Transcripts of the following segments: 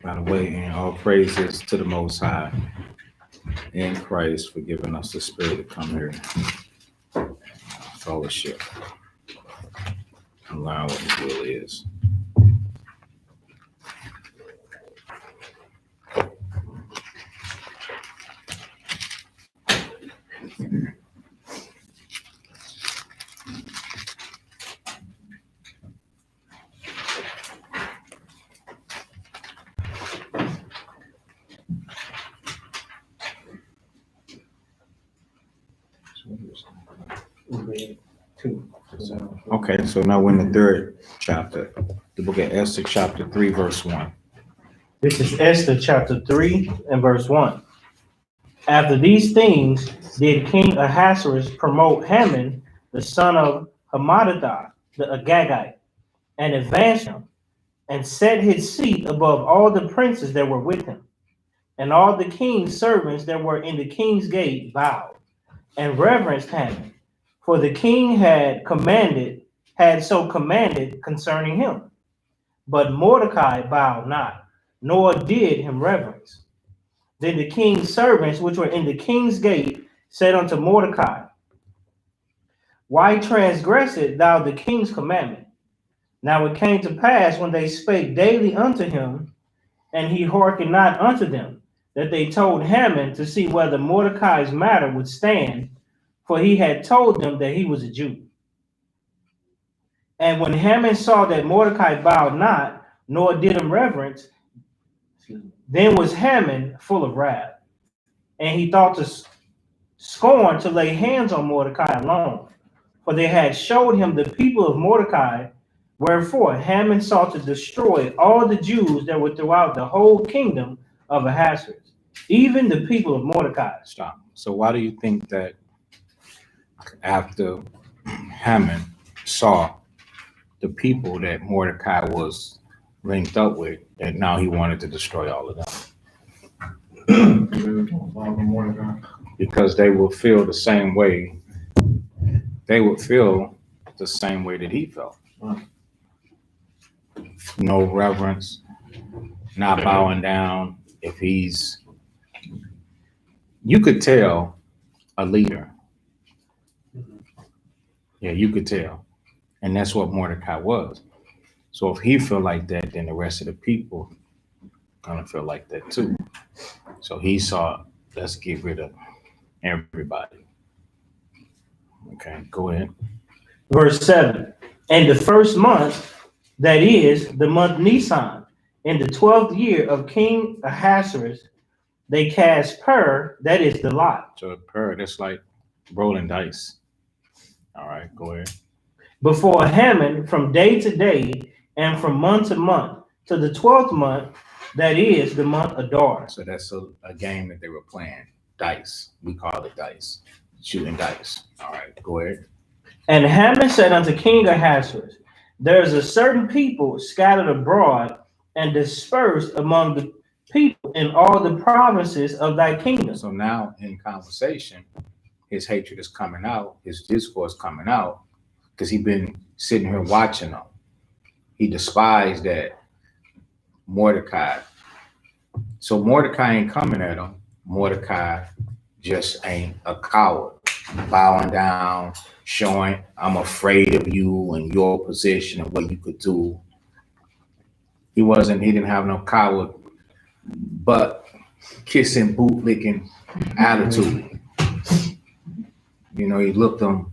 By the way, and all praises to the Most High in Christ for giving us the spirit to come here, fellowship, and learn what His will is. Okay, so now we're in the third chapter, the book of Esther, chapter 3, verse 1. This is Esther chapter 3 and verse 1. After these things did King Ahasuerus promote Haman, the son of Hammedatha, the Agagite, and advance him, and set his seat above all the princes that were with him. And all the king's servants that were in the king's gate bowed and reverenced Haman, for the king had so commanded concerning him. But Mordecai bowed not, nor did him reverence. Then the king's servants, which were in the king's gate, said unto Mordecai, Why transgressest thou the king's commandment? Now it came to pass, when they spake daily unto him, and he hearkened not unto them, that they told Haman to see whether Mordecai's matter would stand, for he had told them that he was a Jew. And when Haman saw that Mordecai bowed not, nor did him reverence, then was Haman full of wrath, and he thought to scorn to lay hands on Mordecai alone, for they had showed him the people of Mordecai. Wherefore Haman sought to destroy all the Jews that were throughout the whole kingdom of Ahasuerus, even the people of Mordecai. Stop. So why do you think that after Haman saw the people that Mordecai was linked up with, that now he wanted to destroy all of them? Because they will feel the same way. They would feel the same way that he felt. No reverence, not bowing down. If you could tell a leader. Yeah, you could tell. And that's what Mordecai was. So if he felt like that, then the rest of the people gonna feel like that too. So he saw, let's get rid of everybody. Okay, go ahead. Verse 7. And the first month, that is the month Nisan, in the 12th year of King Ahasuerus, they cast Pur, that is the lot. So Pur, that's like rolling dice. All right, go ahead. Before Haman from day to day and from month to month, to the 12th month, that is the month Adar. So that's a game that they were playing, dice. We call it dice, shooting dice. All right, go ahead. And Haman said unto King Ahasuerus, There is a certain people scattered abroad and dispersed among the people in all the provinces of thy kingdom. So now in conversation, his hatred is coming out, his discourse coming out, because he's been sitting here watching them. He despised that Mordecai. So Mordecai ain't coming at him. Mordecai just ain't a coward, bowing down, showing I'm afraid of you and your position and what you could do. He didn't have no coward, but kissing, boot licking attitude. You know, he looked them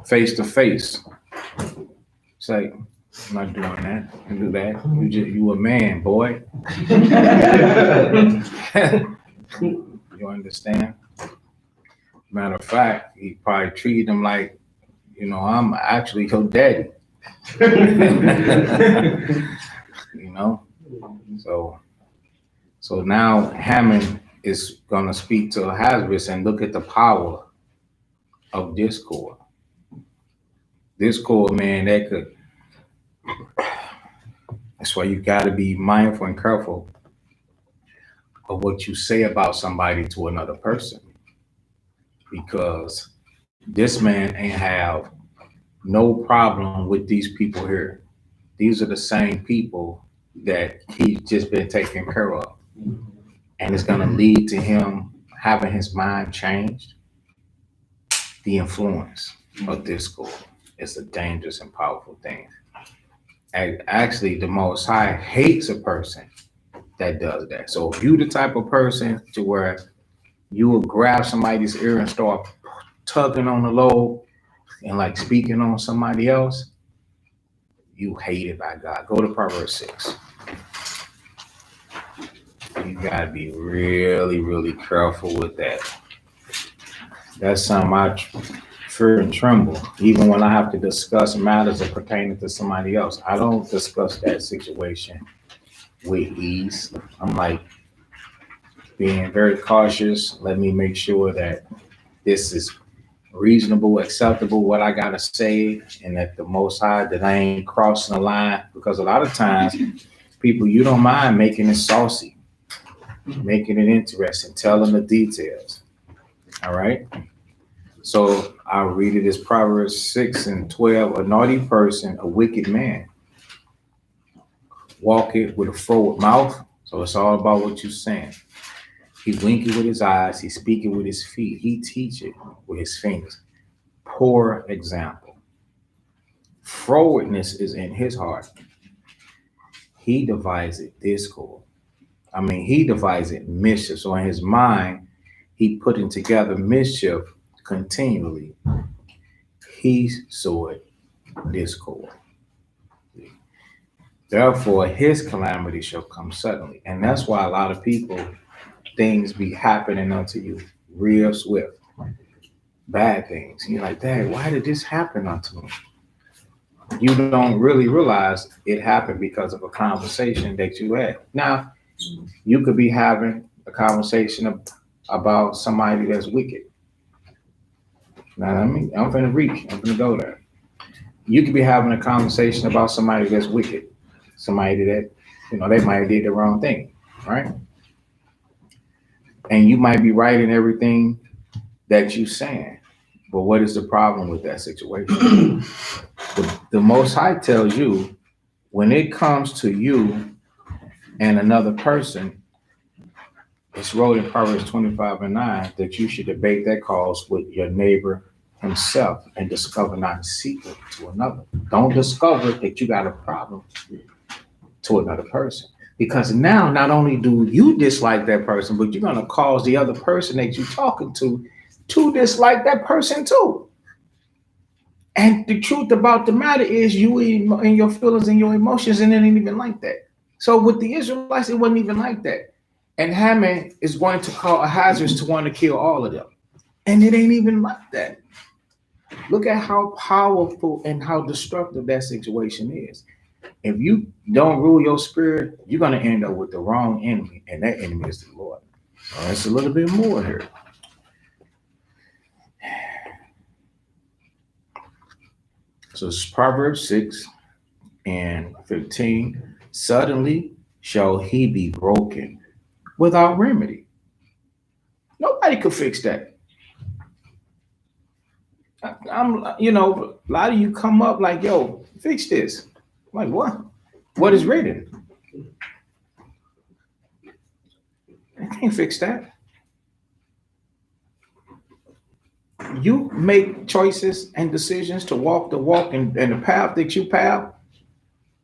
face to face. It's like, I'm not doing that. You do that. You a man, boy. You understand? Matter of fact, he probably treated him like, I'm actually your daddy. You know? So now Haman is gonna speak to Ahasuerus and look at the power of discord. Discord, man, that's why you gotta be mindful and careful of what you say about somebody to another person. Because this man ain't have no problem with these people here. These are the same people that he's just been taken care of. And it's going to lead to him having his mind changed. The influence of discord is a dangerous and powerful thing. And actually, the Most High hates a person that does that. So if you the type of person to where you will grab somebody's ear and start tugging on the lobe and like speaking on somebody else, you hated by God. Go to Proverbs 6. You gotta be really, really careful with that. That's something I fear and tremble, even when I have to discuss matters that pertain to somebody else. I don't discuss that situation with ease. I'm like being very cautious. Let me make sure that this is reasonable, acceptable, what I gotta say, and that the Most High, that I ain't crossing the line. Because a lot of times, people, you don't mind making it saucy, making it interesting, telling the details. All right. So I'll read it as Proverbs 6 and 12. A naughty person, a wicked man, walketh with a forward mouth. So it's all about what you're saying. He winketh with his eyes, he speaketh with his feet, he teacheth with his fingers. Poor example. Frowardness is in his heart. He deviseth discord. He deviseth mischief. So in his mind, he putting together mischief continually. He soweth discord. Therefore, his calamity shall come suddenly. And that's why a lot of people, things be happening unto you real swift. Bad things. And you're like, Dad, why did this happen unto me? You don't really realize it happened because of a conversation that you had. Now, you could be having a conversation about somebody that's wicked. Now, I'm gonna reach. I'm gonna go there. You could be having a conversation about somebody that's wicked, somebody that, they might have did the wrong thing, right? And you might be right in everything that you're saying. But what is the problem with that situation? The Most High tells you, when it comes to you and another person, it's wrote in Proverbs 25 and 9 that you should debate that cause with your neighbor himself and discover not a secret to another. Don't discover that you got a problem to another person. Because now not only do you dislike that person, but you're going to cause the other person that you're talking to dislike that person too. And the truth about the matter is you and your feelings and your emotions, and it ain't even like that. So with the Israelites, it wasn't even like that. And Haman is going to call Ahasuerus to want to kill all of them. And it ain't even like that. Look at how powerful and how destructive that situation is. If you don't rule your spirit, you're going to end up with the wrong enemy, and that enemy is the Lord. So that's a little bit more here. So it's Proverbs 6 and 15. Suddenly shall he be broken without remedy. Nobody could fix that. A lot of you come up like, yo, fix this. I'm like, what? What is written? I can't fix that. You make choices and decisions to walk the walk and the path that you path.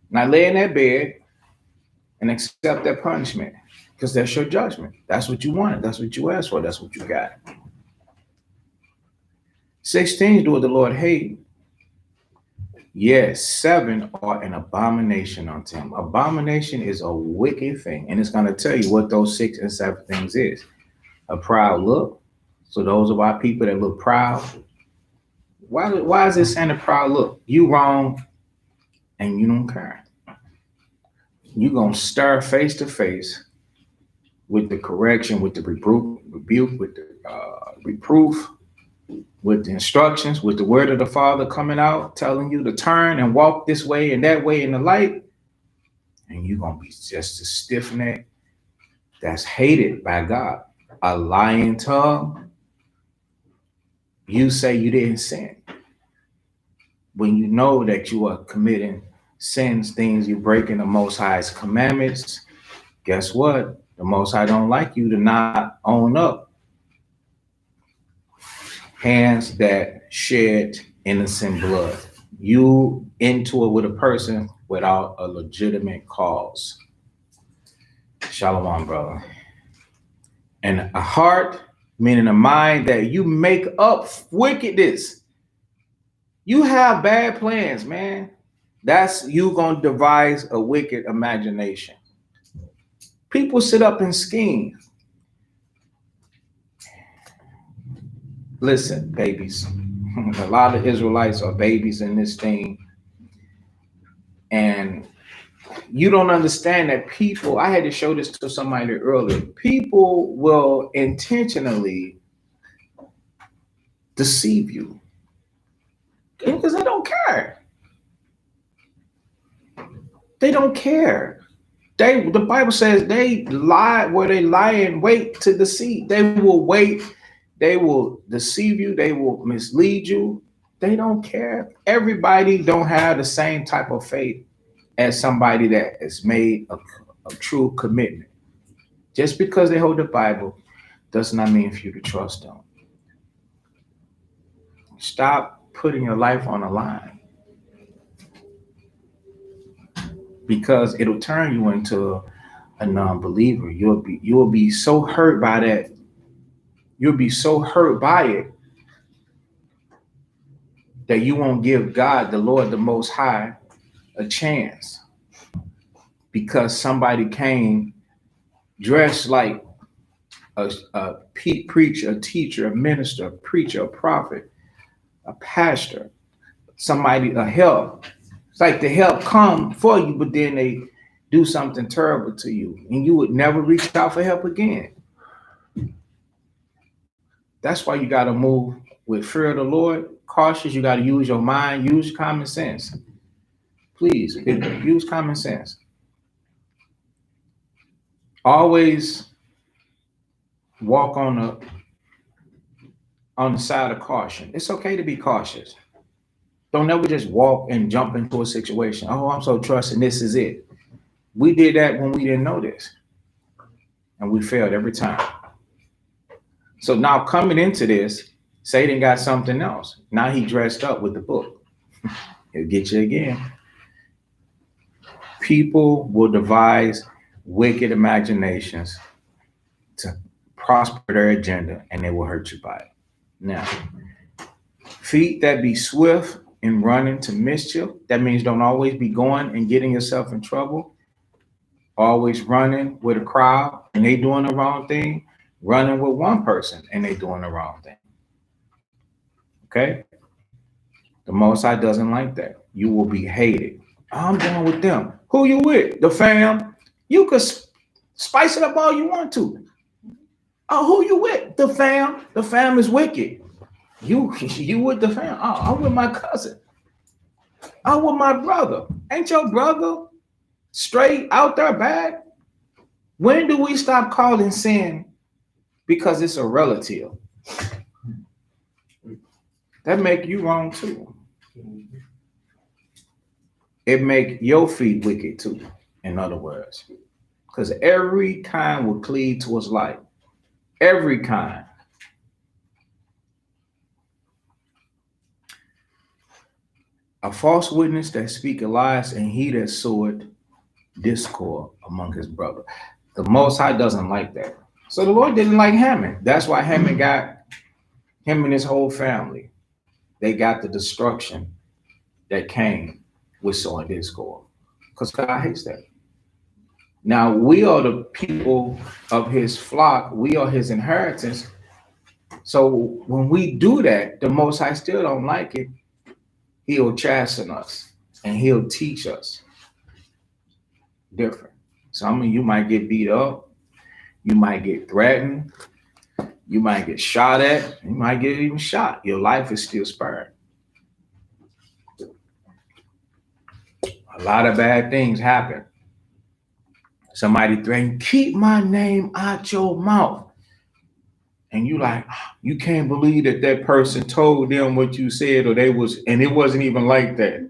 Now lay in that bed and accept that punishment, because that's your judgment. That's what you wanted. That's what you asked for. That's what you got. 16, do what the Lord hate. Yes, 7 are an abomination unto him. Abomination is a wicked thing. And it's going to tell you what those 6 and 7 things is. A proud look. So those are our people that look proud. Why is it saying a proud look? You wrong and you don't care. You're going to stare face to face with the correction, with the rebuke, with the reproof, with the instructions, with the word of the Father coming out, telling you to turn and walk this way and that way in the light. And you're going to be just a stiff neck that's hated by God. A lying tongue. You say you didn't sin when you know that you are committing sins, things you breaking the Most High's commandments, guess what? The Most High don't like you to not own up. Hands that shed innocent blood. You into it with a person without a legitimate cause. Shalom, brother. And a heart, meaning a mind that you make up wickedness. You have bad plans, man. That's you gonna devise a wicked imagination. People sit up and scheme. Listen, babies. A lot of Israelites are babies in this thing. And you don't understand that people, I had to show this to somebody earlier, people will intentionally deceive you because they don't care. They don't care. The Bible says they lie where they lie and wait to deceive. They will wait. They will deceive you. They will mislead you. They don't care. Everybody don't have the same type of faith as somebody that has made a true commitment. Just because they hold the Bible does not mean for you to trust them. Stop putting your life on the line, because it'll turn you into a non-believer. You'll be so hurt by that. You'll be so hurt by it that you won't give God, the Lord, the Most High, a chance, because somebody came dressed like a preacher, a teacher, a minister, a preacher, a prophet, a pastor, somebody, a help. It's like the help come for you, but then they do something terrible to you, and you would never reach out for help again. That's why you got to move with fear of the Lord, cautious. You got to use your mind, use common sense. Please, use common sense. Always walk on the side of caution. It's okay to be cautious. Don't never just walk and jump into a situation. Oh, I'm so trusting, this is it. We did that when we didn't know this, and we failed every time. So now coming into this, Satan got something else. Now he dressed up with the book. He'll get you again. People will devise wicked imaginations to prosper their agenda, and they will hurt you by it. Now, feet that be swift in running to mischief, that means don't always be going and getting yourself in trouble. Always running with a crowd and they doing the wrong thing, running with one person and they doing the wrong thing. Okay? The Most High doesn't like that. You will be hated. I'm going with them. Who you with? The fam. You could spice it up all you want to. Oh, who you with? The fam. The fam is wicked. You with the fam. Oh, I'm with my cousin. I'm with my brother. Ain't your brother straight out there bad? When do we stop calling sin because it's a relative? That make you wrong too. It make your feet wicked too, in other words. Because every kind will cleave to its light. Every kind. A false witness that speaketh lies, and he that soweth discord among his brother. The Most High doesn't like that. So the Lord didn't like Haman. That's why Haman got him and his whole family. They got the destruction that came with sowing discord, because God hates that. Now we are the people of his flock. We are his inheritance. So when we do that, the Most High still don't like it. He'll chasten us and he'll teach us different. Some of you might get beat up. You might get threatened. You might get shot at. You might get even shot. Your life is still spared. A lot of bad things happen. Somebody threatened, keep my name out your mouth. And you like, you can't believe that that person told them what you said, or and it wasn't even like that.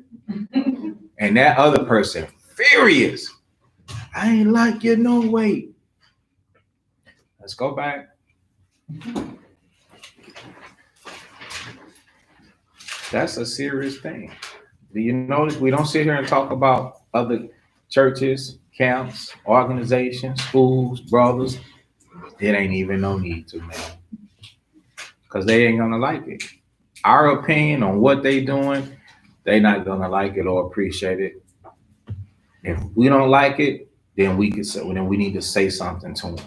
And And that other person, furious. I ain't like you no way. Let's go back. That's a serious thing. Do you notice we don't sit here and talk about other churches, camps, organizations, schools, brothers? It ain't even no need to, man. Because they ain't gonna like it. Our opinion on what they doing, they not gonna like it or appreciate it. If we don't like it, then we could say, well, then we need to say something to them.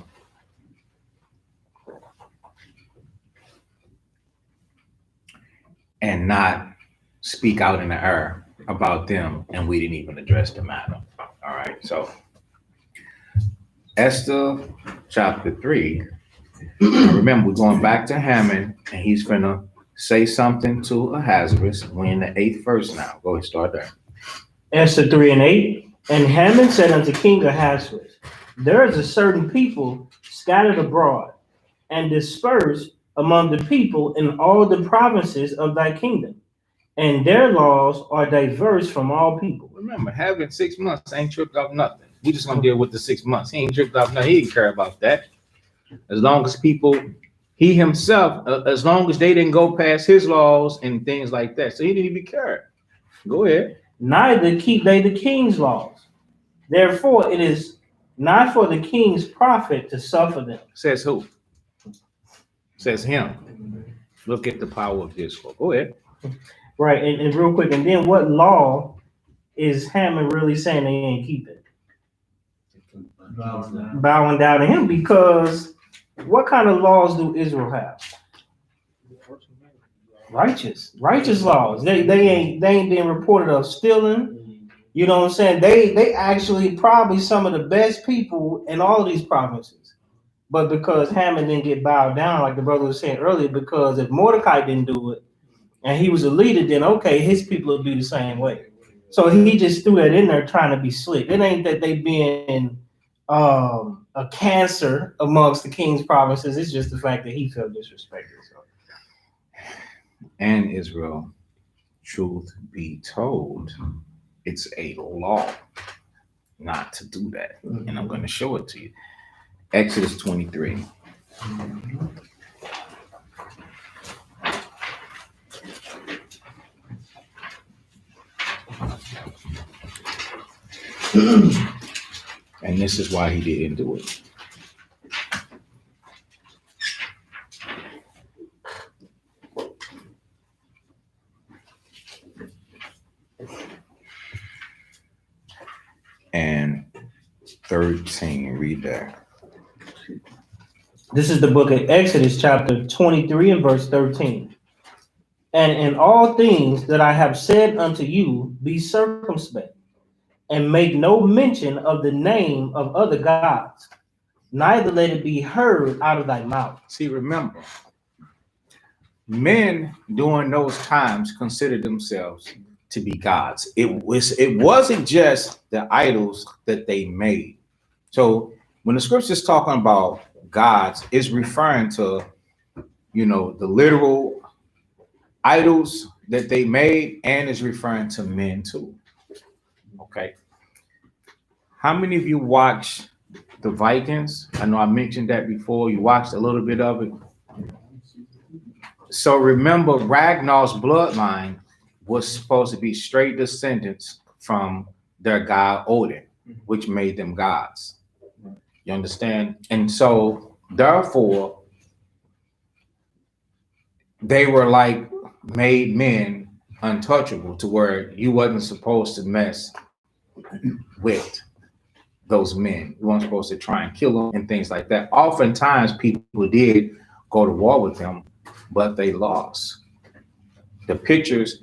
And not speak out in the air about them, and we didn't even address the matter. All right, so Esther chapter 3. Remember, we're going back to Haman, and he's gonna say something to Ahasuerus. We're in the 8th verse now. Go ahead, start there. Esther 3:8. And Haman said unto King Ahasuerus, there is a certain people scattered abroad and dispersed among the people in all the provinces of thy kingdom, and their laws are diverse from all people. Remember, having 6 months ain't tripped off nothing. We just gonna deal with the 6 months. He ain't tripped off nothing. He didn't care about that. As long as people, he himself, as long as they didn't go past his laws and things like that. So he didn't even care. Go ahead. Neither keep they the king's laws. Therefore, it is not for the king's profit to suffer them. Says who? Says him. Look at the power of discord. Go ahead. Right, and real quick, and then what law is Haman really saying they ain't keeping? Bowing down to him, because what kind of laws do Israel have? Righteous laws. They ain't been reported of stealing. You know what I'm saying? They actually probably some of the best people in all of these provinces. But because Haman didn't get bowed down, like the brother was saying earlier, because if Mordecai didn't do it and he was a leader, then okay, his people would be the same way. So he just threw that in there trying to be slick. It ain't that they being a cancer amongst the king's provinces. It's just the fact that he felt disrespected. So. And Israel, truth be told, it's a law not to do that. And I'm going to show it to you. Exodus 23. And this is why he didn't do it. And 13, read that. This is the book of Exodus, chapter 23 and verse 13. And in all things that I have said unto you, be circumspect, and make no mention of the name of other gods, neither let it be heard out of thy mouth. See, remember, men during those times considered themselves to be gods. It wasn't just the idols that they made. So when the scripture is talking about gods, it's referring to, the literal idols that they made, and is referring to men too. Okay. How many of you watch the Vikings? I know I mentioned that before. You watched a little bit of it. So remember, Ragnar's bloodline was supposed to be straight descendants from their god Odin, which made them gods. You understand? And so therefore, they were like made men untouchable, to where you wasn't supposed to mess with those men. You weren't supposed to try and kill them and things like that. Oftentimes people did go to war with them, but they lost. The pictures,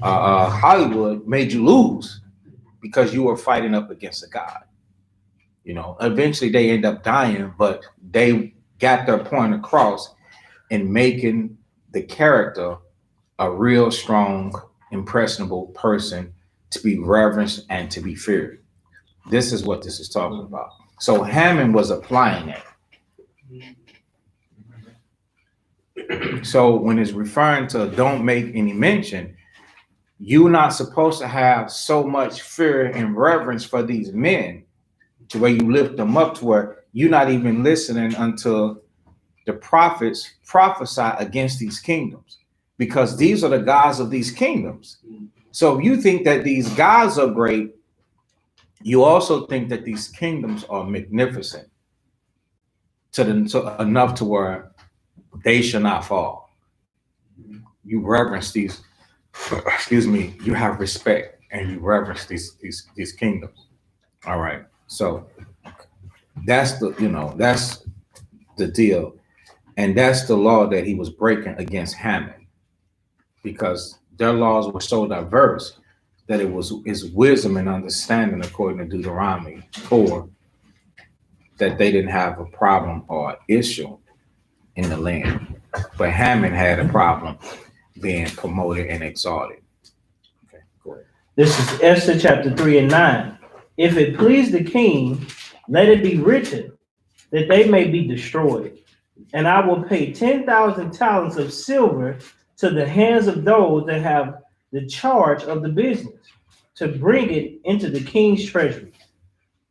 Hollywood made you lose because you were fighting up against a god. Eventually they end up dying, but they got their point across in making the character a real strong, impressionable person to be reverenced and to be feared. This is what this is talking about. So Haman was applying that. So when it's referring to don't make any mention, you're not supposed to have so much fear and reverence for these men to where you lift them up to where you're not even listening until the prophets prophesy against these kingdoms, because these are the gods of these kingdoms. So if you think that these gods are great, you also think that these kingdoms are magnificent to enough to where they shall not fall. You reverence these, excuse me, you have respect and you reverence these kingdoms. All right. So that's that's the deal. And that's the law that he was breaking against Hammond, because their laws were so diverse that it was his wisdom and understanding, according to Deuteronomy 4, that they didn't have a problem or issue in the land. But Hammond had a problem being promoted and exalted. Okay, go ahead. This is Esther chapter 3 and 9. If it please the king, let it be written that they may be destroyed. And I will pay 10,000 talents of silver to the hands of those that have the charge of the business, to bring it into the king's treasury.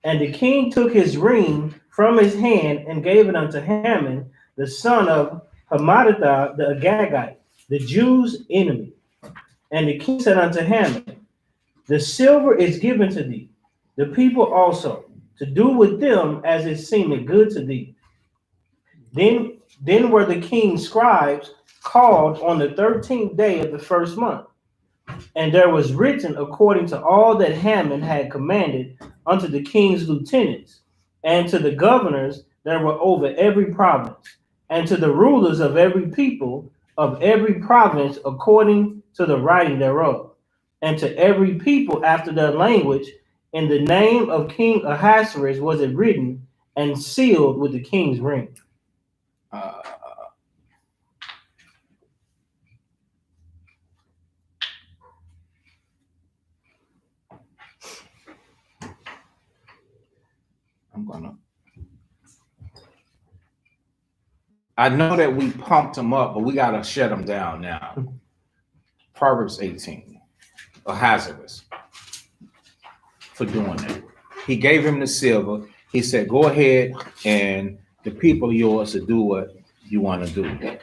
And the king took his ring from his hand and gave it unto Haman, the son of Hammedatha the Agagite, the Jews' enemy. And the king said unto Haman, the silver is given to thee, the people also, to do with them as it seemeth good to thee. Then were the king's scribes called on the 13th day of the first month. And there was written according to all that Haman had commanded unto the king's lieutenants, and to the governors that were over every province, and to the rulers of every people of every province according to the writing thereof, and to every people after their language. In the name of King Ahasuerus was it written and sealed with the king's ring. I know that we pumped him up, but we gotta shut him down now. Proverbs 18, Ahasuerus, for doing that. He gave him the silver. He said, go ahead and the people are yours to do what you want to do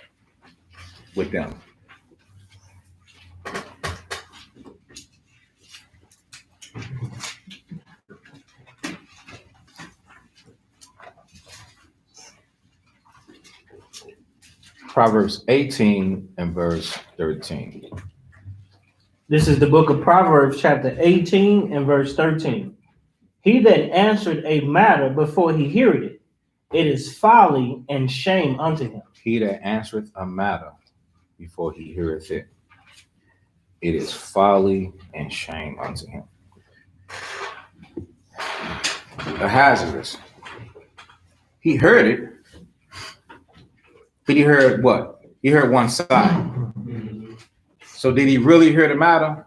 with them. Proverbs 18 and verse 13. This is the book of Proverbs, chapter 18 and verse 13. He that answered a matter before he heareth it, it is folly and shame unto him. He that answereth a matter before he heareth it, it is folly and shame unto him. Ahasuerus, he heard it, but he heard what? He heard one side. So did he really hear the matter?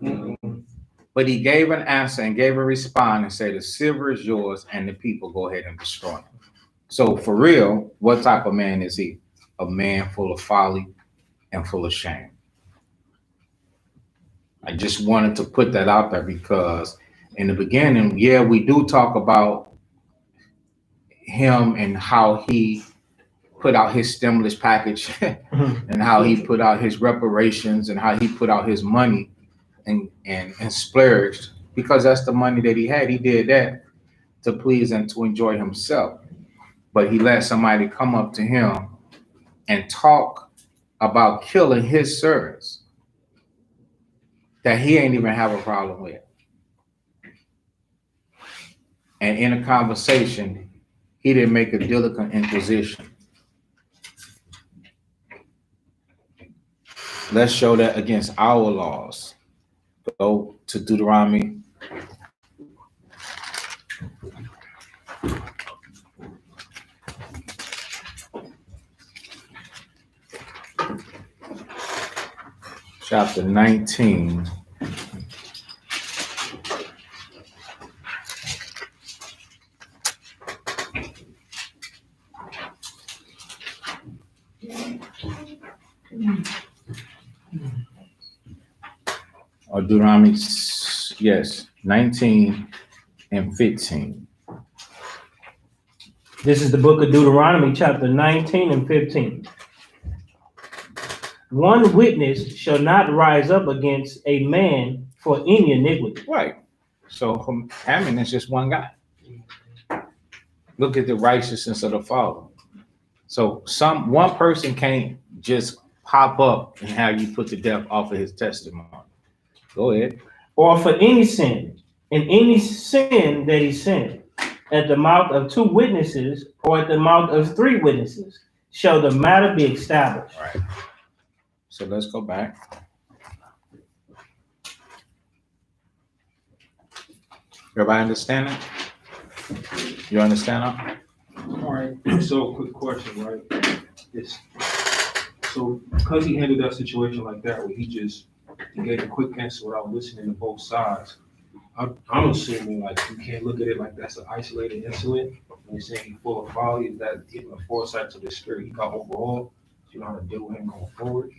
But he gave an answer and gave a response and said, the silver is yours and the people go ahead and destroy it. So for real, what type of man is he? A man full of folly and full of shame. I just wanted to put that out there because in the beginning, yeah, we do talk about him and how he put out his stimulus package and how he put out his reparations and how he put out his money and splurged, because that's the money that he had. He did that to please and to enjoy himself. But he let somebody come up to him and talk about killing his servants that he ain't even have a problem with. And in a conversation, he didn't make a diligent inquisition. Let's show that against our laws. Go to Deuteronomy. Chapter 19. or Deuteronomy, yes, 19 and 15. This is the book of Deuteronomy, chapter 19 and 15. One witness shall not rise up against a man for any iniquity. Right. So Haman is just one guy. Look at the righteousness of the Father. So one person can't just pop up and have you put to death off of his testimony. Go ahead. Or for any sin, and any sin that he sinned, at the mouth of 2 witnesses, or at the mouth of 3 witnesses, shall the matter be established. All right. So let's go back. Everybody understand it? You understand that? All right. So, quick question, right? So because he handled that situation like that, where he gave a quick answer without listening to both sides. I'm assuming like you can't look at it like that's an isolated incident. When you're saying he's full of folly, is that giving a foresight to the spirit he got overall? So you know how to deal with him going forward.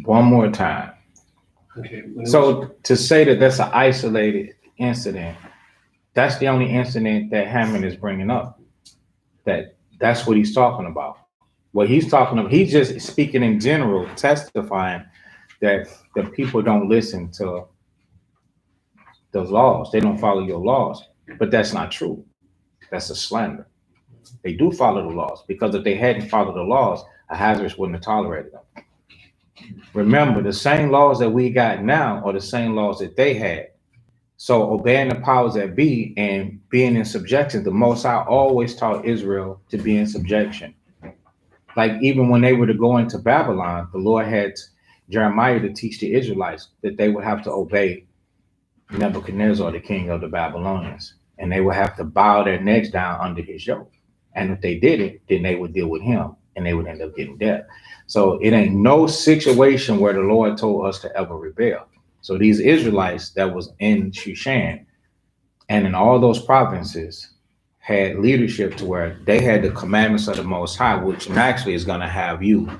One more time. Okay. So to say that that's an isolated incident, that's the only incident that Hammond is bringing up. That's what he's talking about. What he's talking about, he's just speaking in general, testifying that the people don't listen to those laws. They don't follow your laws. But that's not true. That's a slander. They do follow the laws, because if they hadn't followed the laws, Ahasuerus wouldn't have tolerated them. Remember, the same laws that we got now are the same laws that they had. So obeying the powers that be and being in subjection, the Most High always taught Israel to be in subjection. Like even when they were to go into Babylon, the Lord had Jeremiah to teach the Israelites that they would have to obey Nebuchadnezzar, the king of the Babylonians, and they would have to bow their necks down under his yoke. And if they didn't, then they would deal with him and they would end up getting death. So it ain't no situation where the Lord told us to ever rebel. So these Israelites that was in Shushan and in all those provinces had leadership to where they had the commandments of the Most High, which naturally is going to have you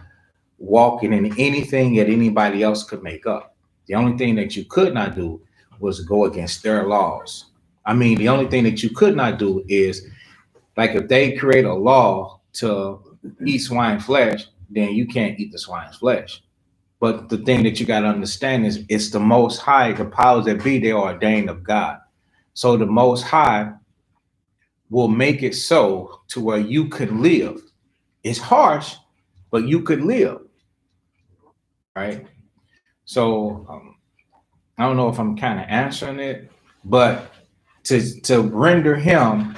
walking in anything that anybody else could make up. The only thing that you could not do was go against their laws. I mean, the only thing that you could not do is, like, if they create a law to eat swine flesh, then you can't eat the swine's flesh. But the thing that you got to understand is it's the Most High, the powers that be, they are ordained of God. So the Most High will make it so to where you could live. It's harsh, but you could live, right? So I don't know if I'm kind of answering it, but to render him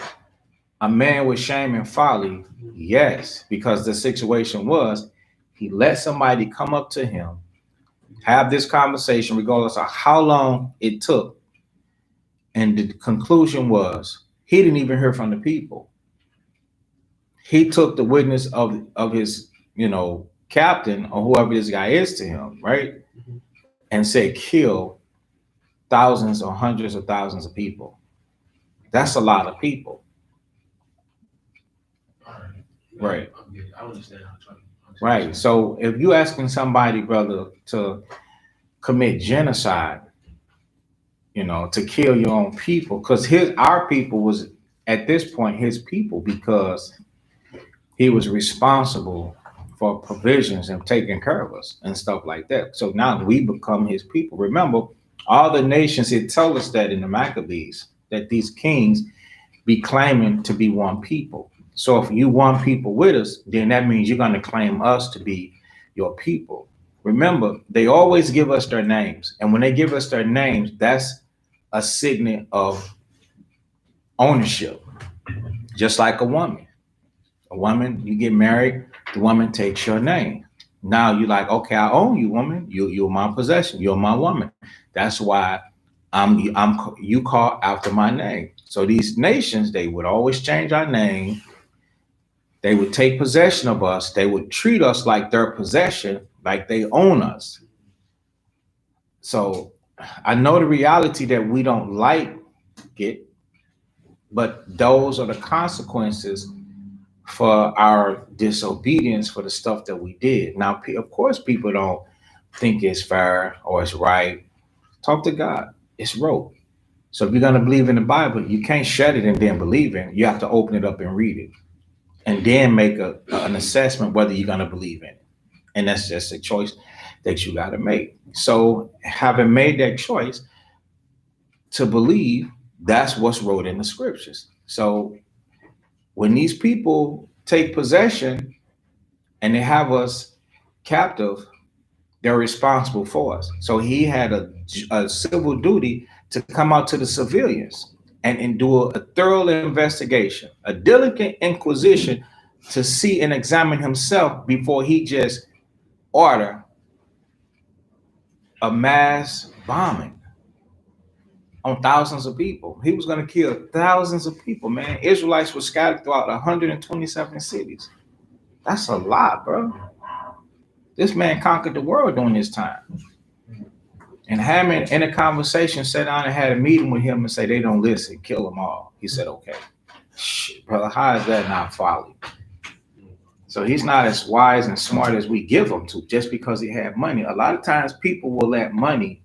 a man with shame and folly, yes, because the situation was he let somebody come up to him, have this conversation, regardless of how long it took. And the conclusion was he didn't even hear from the people. He took the witness of his, captain or whoever this guy is to him, right? Mm-hmm. And said, kill thousands or hundreds of thousands of people. That's a lot of people. Right. I understand. Right. So if you're asking somebody, brother, to commit genocide, to kill your own people, because our people was at this point his people, because he was responsible for provisions and taking care of us and stuff like that. So now we become his people. Remember, all the nations, it tells us that in the Maccabees, that these kings be claiming to be one people. So if you one people with us, then that means you're going to claim us to be your people. Remember, they always give us their names. And when they give us their names, that's a signet of ownership, just like a woman. A woman, you get married, the woman takes your name. Now you're like, okay, I own you, woman. You're my possession. You're my woman. That's why you call after my name. So these nations, they would always change our name. They would take possession of us. They would treat us like their possession, like they own us. So I know the reality that we don't like it, but those are the consequences for our disobedience for the stuff that we did. Now, of course, people don't think it's fair or it's right. Talk to God. It's wrote. So if you're gonna believe in the Bible, you can't shut it and then believe in it. You have to open it up and read it, and then make an assessment whether you're gonna believe in it. And that's just a choice that you got to make. So having made that choice to believe, that's what's wrote in the scriptures. So when these people take possession and they have us captive, they're responsible for us. So he had a civil duty to come out to the civilians and do a thorough investigation, a diligent inquisition to see and examine himself before he just order a mass bombing on thousands of people. He was going to kill thousands of people, man. Israelites were scattered throughout 127 cities. That's a lot, bro. This man conquered the world during his time. And Hammond, in a conversation, sat down and had a meeting with him and said, they don't listen, kill them all. He said, okay. Shit, brother, how is that not folly? So he's not as wise and smart as we give him to just because he had money. A lot of times people will let money,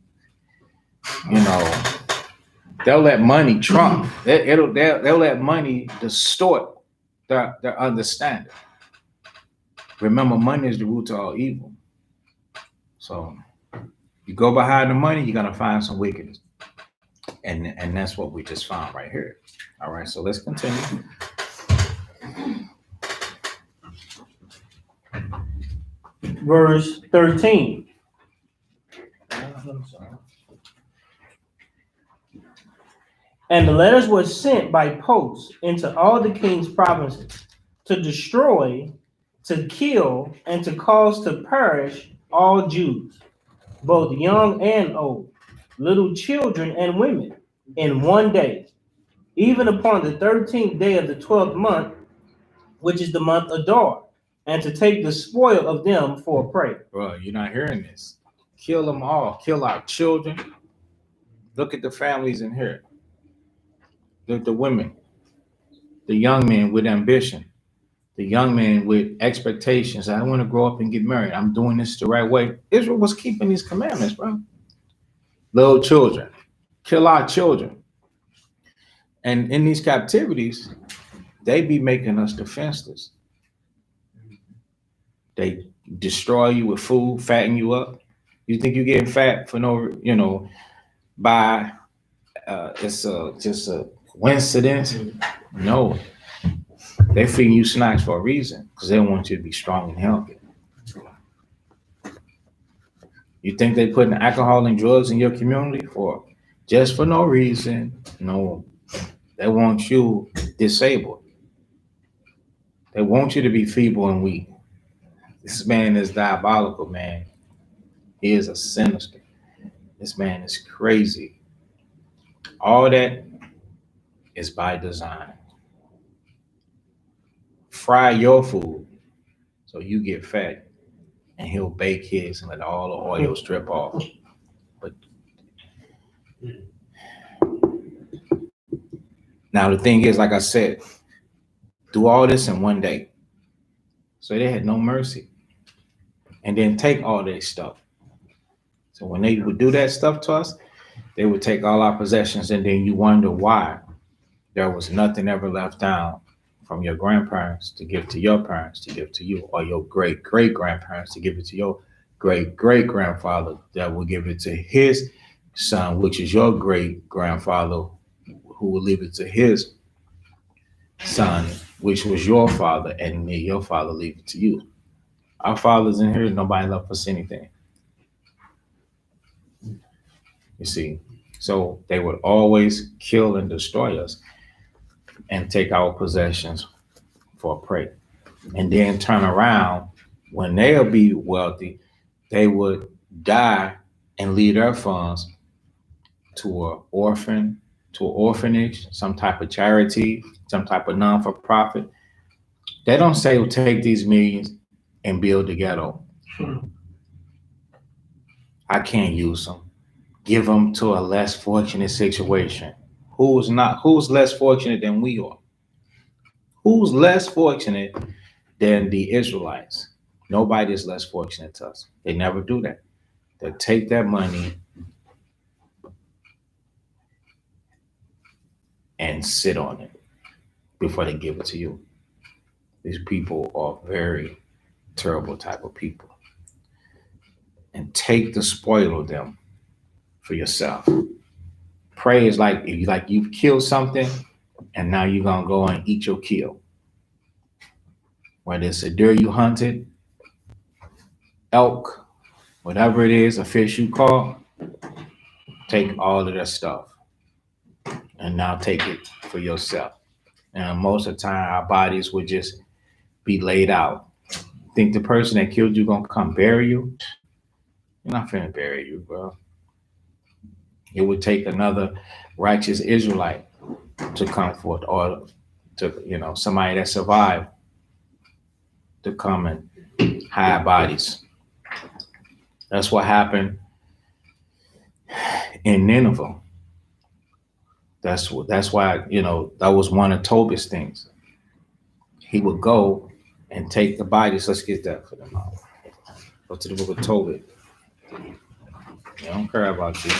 they'll let money trump. They'll let money distort their understanding. Remember, money is the root to all evil. So you go behind the money, you're gonna find some wickedness. And that's what we just found right here. All right, so let's continue. Verse 13. And the letters were sent by post into all the king's provinces to destroy, to kill, and to cause to perish all Jews, both young and old, little children and women, in one day, even upon the 13th day of the 12th month, which is the month Adar, and to take the spoil of them for a prey. Bro, you're not hearing this. Kill them all. Kill our children. Look at the families in here. The women, the young men with ambition, the young men with expectations. I want to grow up and get married. I'm doing this the right way. Israel was keeping these commandments, bro. Little children. Kill our children. And in these captivities, they be making us defenseless. They destroy you with food, fatten you up. You think you're getting fat for by it's just a coincidence? No. They're feeding you snacks for a reason, because they want you to be strong and healthy. You think they putting alcohol and drugs in your community for no reason? No. They want you disabled. They want you to be feeble and weak. This man is diabolical, man. He is a sinister. This man is crazy. All that is by design. Fry your food so you get fat, and he'll bake his and let all the oil strip off. But now the thing is, like I said, do all this in one day. So they had no mercy. And then take all their stuff. So when they would do that stuff to us, they would take all our possessions, and then you wonder why there was nothing ever left down from your grandparents to give to your parents to give to you, or your great-great-grandparents to give it to your great-great-grandfather that will give it to his son, which is your great-grandfather, who will leave it to his son, which was your father, and then your father leave it to you. Our fathers in here, nobody left us anything. You see, so they would always kill and destroy us and take our possessions for a prey. And then turn around, when they'll be wealthy, they would die and leave their funds to an orphanage, some type of charity, some type of non-for-profit. They don't say, we'll take these millions and build the ghetto. I can't use them. Give them to a less fortunate situation. Who's less fortunate than we are? Who's less fortunate than the Israelites? Nobody is less fortunate to us. They never do that. They take that money and sit on it before they give it to you. These people are very terrible type of people. And take the spoil of them for yourself. Pray is like if you like you've killed something and now you're gonna go and eat your kill. Whether it's a deer you hunted, elk, whatever it is, a fish you caught, take all of that stuff and now take it for yourself. And most of the time our bodies would just be laid out. Think the person that killed you gonna come bury you? You're not finna bury you, bro. It would take another righteous Israelite to come forth, or to somebody that survived to come and hide bodies. That's what happened in Nineveh. That's why that was one of Tobit's things. He would go and take the bodies. Let's get that for them out. Go to the book of Tobit. They don't care about you.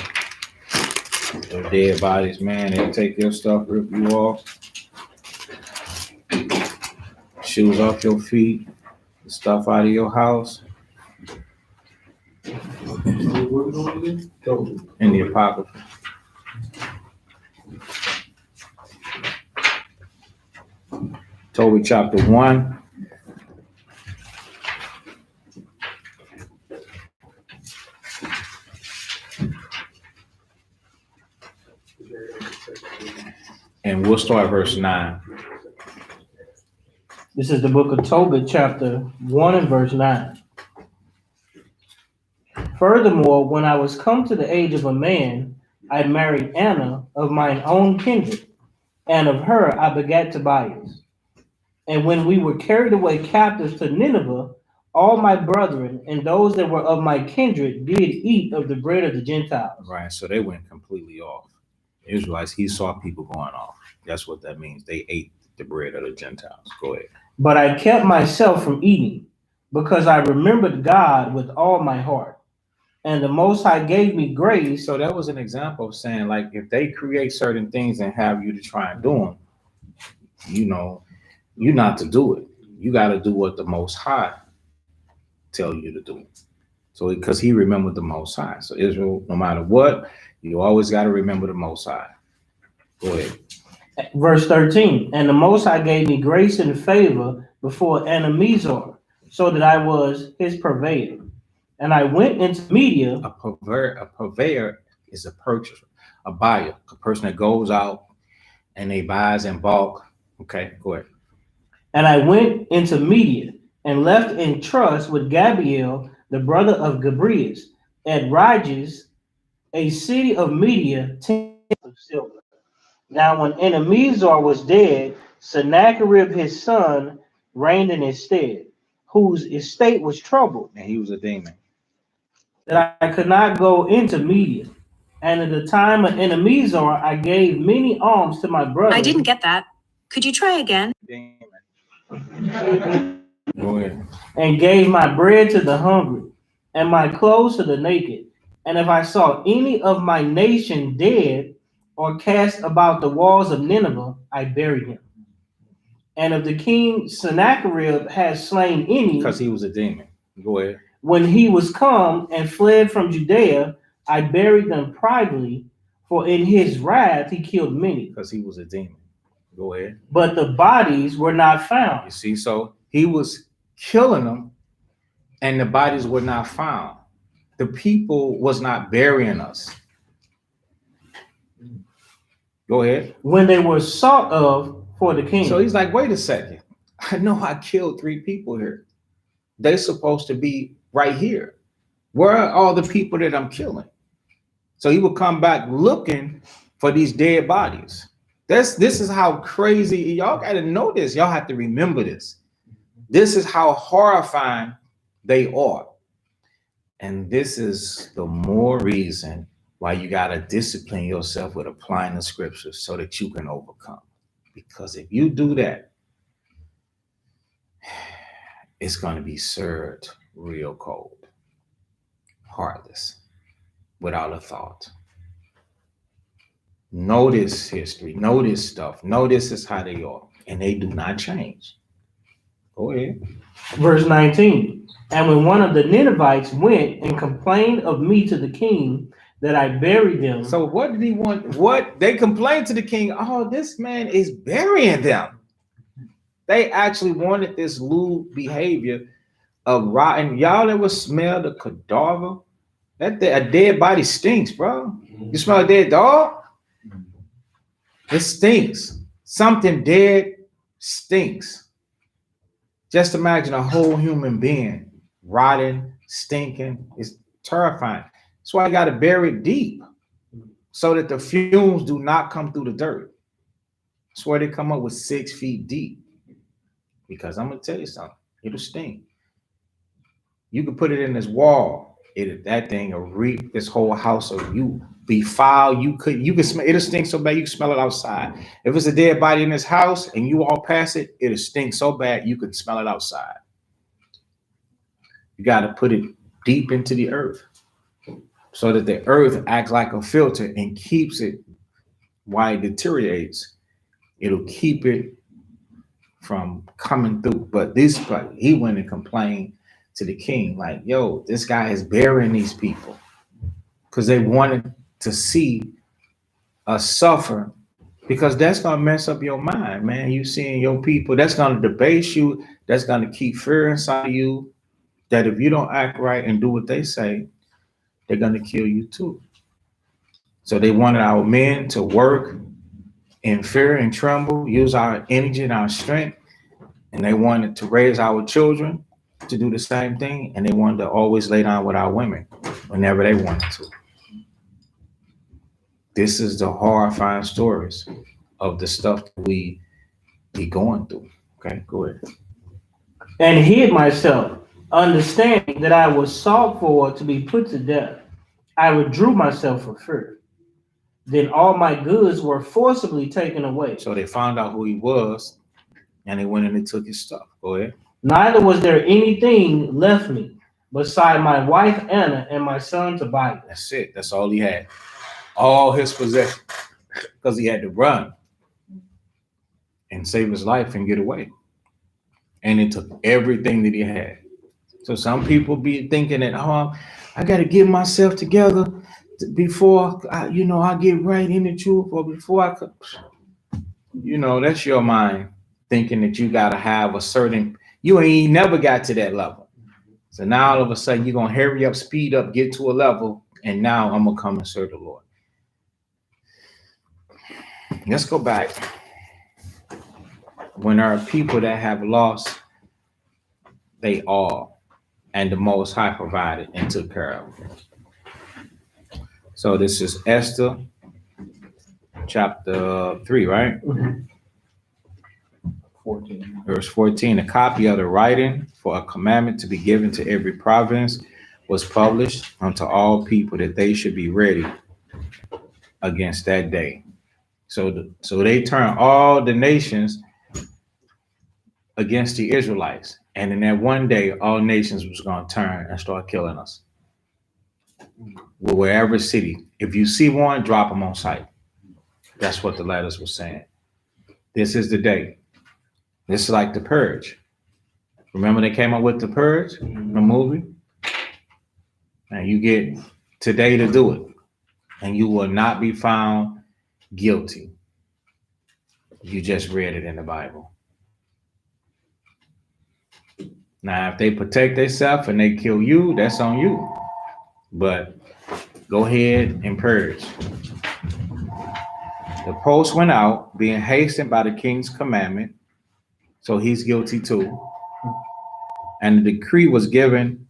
They're dead bodies, man. They'll take your stuff, rip you off, shoes off your feet, the stuff out of your house. In the Apocrypha. Tobit chapter 1. And we'll start at verse 9. This is the book of Tobit, chapter 1 and verse 9. Furthermore, when I was come to the age of a man, I married Anna of mine own kindred, and of her I begat Tobias. And when we were carried away captives to Nineveh, all my brethren and those that were of my kindred did eat of the bread of the Gentiles. Right, so they went completely off. The Israelites, he saw people going off. That's what that means. They ate the bread of the Gentiles. Go ahead. But I kept myself from eating, because I remembered God with all my heart. And the Most High gave me grace. So that was an example of saying, like, if they create certain things and have you to try and do them, you're not to do it. You got to do what the Most High tell you to do. So because he remembered the Most High. So Israel, no matter what, you always got to remember the Most High. Go ahead. Verse 13. And the Most High gave me grace and favor before Enemizar, so that I was his purveyor. And I went into Media. A purveyor is a purchaser, a buyer, a person that goes out and they buys in bulk. Okay, go ahead. And I went into Media and left in trust with Gabriel, the brother of Gabrias, at Rages, a city of Media, 10 of silver. Now when Enemizar was dead, Sennacherib his son reigned in his stead, whose estate was troubled. And he was a demon. That I could not go into Media. And at the time of Enemizar, I gave many alms to my brother. I didn't get that. Could you try again? Demon. Go ahead. And gave my bread to the hungry, and my clothes to the naked. And if I saw any of my nation dead or cast about the walls of Nineveh, I buried him. And if the king Sennacherib had slain any, Because he was a demon. Go ahead. when he was come and fled from Judea, I buried them privately, for in his wrath he killed many. Because he was a demon. Go ahead. But the bodies were not You found. see, so he was killing them and the bodies were not found. The people was not burying us. Go ahead. When they were sought of for the king. So he's like, wait a second. I know I killed 3 people here. They're supposed to be right here. Where are all the people that I'm killing? So he would come back looking for these dead bodies. This is how crazy. Y'all got to know this. Y'all have to remember this. This is how horrifying they are. And this is the more reason why you got to discipline yourself with applying the scriptures so that you can overcome. Because if you do that, it's going to be served real cold, heartless, without a thought. Notice history, notice stuff, notice is how they are, and they do not change. Go ahead. Verse 19. And when one of the Ninevites went and complained of me to the king that I buried them. So what did he want? What they complained to the king? Oh, this man is burying them. They actually wanted this lewd behavior of rotten. Y'all ever smell the cadaver? A dead body stinks, bro. You smell a dead dog? It stinks. Something dead stinks. Just imagine a whole human being rotting, stinking. It's terrifying. That's why you got to bury it deep so that the fumes do not come through the dirt. That's why they come up with 6 feet deep. Because I'm going to tell you something. It'll stink. You can put it in this wall. That thing will reap this whole house of you. Be foul. You can smell. It'll stink so bad you can smell it outside. If it's a dead body in this house and you all pass it, it'll stink so bad you can smell it outside. You got to put it deep into the earth so that the earth acts like a filter and keeps it while it deteriorates. It'll keep it from coming through. But he went and complained to the king, like, yo, this guy is burying these people because they wanted to see us suffer, because that's going to mess up your mind, man. You seeing your people, that's going to debase you, that's going to keep fear inside of you, that if you don't act right and do what they say, they're going to kill you too. So they wanted our men to work in fear and tremble, use our energy and our strength, and they wanted to raise our children to do the same thing, and they wanted to always lay down with our women whenever they wanted to. This is the horrifying stories of the stuff that we be going through. Okay, go ahead. And hid myself, understanding that I was sought for to be put to death. I withdrew myself for fear. Then all my goods were forcibly taken away. So they found out who he was, and they went in and took his stuff. Go ahead. Neither was there anything left me beside my wife Anna and my son Tobias. That's it. That's all he had. All his possessions, because he had to run and save his life and get away. And it took everything that he had. So some people be thinking that, oh, I got to get myself together before I get right in the truth, or before I could. That's your mind thinking that you got to have a certain. You ain't never got to that level. So now all of a sudden you're going to hurry up, speed up, get to a level, and now I'm going to come and serve the Lord. Let's go back. When there are people that have lost they all, and the Most High provided and took care of them. So this is Esther chapter 3, right? 14. Verse 14, a copy of the writing for a commandment to be given to every province was published unto all people, that they should be ready against that day. So they turned all the nations against the Israelites. And in that one day, all nations was going to turn and start killing us. Wherever city, if you see one, drop them on sight. That's what the letters were saying. This is the day. This is like the Purge. Remember they came up with the Purge, the movie? And you get today to do it. And you will not be found guilty. You just read it in the Bible. Now, if they protect themselves and they kill you, that's on you. But go ahead and purge. The post went out, being hastened by the king's commandment. So he's guilty too. And the decree was given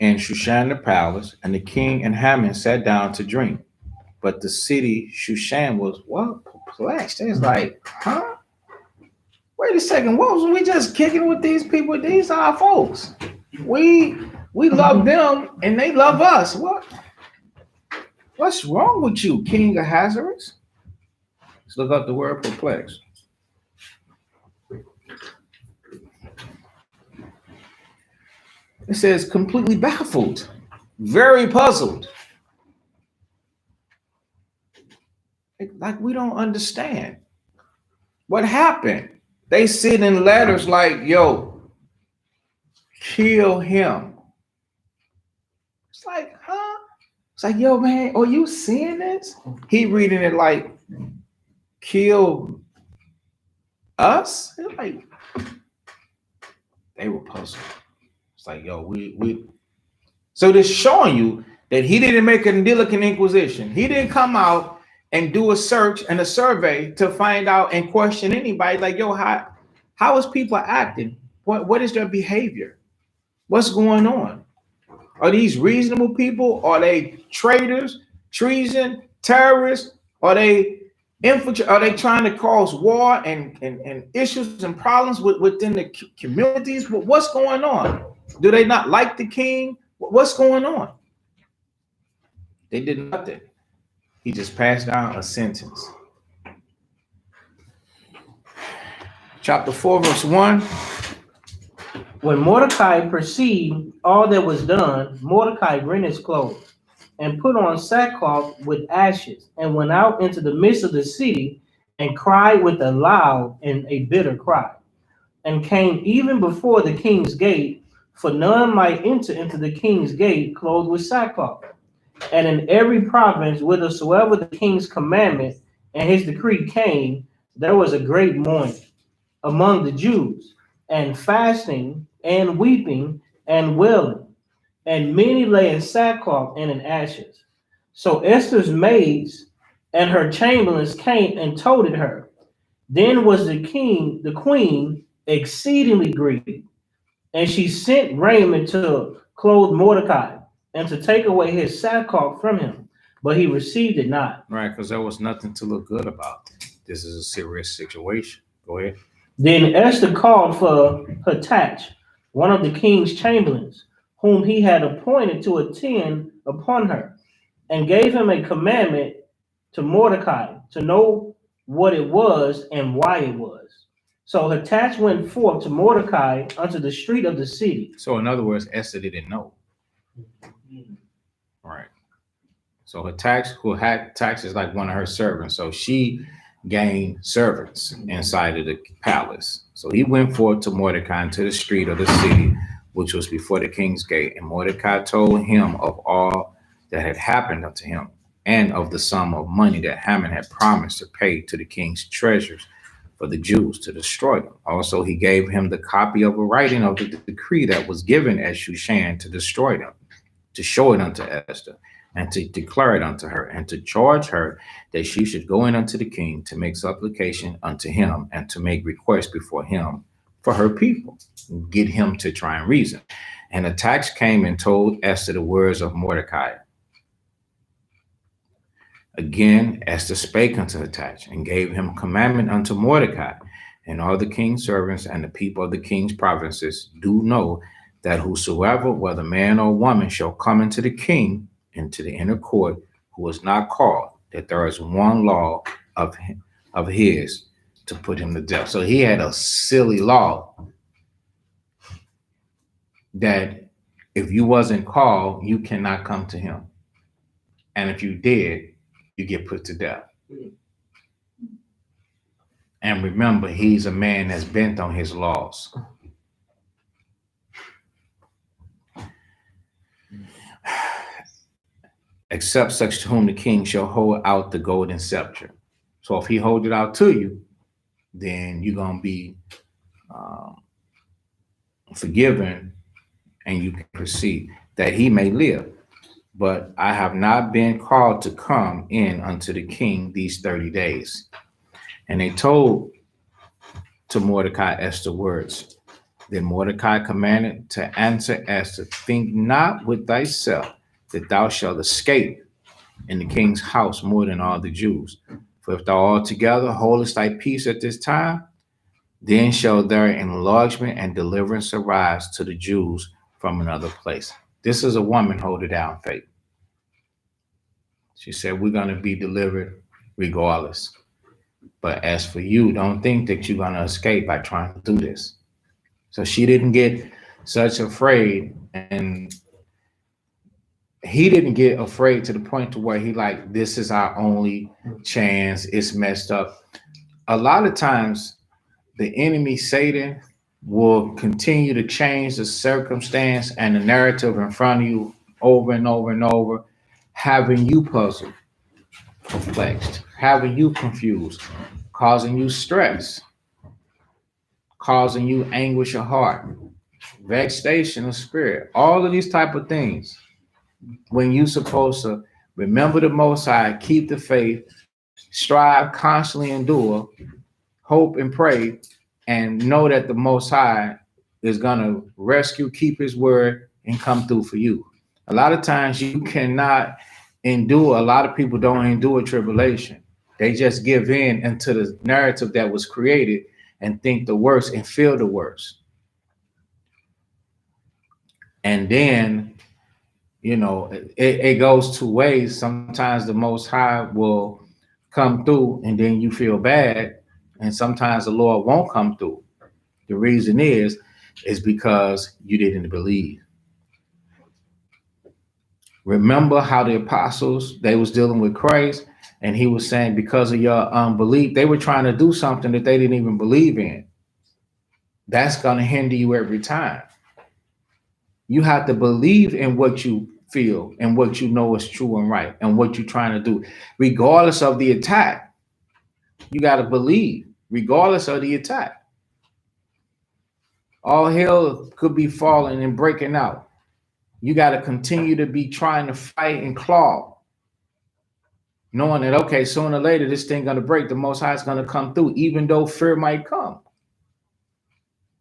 in Shushan the palace, and the king and Haman sat down to drink. But the city Shushan was perplexed. It's like, huh? Wait a second, what was we just kicking with these people? These are our folks. We love them and they love us. What's wrong with you, King Ahasuerus? Let's look up the word perplexed. It says completely baffled, very puzzled. Like we don't understand what happened. They send in letters like, yo, kill him. It's like, huh? It's like, yo, man, are you seeing this? He reading it like, kill us? It's like, they were puzzled. It's like, yo, we. So this showing you that he didn't make a diligent inquisition. He didn't come out and do a search and a survey to find out and question anybody. Like, yo, how is people acting? What is their behavior? What's going on? Are these reasonable people? Are they traitors, treason, terrorists? Are they infiltrate? Are they trying to cause war and issues and problems within the communities? What's going on? Do they not like the king? What's going on? They did nothing. He just passed down a sentence. Chapter 4, verse 1. When Mordecai perceived all that was done, Mordecai rent his clothes and put on sackcloth with ashes and went out into the midst of the city and cried with a loud and a bitter cry, and came even before the king's gate, for none might enter into the king's gate clothed with sackcloth. And in every province whithersoever the king's commandment and his decree came, there was a great mourning among the Jews, and fasting, and weeping, and wailing, and many lay in sackcloth and in ashes. So Esther's maids and her chamberlains came and told it her. Then was the queen, exceedingly grieved, and she sent raiment to clothe Mordecai, and to take away his sackcloth from him, but he received it not. Right, because there was nothing to look good about. This is a serious situation. Go ahead. Then Esther called for Hathach, one of the king's chamberlains, whom he had appointed to attend upon her, and gave him a commandment to Mordecai to know what it was and why it was. So Hathach went forth to Mordecai unto the street of the city. So in other words, Esther didn't know. Right. So Hathach is like one of her servants. So she gained servants inside of the palace. So he went forth to Mordecai into the street of the city, which was before the king's gate. And Mordecai told him of all that had happened unto him, and of the sum of money that Haman had promised to pay to the king's treasures for the Jews to destroy them. Also, he gave him the copy of a writing of the decree that was given at Shushan to destroy them, to show it unto Esther, and to declare it unto her, and to charge her that she should go in unto the king to make supplication unto him, and to make request before him for her people, get him to try and reason. And Hathach came and told Esther the words of Mordecai. Again, Esther spake unto Hathach, and gave him commandment unto Mordecai, and all the king's servants and the people of the king's provinces do know that whosoever, whether man or woman, shall come into the king, into the inner court, who is not called, that there is one law of his to put him to death. So he had a silly law that if you wasn't called, you cannot come to him. And if you did, you get put to death. And remember, he's a man that's bent on his laws. Except such to whom the king shall hold out the golden scepter. So if he hold it out to you, then you're going to be forgiven, and you can proceed, that he may live. But I have not been called to come in unto the king these 30 days. And they told to Mordecai Esther's words. Then Mordecai commanded to answer Esther, think not with thyself that thou shalt escape in the king's house more than all the Jews. For if thou altogether holdest thy peace at this time, then shall their enlargement and deliverance arise to the Jews from another place. This is a woman holding down faith. She said, we're going to be delivered regardless. But as for you, don't think that you're going to escape by trying to do this. So she didn't get such afraid, and he didn't get afraid to the point to where he like, this is our only chance. It's messed up. A lot of times the enemy, Satan, will continue to change the circumstance and the narrative in front of you over and over and over, having you puzzled, perplexed, having you confused, causing you stress, causing you anguish of heart, vexation of spirit, all of these type of things. When you supposed to remember the Most High, keep the faith, strive, constantly endure, hope and pray, and know that the Most High is gonna rescue, keep His word, and come through for you. A lot of times you cannot endure. A lot of people don't endure tribulation. They just give in into the narrative that was created and think the worst and feel the worst. And then, you know, it goes two ways. Sometimes the Most High will come through and then you feel bad. And sometimes the Lord won't come through. The reason is because you didn't believe. Remember how the apostles, they was dealing with Christ, and he was saying, because of your unbelief, they were trying to do something that they didn't even believe in. That's going to hinder you every time. You have to believe in what you feel and what you know is true and right and what you're trying to do, regardless of the attack. You got to believe, regardless of the attack. All hell could be falling and breaking out. You got to continue to be trying to fight and claw, knowing that, okay, sooner or later, this thing going to break. The Most High is going to come through, even though fear might come.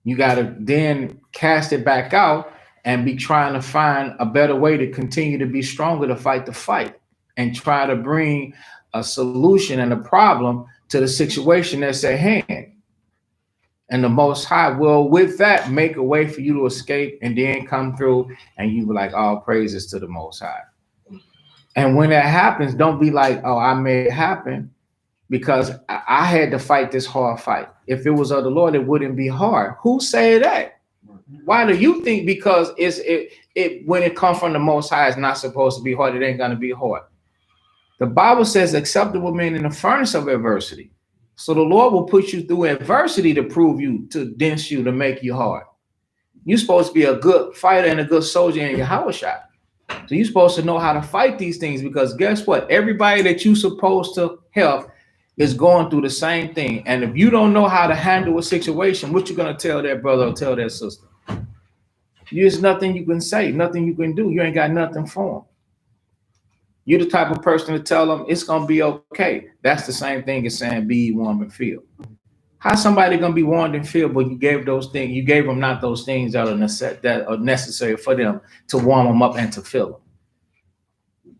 You got to then cast it back out and be trying to find a better way to continue to be stronger, to fight the fight, and try to bring a solution and a problem to the situation that's at hand. And the Most High will, with that, make a way for you to escape and then come through, and you be like, all praises to the Most High. And when that happens, don't be like, oh, I made it happen because I had to fight this hard fight. If it was of the Lord, it wouldn't be hard. Who said that? Why do you think because when it comes from the Most High, it's not supposed to be hard? It ain't going to be hard. The Bible says acceptable men in the furnace of adversity. So the Lord will put you through adversity to prove you, to dent you, to make you hard. You're supposed to be a good fighter and a good soldier in your house shot. So you're supposed to know how to fight these things, because guess what? Everybody that you're supposed to help is going through the same thing. And if you don't know how to handle a situation, what you going to tell that brother or tell that sister? There's nothing you can say, nothing you can do. You ain't got nothing for them. You're the type of person to tell them it's going to be okay. That's the same thing as saying be warm and filled. How somebody going to be warmed and filled, but you gave those things, you gave them not those things that are necessary for them to warm them up and to fill them.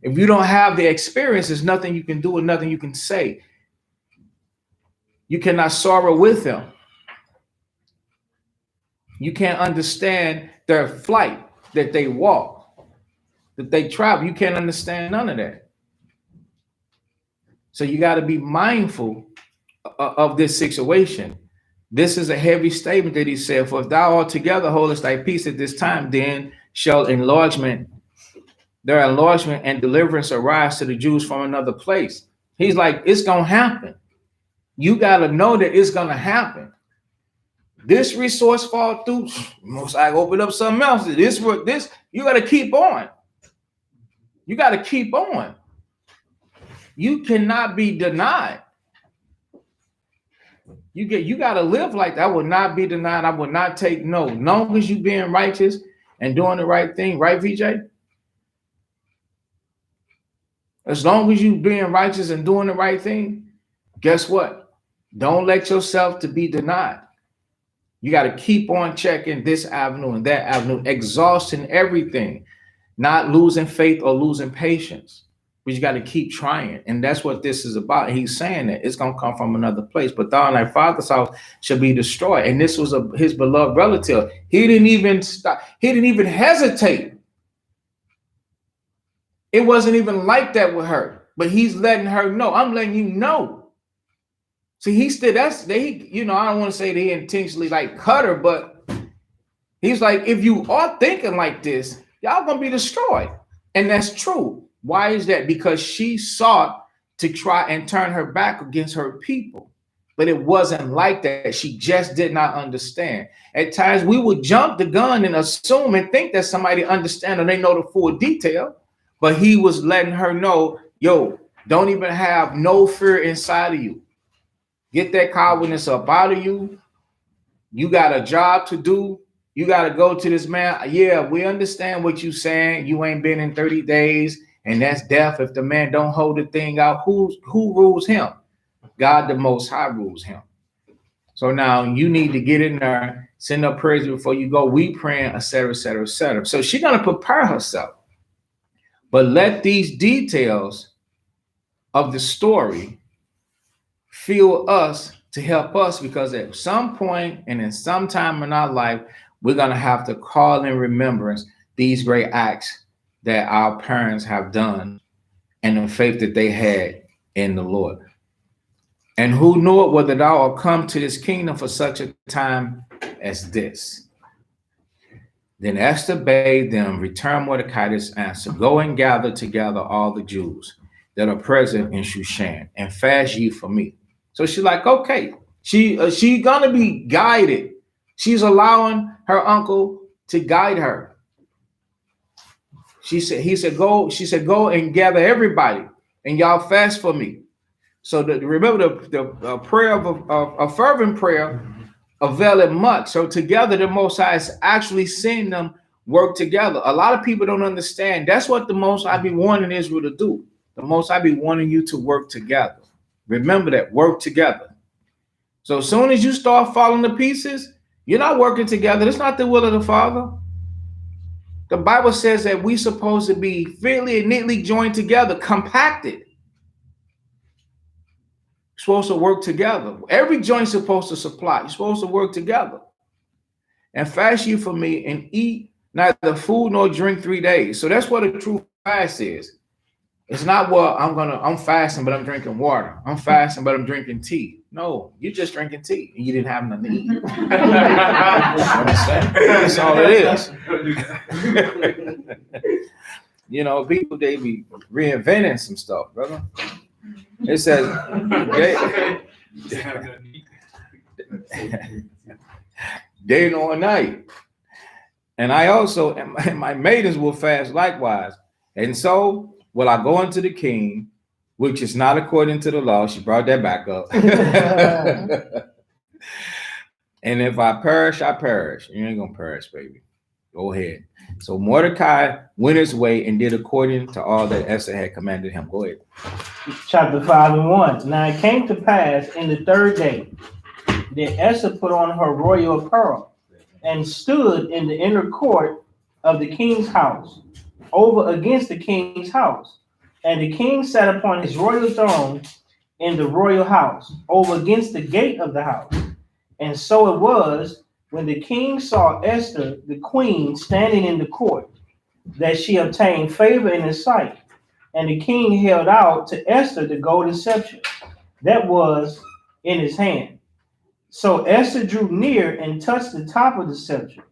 If you don't have the experience, there's nothing you can do and nothing you can say. You cannot sorrow with them. You can't understand their flight, that they walk, that they travel. You can't understand none of that. So you got to be mindful of this situation. This is a heavy statement that he said, for if thou altogether holdest thy peace at this time, then shall their enlargement and deliverance arise to the Jews from another place. He's like, it's going to happen. You got to know that it's going to happen. This resource fall through, most I open up something else. This, you got to keep on. You got to keep on. You cannot be denied. You got to live like that. I will not be denied. I will not take no. Long as you being righteous and doing the right thing, right, VJ? As long as you being righteous and doing the right thing, guess what? Don't let yourself to be denied. You got to keep on checking this avenue and that avenue, exhausting everything, not losing faith or losing patience. But you got to keep trying. And that's what this is about. He's saying that it's going to come from another place. But thou and thy father's house shall be destroyed. And this was his beloved relative. He didn't even stop. He didn't even hesitate. It wasn't even like that with her. But he's letting her know. I'm letting you know. See, I don't want to say they intentionally like cut her, but He's like, if you are thinking like this, y'all gonna be destroyed. And that's true. Why is that? Because she sought to try and turn her back against her people. But it wasn't like that. She just did not understand. At times we would jump the gun and assume and think that somebody understands or they know the full detail. But he was letting her know, yo, don't even have no fear inside of you. Get that cowardness up out of you. You got a job to do. You got to go to this man. Yeah, we understand what you saying. You ain't been in 30 days, and that's death. If the man don't hold the thing out, who rules him? God the Most High rules him. So now you need to get in there, send up prayers before you go. We praying, et cetera, et cetera, et cetera. So she's going to prepare herself. But let these details of the story fuel us to help us, because at some point and in some time in our life, we're going to have to call in remembrance these great acts that our parents have done and the faith that they had in the Lord. And who knew it, whether thou art come to this kingdom for such a time as this. Then Esther bade them return Mordecai this answer, go and gather together all the Jews that are present in Shushan and fast ye for me. So she's like, okay, she gonna be guided. She's allowing her uncle to guide her. He said, go and gather everybody and y'all fast for me. So remember the prayer of a fervent prayer availeth much. So together the Most High is actually seeing them work together. A lot of people don't understand. That's what the Most High be wanting Israel to do. The Most High be wanting you to work together. Remember that, work together. So as soon as you start falling to pieces, you're not working together. It's not the will of the Father. The Bible says that we're supposed to be fitly and neatly joined together, compacted. You're supposed to work together. Every joint's supposed to supply. You're supposed to work together. And fast you for me and eat neither food nor drink 3 days. So that's what a true fast is. It's not, well, I'm fasting, but I'm drinking water. I'm fasting, but I'm drinking tea. No, you're just drinking tea and you didn't have nothing to eat. Understand? That's all it is. You know, people, they be reinventing some stuff, brother. It says, day nor night. And I also, and my maidens will fast likewise. And so will I go unto the king, which is not according to the law. She brought that back up. And if I perish, I perish. You ain't gonna perish, baby. Go ahead. So Mordecai went his way and did according to all that Esther had commanded him. Go ahead. Chapter 5:1. Now it came to pass in the 3rd day that Esther put on her royal apparel and stood in the inner court of the king's house, over against the king's house. And the king sat upon his royal throne in the royal house, over against the gate of the house. And so it was, when the king saw Esther, the queen, standing in the court, that she obtained favor in his sight. And the king held out to Esther the golden scepter that was in his hand. So Esther drew near and touched the top of the scepter.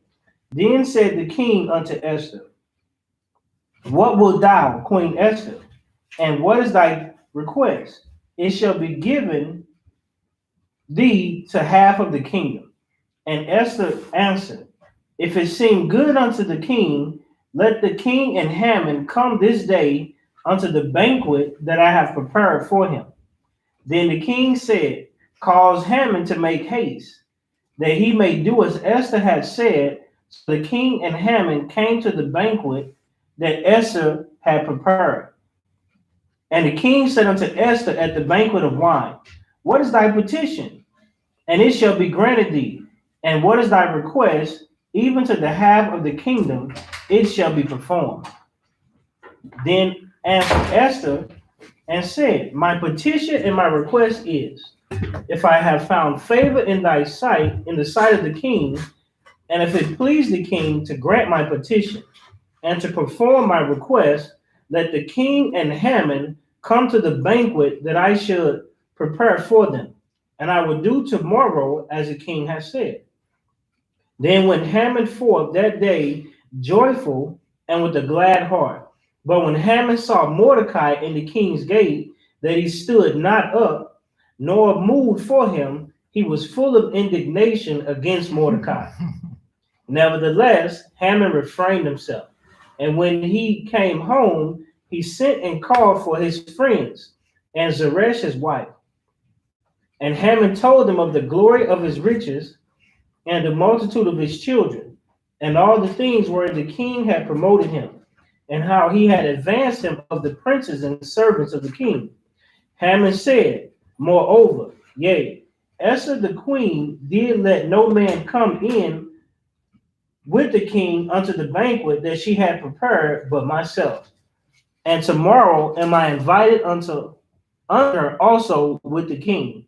Then said the king unto Esther, what wilt thou, Queen Esther? And what is thy request? It shall be given thee to half of the kingdom. And Esther answered, if it seem good unto the king, let the king and Haman come this day unto the banquet that I have prepared for him. Then the king said, cause Haman to make haste, that he may do as Esther had said. So the king and Haman came to the banquet that Esther had prepared. And the king said unto Esther at the banquet of wine, what is thy petition? And it shall be granted thee. And what is thy request? Even to the half of the kingdom, it shall be performed. Then answered Esther and said, my petition and my request is, if I have found favor in thy sight, in the sight of the king, and if it please the king to grant my petition and to perform my request, let the king and Haman come to the banquet that I should prepare for them. And I will do tomorrow as the king has said. Then went Haman forth that day joyful and with a glad heart. But when Haman saw Mordecai in the king's gate, that he stood not up, nor moved for him, he was full of indignation against Mordecai. Nevertheless, Haman refrained himself. And when he came home, he sent and called for his friends and Zeresh his wife. And Haman told them of the glory of his riches and the multitude of his children, and all the things wherein the king had promoted him, and how he had advanced him of the princes and servants of the king. Haman said, moreover, yea, Esther the queen did let no man come in with the king unto the banquet that she had prepared but myself. And tomorrow am I invited unto honor also with the king.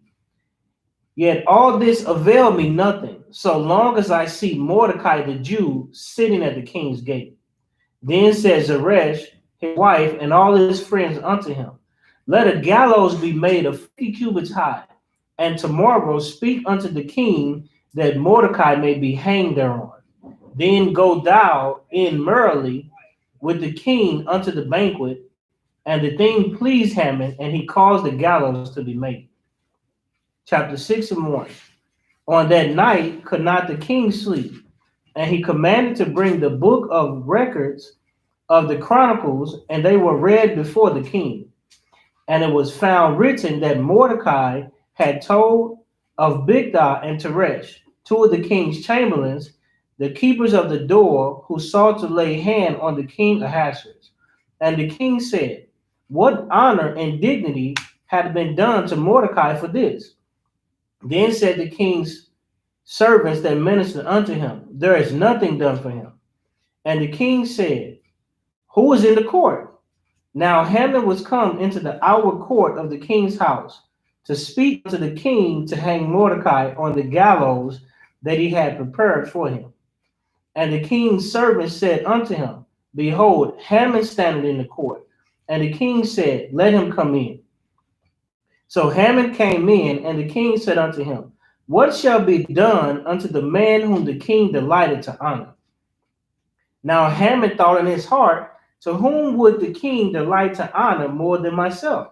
Yet all this availed me nothing, so long as I see Mordecai the Jew sitting at the king's gate. Then said Zeresh, his wife, and all his friends unto him, let a gallows be made of 50 cubits high, and tomorrow speak unto the king that Mordecai may be hanged thereon. Then go thou in merrily with the king unto the banquet, and the thing pleased Haman, and he caused the gallows to be made. Chapter 6 and 1. On that night could not the king sleep, and he commanded to bring the book of records of the chronicles, and they were read before the king. And it was found written that Mordecai had told of Bigtha and Teresh, two of the king's chamberlains, the keepers of the door, who sought to lay hand on the king Ahasuerus. And the king said, what honor and dignity had been done to Mordecai for this? Then said the king's servants that ministered unto him, there is nothing done for him. And the king said, who is in the court? Now Haman was come into the outward court of the king's house to speak to the king to hang Mordecai on the gallows that he had prepared for him. And the king's servants said unto him, behold, Haman standeth in the court. And the king said, let him come in. So Haman came in, and the king said unto him, what shall be done unto the man whom the king delighted to honor? Now Haman thought in his heart, to whom would the king delight to honor more than myself?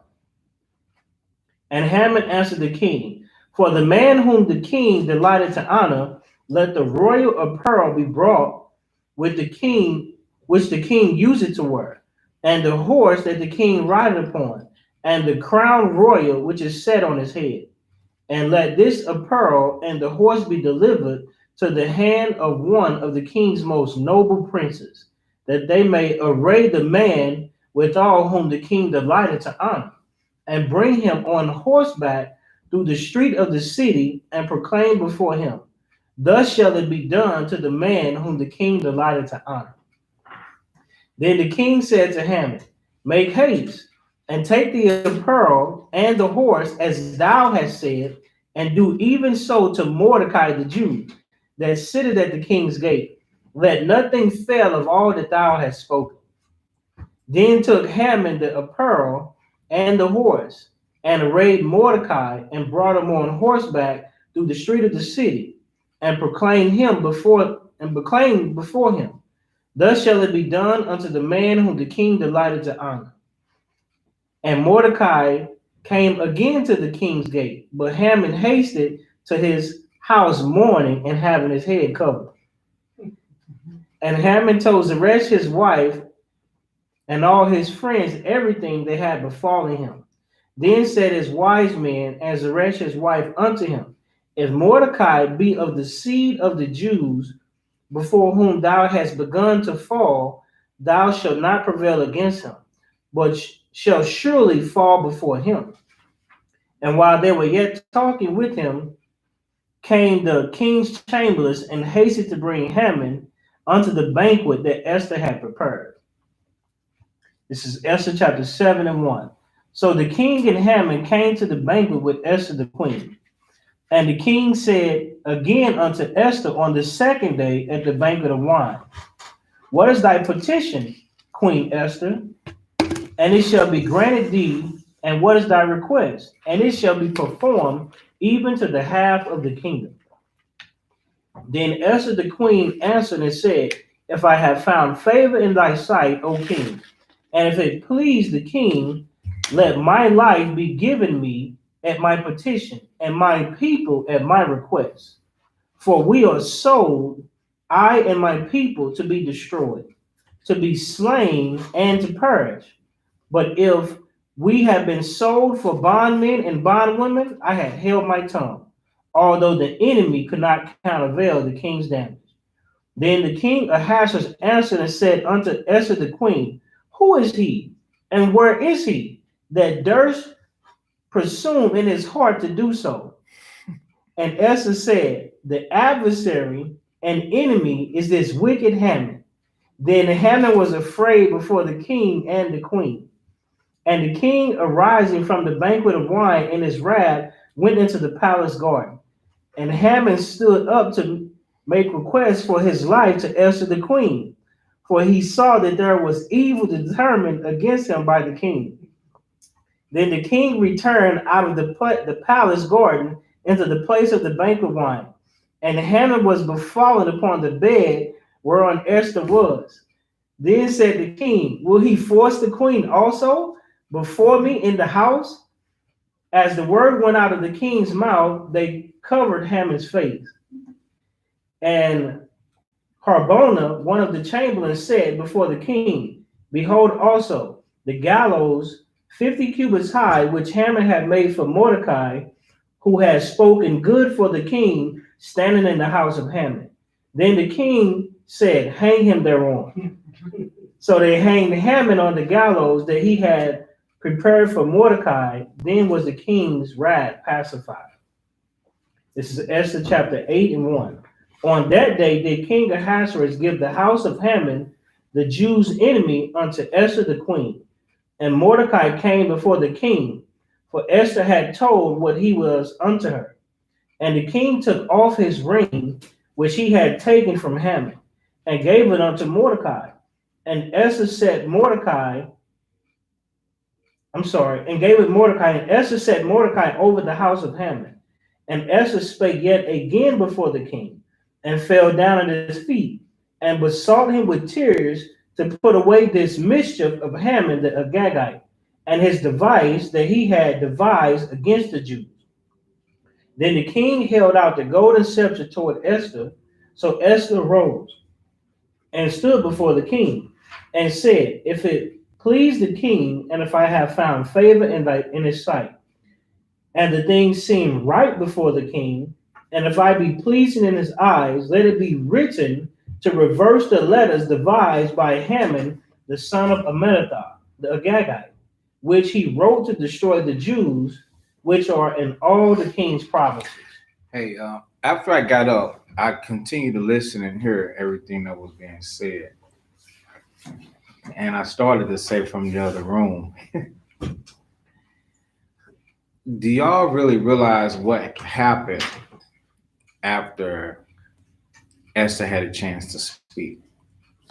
And Haman answered the king, for the man whom the king delighted to honor, let the royal apparel be brought with the king, which the king useth to wear, and the horse that the king rideth upon, and the crown royal which is set on his head. And let this apparel and the horse be delivered to the hand of one of the king's most noble princes, that they may array the man withal whom the king delighted to honor, and bring him on horseback through the street of the city, and proclaim before him, thus shall it be done to the man whom the king delighted to honor. Then the king said to Haman, make haste, and take the apparel and the horse as thou hast said, and do even so to Mordecai the Jew, that sitteth at the king's gate. Let nothing fail of all that thou hast spoken. Then took Haman the apparel and the horse, and arrayed Mordecai, and brought him on horseback through the street of the city, and proclaimed before him, thus shall it be done unto the man whom the king delighted to honor. And Mordecai came again to the king's gate, but Haman hasted to his house mourning and having his head covered. And Haman told Zeresh his wife and all his friends everything that had befallen him. Then said his wise men and Zeresh his wife unto him, if Mordecai be of the seed of the Jews, before whom thou hast begun to fall, thou shalt not prevail against him, but shall surely fall before him. And while they were yet talking with him, came the king's chamberlains and hasted to bring Haman unto the banquet that Esther had prepared. This is Esther chapter 7 and 1. So the king and Haman came to the banquet with Esther the queen. And the king said again unto Esther on the second day at the banquet of wine, what is thy petition, Queen Esther? And it shall be granted thee. And what is thy request? And it shall be performed even to the half of the kingdom. Then Esther the queen answered and said, if I have found favor in thy sight, O king, and if it please the king, let my life be given me at my petition, and my people at my request. For we are sold, I and my people, to be destroyed, to be slain, and to perish. But if we have been sold for bondmen and bondwomen, I had held my tongue, although the enemy could not countervail the king's damage. Then the king Ahasuerus answered and said unto Esther the queen, who is he, and where is he, that durst presume in his heart to do so? And Esther said, the adversary and enemy is this wicked Haman. Then Haman was afraid before the king and the queen. And the king, arising from the banquet of wine in his wrath, went into the palace garden. And Haman stood up to make request for his life to Esther the queen, for he saw that there was evil determined against him by the king. Then the king returned out of the palace garden into the place of the banquet wine. And Haman was befallen upon the bed whereon Esther was. Then said the king, will he force the queen also before me in the house? As the word went out of the king's mouth, they covered Haman's face. And Harbona, one of the chamberlains, said before the king, behold also the gallows 50 cubits high, which Haman had made for Mordecai, who had spoken good for the king, standing in the house of Haman. Then the king said, hang him thereon. So they hanged Haman on the gallows that he had prepared for Mordecai. Then was the king's wrath pacified. This is Esther chapter 8 and 1. On that day did King Ahasuerus give the house of Haman, the Jews' enemy, unto Esther the queen. And Mordecai came before the king, for Esther had told what he was unto her. And the king took off his ring, which he had taken from Haman, and gave it unto Mordecai. And Esther set Mordecai, and gave it Mordecai, and Esther set Mordecai over the house of Haman. And Esther spake yet again before the king, and fell down at his feet, and besought him with tears to put away this mischief of Haman the Agagite, and his device that he had devised against the Jews. Then the king held out the golden scepter toward Esther. So Esther rose and stood before the king, and said, if it please the king, and if I have found favor in his sight, and the thing seem right before the king, and if I be pleasing in his eyes, let it be written to reverse the letters devised by Haman, the son of Amminadab, the Agagite, which he wrote to destroy the Jews, which are in all the king's provinces. Hey, after I got up, I continued to listen and hear everything that was being said. And I started to say from the other room, do y'all really realize what happened after Esther had a chance to speak?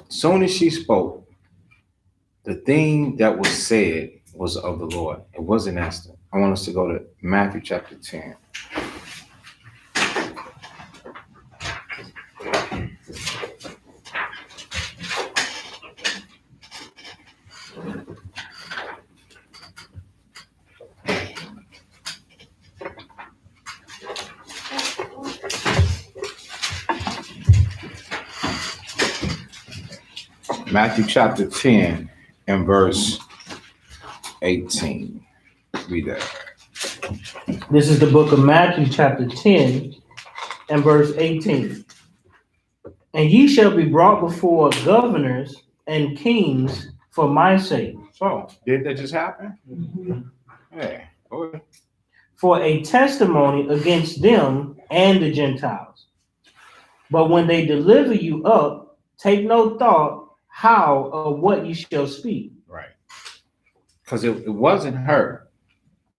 As soon as she spoke, the thing that was said was of the Lord. It wasn't Esther. I want us to go to Matthew chapter 10. Matthew chapter 10 and verse 18. Read that. This is the book of Matthew chapter 10 and verse 18. And ye shall be brought before governors and kings for my sake. So, did that just happen? Hey, go ahead. For a testimony against them and the Gentiles. But when they deliver you up, take no thought how or what you shall speak. Right. Because it wasn't her.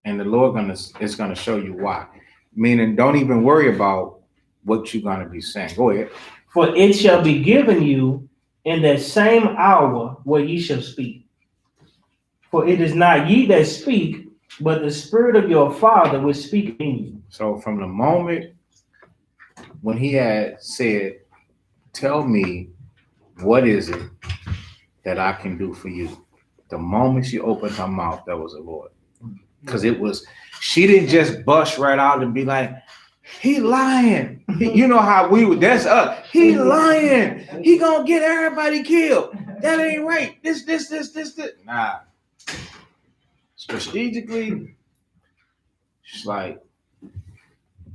And the Lord is going to show you why. Meaning, don't even worry about what you're going to be saying. Go ahead. For it shall be given you in that same hour where ye shall speak. For it is not ye that speak, but the Spirit of your Father which speaketh in you. So from the moment when he had said, tell me, what is it that I can do for you? The moment she opened her mouth, that was the Lord. Because she didn't just bust right out and be like, he lying. You know how we would, that's us. He lying. He gonna get everybody killed. That ain't right. This. Nah. Strategically, she's like,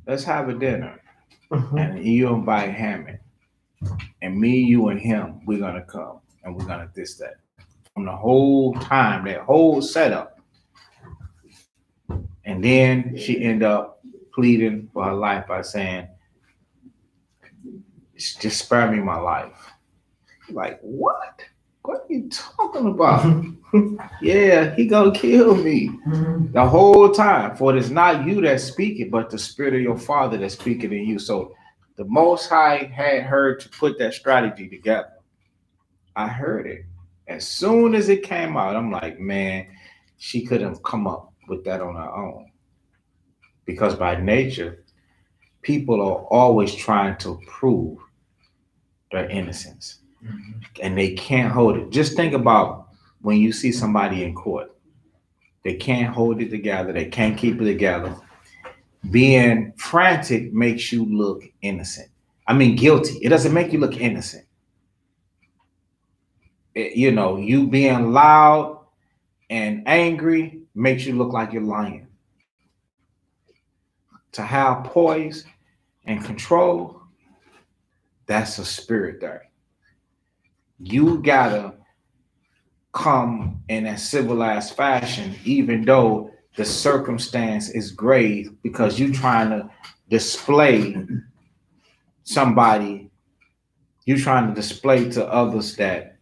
let's have a dinner. And you invite Hammond. And me, you, and him, we're gonna come. And we're gonna this, that. From the whole time, that whole setup. And then she ended up pleading for her life by saying, just spare me my life. Like, what? What are you talking about? Yeah, he gonna kill me. The whole time. For it is not you that's speaking, but the spirit of your father that's speaking in you. So the Most High had her to put that strategy together. I heard it. As soon as it came out, I'm like, man, she couldn't come up with that on her own. Because by nature, people are always trying to prove their innocence. And they can't hold it. Just think about when you see somebody in court. They can't hold it together. They can't keep it together. Being frantic makes you look innocent. I mean, guilty. It doesn't make you look innocent. You being loud and angry makes you look like you're lying. To have poise and control, that's a spirit there. You gotta come in a civilized fashion, even though the circumstance is grave, because you're trying to display somebody, you're trying to display to others that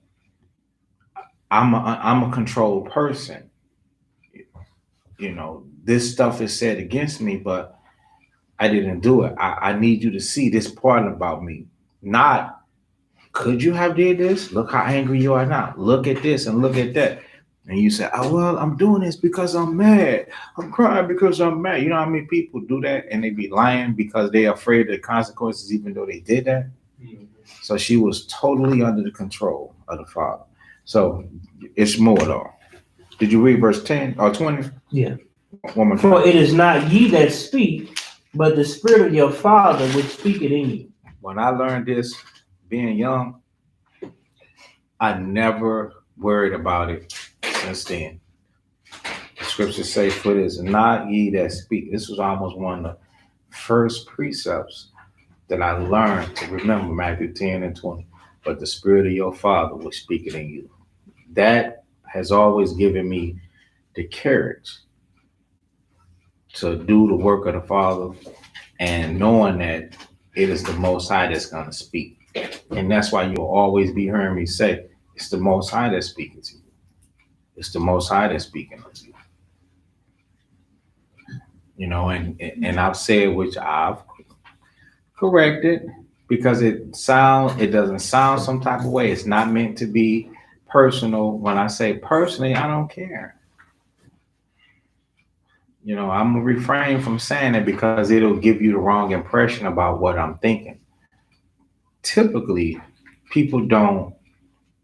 I'm a controlled person. This stuff is said against me, but I didn't do it. I need you to see this part about me. Not, could you have did this? Look how angry you are now. Look at this and look at that. And you say, oh, well, I'm doing this because I'm mad. I'm crying because I'm mad. You know how many people do that and they be lying because they're afraid of the consequences, even though they did that? Mm-hmm. So she was totally under the control of the Father. So it's more though. Did you read verse 10 or 20? Yeah. For it is not ye that speak, but the spirit of your Father which speaketh in you. When I learned this being young, I never worried about it since then. The scriptures say, for it is not ye that speak. This was almost one of the first precepts that I learned to remember, Matthew 10 and 20. But the spirit of your Father was speaking in you. That has always given me the courage to do the work of the Father and knowing that it is the Most High that's going to speak. And that's why you'll always be hearing me say, it's the Most High that's speaking to you. It's the Most High that's speaking to you. And I've said, which I've corrected, because it doesn't sound some type of way. It's not meant to be personal. When I say personally, I don't care. I'm gonna refrain from saying it because it'll give you the wrong impression about what I'm thinking. Typically, people don't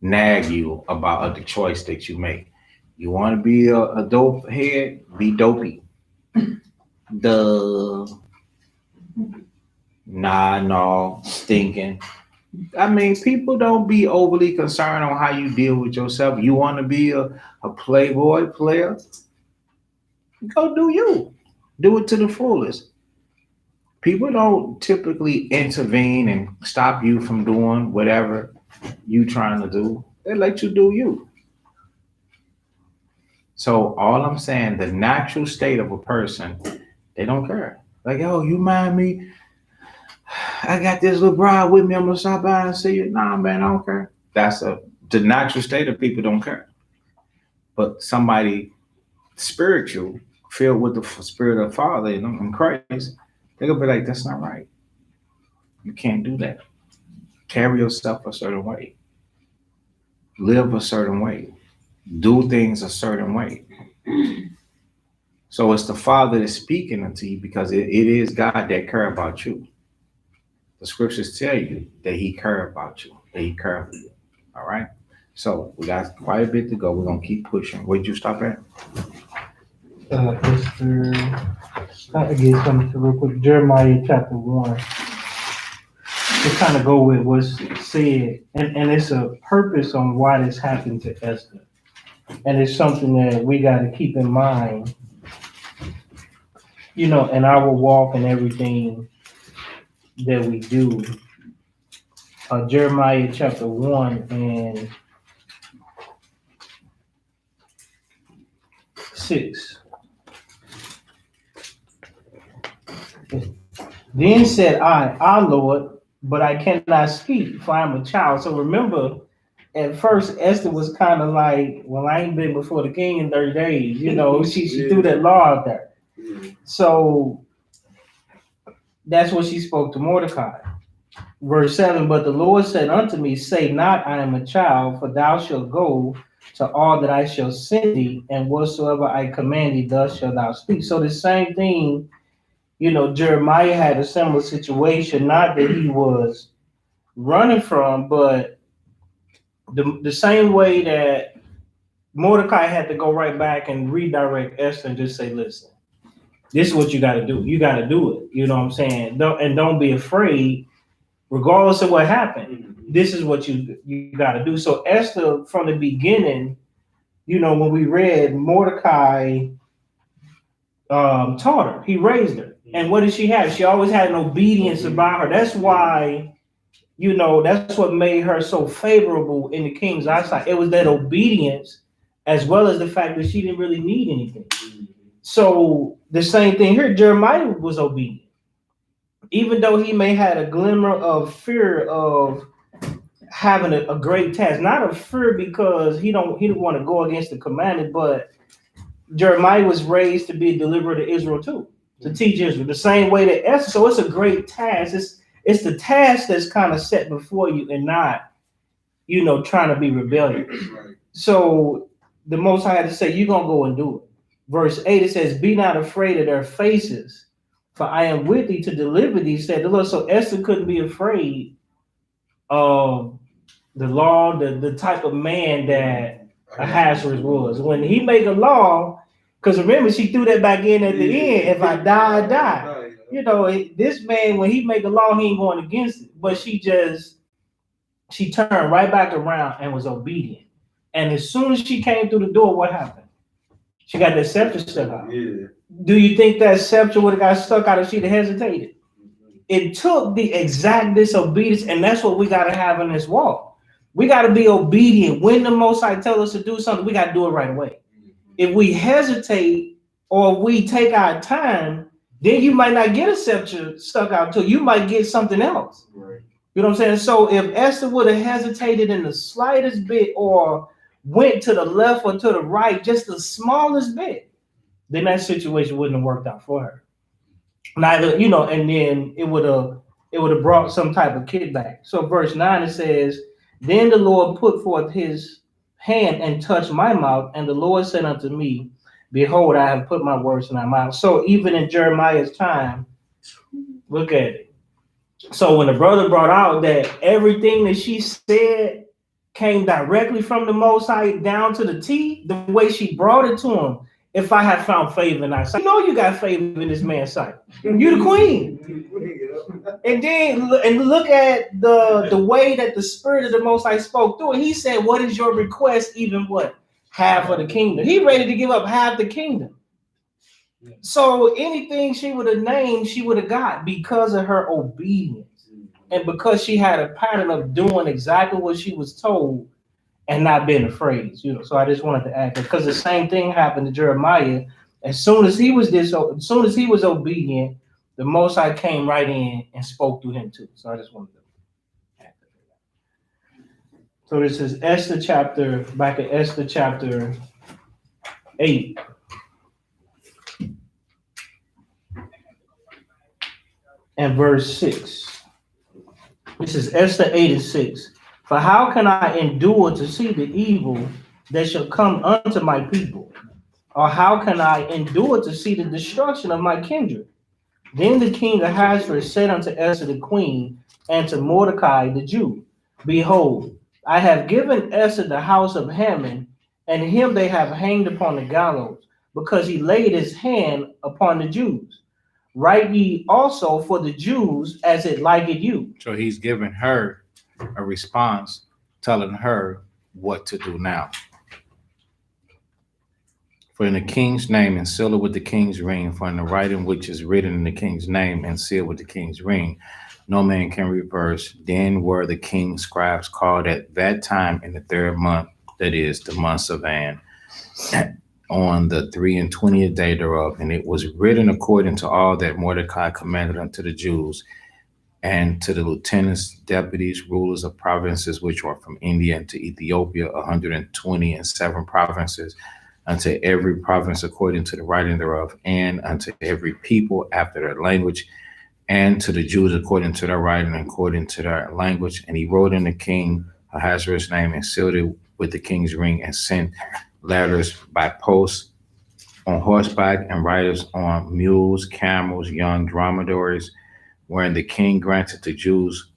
nag you about the choice that you make. You want to be a dope head, be dopey. No, stinking. I mean, people don't be overly concerned on how you deal with yourself. You want to be a playboy player? Go do you. Do it to the fullest. People don't typically intervene and stop you from doing whatever you trying to do. They let you do you. So all I'm saying, the natural state of a person, they don't care. Like, oh, you mind me? I got this little bride with me. I'm gonna stop by and see you. Nah, man, I don't care. That's the natural state of people don't care. But somebody spiritual, filled with the spirit of the Father in Christ, they're gonna be like, that's not right. You can't do that. Carry yourself a certain way. Live a certain way. Do things a certain way. So it's the Father that's speaking unto you because it is God that cares about you. the scriptures tell you that he cared about you, that he cared for you. All right. So we got quite a bit to go. We're gonna keep pushing. Where'd you stop at? Esther, I get something real quick. Jeremiah chapter 1. To kind of go with what's said, and it's a purpose on why this happened to Esther. And it's something that we got to keep in mind, in our walk and everything that we do. Jeremiah chapter 1 and 6. Then said I, Lord, but I cannot speak, for I am a child. So remember, at first Esther was kind of like, well, I ain't been before the king in 30 days. She threw that law out there. So that's what she spoke to Mordecai. Verse 7, but the Lord said unto me, say not, I am a child, for thou shalt go to all that I shall send thee, and whatsoever I command thee, thus shalt thou speak. So the same thing, Jeremiah had a similar situation, not that he was running from, but the same way that Mordecai had to go right back and redirect Esther and just say, listen, this is what you got to do. You got to do it. You know what I'm saying? Don't be afraid, regardless of what happened. This is what you got to do. So Esther, from the beginning, when we read, Mordecai taught her. He raised her. And what did she have? She always had an obedience about her. That's why, that's what made her so favorable in the king's eyesight. It was that obedience, as well as the fact that she didn't really need anything. So the same thing here, Jeremiah was obedient. Even though he may had a glimmer of fear of having a great task, not a fear because he didn't want to go against the commandment, but Jeremiah was raised to be a deliverer to Israel too, to teach Israel the same way that Esther. So it's a great task. It's the task that's kind of set before you and not, trying to be rebellious. Right. So the Most High had to say, you're going to go and do it. Verse 8, it says, be not afraid of their faces, for I am with thee to deliver thee, said the Lord. So Esther couldn't be afraid of the law, the type of man that Ahasuerus was. When he made a law, because remember, she threw that back in at the end. If I die, I die. This man, when he made a law, he ain't going against it. But she turned right back around and was obedient. And as soon as she came through the door, what happened? She got that scepter stuck out. Yeah. Do you think that scepter would have got stuck out if she'd have hesitated? It took the exact disobedience, and that's what we got to have in this walk. We got to be obedient. When the Most High tell us to do something, we got to do it right away. If we hesitate or we take our time, then you might not get a scepter stuck out to you. Might get something else. Right. You know what I'm saying? So if Esther would have hesitated in the slightest bit or went to the left or to the right, just the smallest bit, then that situation wouldn't have worked out for her. Neither, and then it would have brought some type of kickback. So verse 9, it says, then the Lord put forth his hand and touched my mouth, and the Lord said unto me, behold, I have put my words in thy mouth. So even in Jeremiah's time, look at it. So when the brother brought out that everything that she said came directly from the Most High down to the T, the way she brought it to him, if I have found favor in thy sight, you got favor in this man's sight. You the queen. And then look at the way that the Spirit of the Most High spoke through it. He said, what is your request? Even what? Half of the kingdom. He ready to give up half the kingdom. So anything she would have named, she would have got because of her obedience. And because she had a pattern of doing exactly what she was told and not being afraid. So I just wanted to add that, because the same thing happened to Jeremiah. As soon as he was obedient, the Most High came right in and spoke through him too. So I just wanted to add that. So this is Esther chapter 8. And verse 6. This is Esther 8 and 6. For how can I endure to see the evil that shall come unto my people? Or how can I endure to see the destruction of my kindred? Then the king Ahasuerus said unto Esther the queen, and to Mordecai the Jew, Behold, I have given Esther the house of Haman, and him they have hanged upon the gallows, because he laid his hand upon the Jews. Write ye also for the Jews as it liketh you. So he's giving her a response, telling her what to do now. For in the king's name and seal it with the king's ring, for in the writing which is written in the king's name and sealed with the king's ring, no man can reverse. Then were the king's scribes called at that time in the 3rd month, that is, the month of An, on the 23rd day thereof. And it was written according to all that Mordecai commanded unto the Jews, and to the lieutenants, deputies, rulers of provinces which were from India and to Ethiopia, 127 provinces, unto every province according to the writing thereof, and unto every people after their language, and to the Jews according to their writing, according to their language. And he wrote in the king Ahasuerus' name and sealed it with the king's ring, and sent letters by post on horseback and riders on mules, camels, young dromedaries, wherein the king granted the Jews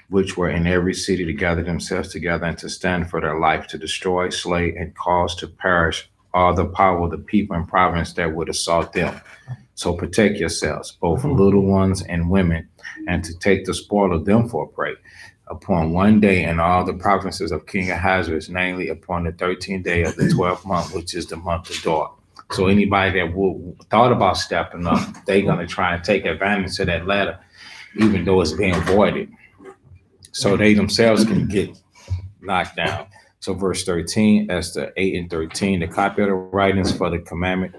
which were in every city to gather themselves together and to stand for their life, to destroy, slay, and cause to perish all the power of the people and province that would assault them. So protect yourselves, both little ones and women, and to take the spoil of them for a prey. Upon one day in all the provinces of King Ahasuerus, namely upon the 13th day of the 12th month, which is the month of Adar. So anybody that thought about stepping up, they're going to try and take advantage of that letter, even though it's being voided. So they themselves can get knocked down. So verse 13, Esther 8 and 13, the copy of the writings for a commandment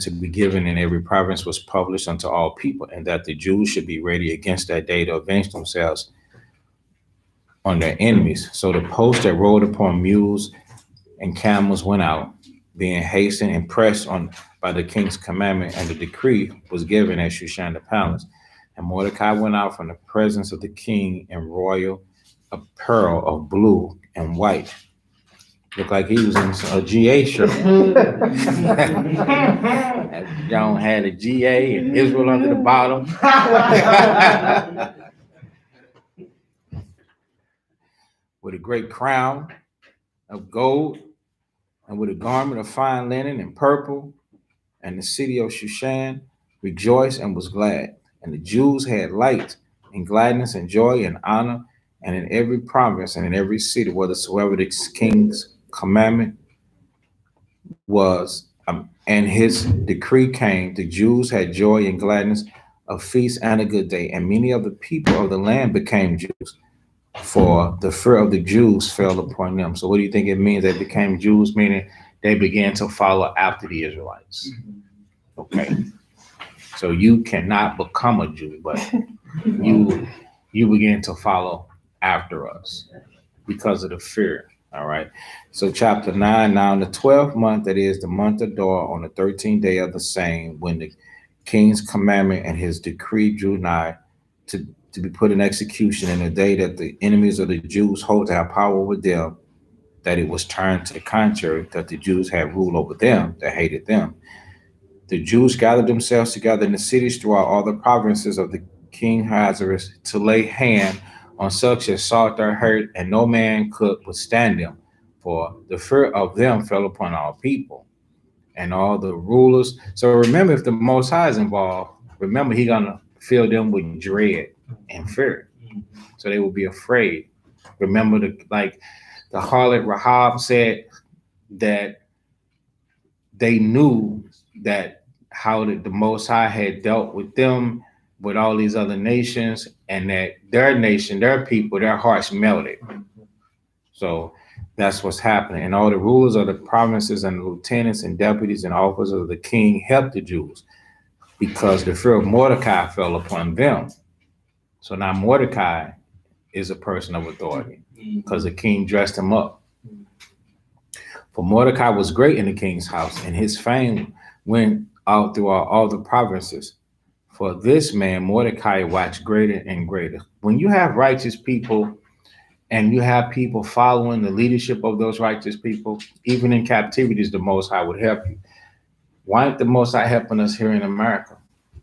to be given in every province was published unto all people, and that the Jews should be ready against that day to avenge themselves on their enemies. So the post that rode upon mules and camels went out, being hastened and pressed on by the king's commandment, and the decree was given at Shushan the palace. And Mordecai went out from the presence of the king in royal apparel of blue and white. Looked like he was in a GA shirt. John had a GA and Israel under the bottom. With a great crown of gold, and with a garment of fine linen and purple. And the city of Shushan rejoiced and was glad. And the Jews had light and gladness and joy and honor, and in every province and in every city, whathersoever the king's commandment was, and his decree came, the Jews had joy and gladness, a feast and a good day. And many of the people of the land became Jews, for the fear of the Jews fell upon them. So what do you think it means they became Jews? Meaning they began to follow after the Israelites. Okay. So you cannot become a Jew, but you begin to follow after us because of the fear. All right. So chapter 9, now in the 12th month, that is the month of Adar, on the 13th day of the same, when the king's commandment and his decree drew nigh to be put in execution, in the day that the enemies of the Jews hold to have power over them, that it was turned to the contrary, that the Jews had rule over them that hated them. The Jews gathered themselves together in the cities throughout all the provinces of the king Ahasuerus to lay hand on such as sought their hurt, and no man could withstand them, for the fear of them fell upon all people and all the rulers. So remember, if the Most High is involved, remember he's gonna fill them with dread and fear, so they will be afraid. Remember, the harlot Rahab said that they knew that how the Most High had dealt with them, with all these other nations, and that their nation, their people, their hearts melted. So that's what's happening. And all the rulers of the provinces and the lieutenants and deputies and officers of the king helped the Jews, because the fear of Mordecai fell upon them. So now Mordecai is a person of authority because the king dressed him up. For Mordecai was great in the king's house, and his fame went out throughout all the provinces. For this man, Mordecai, waxed greater and greater. When you have righteous people and you have people following the leadership of those righteous people, even in captivities, the Most High would help you. Why ain't the Most High helping us here in America?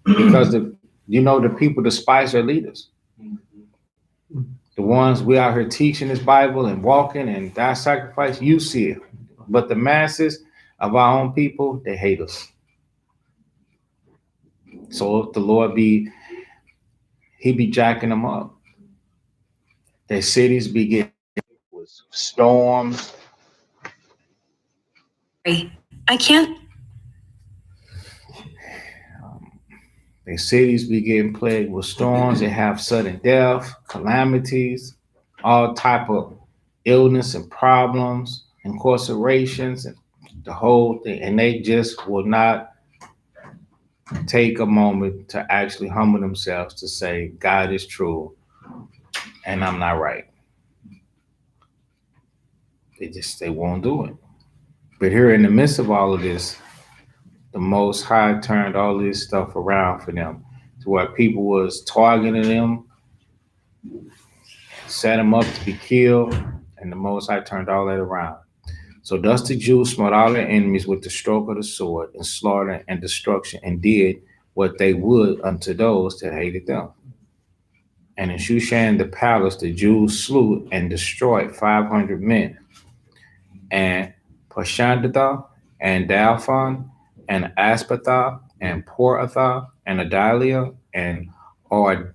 because the people despise their leaders. The ones we out here teaching this Bible and walking and die sacrifice, you see it. But the masses of our own people, they hate us. So if the Lord he be jacking them up. Their cities be getting with storms. I can't. Their cities be getting plagued with storms. They have sudden death, calamities, all type of illness and problems, incarcerations, and the whole thing. And they just will not take a moment to actually humble themselves to say, God is true and I'm not right. They won't do it. But here in the midst of all of this, the Most High turned all this stuff around for them to where people was targeting them, set them up to be killed, and the Most High turned all that around. So thus the Jews smote all their enemies with the stroke of the sword and slaughter and destruction, and did what they would unto those that hated them. And in Shushan the palace, the Jews slew and destroyed 500 men. And Pashandatha and Dalphon and Aspatha and Poratha and Adalia and Ordalatha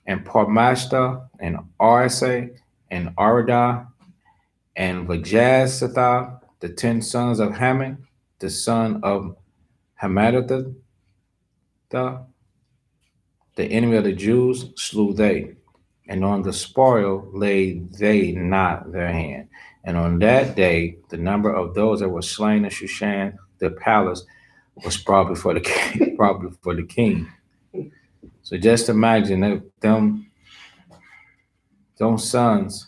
and Parmashta and Arsa and Arda and Vajazatha, the 10 sons of Haman, the son of Hamadatha, the enemy of the Jews, slew they. And on the spoil laid they not their hand. And on that day, the number of those that were slain in Shushan, the palace, was brought before the king. Brought before the king. So just imagine them sons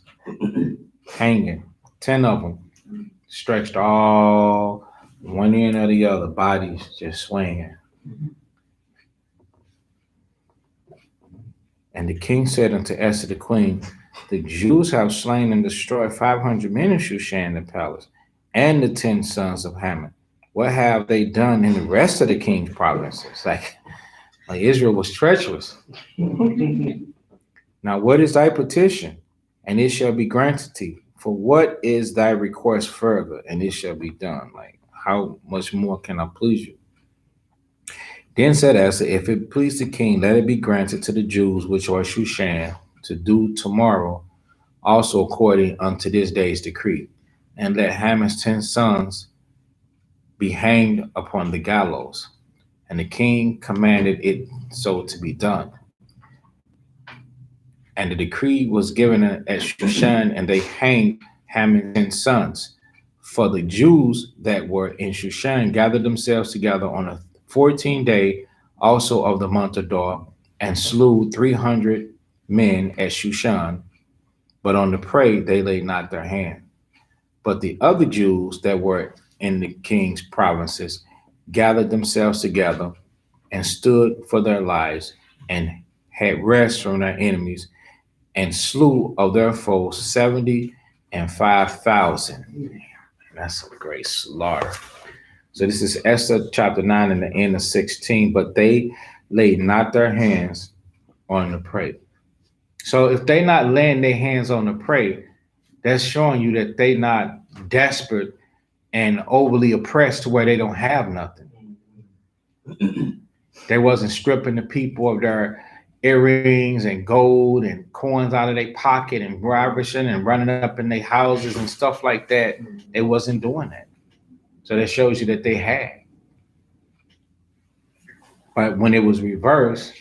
hanging, 10 of them, stretched all one end or the other, bodies just swinging. And the king said unto Esther the queen, the Jews have slain and destroyed 500 men in Shushan the palace, and the 10 sons of Haman. What have they done in the rest of the king's provinces? Like Israel was treacherous. Now what is thy petition? And it shall be granted to thee. For what is thy request further? And it shall be done. Like, how much more can I please you? Then said Esther, if it please the king, let it be granted to the Jews which are Shushan to do tomorrow also according unto this day's decree, and let Haman's 10 sons be hanged upon the gallows. And the king commanded it so to be done. And the decree was given at Shushan, and they hanged Haman's 10 sons. For the Jews that were in Shushan gathered themselves together on a 14th day also of the month of Adar, and slew 300 men at Shushan, but on the prey they laid not their hand. But the other Jews that were in the king's provinces gathered themselves together and stood for their lives and had rest from their enemies, and slew of their foes 75,000. That's a great slaughter. So this is Esther chapter 9 and the end of 16. But they laid not their hands on the prey. So if they not laying their hands on the prey, that's showing you that they not desperate and overly oppressed to where they don't have nothing. They wasn't stripping the people of their earrings and gold and coins out of their pocket and ravishing and running up in their houses and stuff like that. They wasn't doing that. So that shows you that they had. But when it was reversed,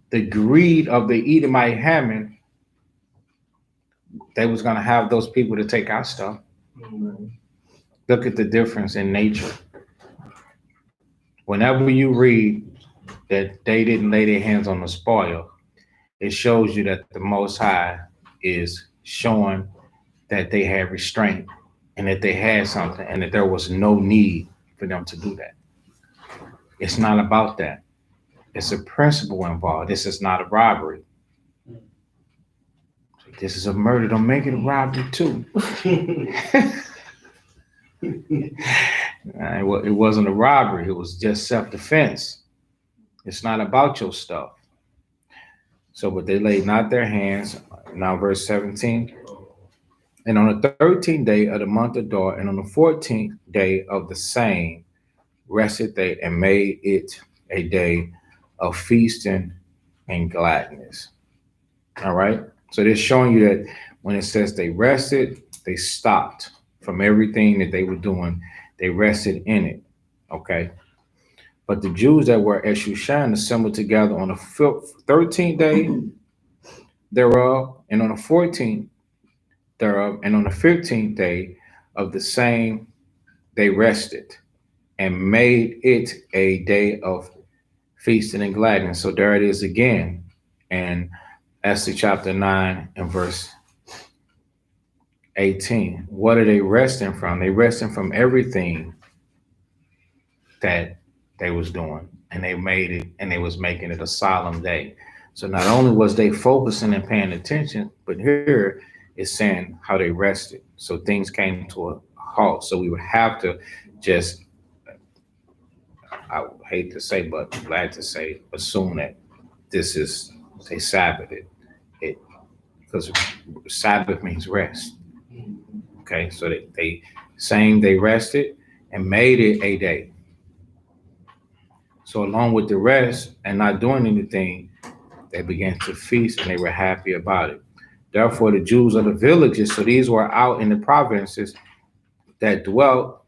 the greed of the Edomite Haman, they was going to have those people to take our stuff. Look at the difference in nature. Whenever you read that they didn't lay their hands on the spoil, it shows you that the Most High is showing that they had restraint and that they had something and that there was no need for them to do that. It's not about that. It's a principle involved. This is not a robbery. This is a murder. Don't make it a robbery too. It wasn't a robbery. It was just self-defense. It's not about your stuff. So, but they laid not their hands. Now, verse 17. And on the 13th day of the month of Adar, and on the 14th day of the same, rested they and made it a day of feasting and gladness. All right. So they're showing you that when it says they rested, they stopped from everything that they were doing. They rested in it. Okay. But the Jews that were at Shushan assembled together on the 13th day thereof, and on the 14th thereof, and on the 15th day of the same, they rested and made it a day of feasting and gladness. So there it is again. And Esther chapter 9 and verse 18. What are they resting from? They resting from everything that they was doing. And they made it, and they was making it a solemn day. So not only was they focusing and paying attention, but here it's saying how they rested. So things came to a halt. So we would have to just, I would hate to say, but glad to say, assume that this is, they Sabbathed it, because Sabbath means rest. Okay, so they rested and made it a day. So along with the rest and not doing anything, they began to feast and they were happy about it. Therefore, the Jews of the villages, so these were out in the provinces that dwelt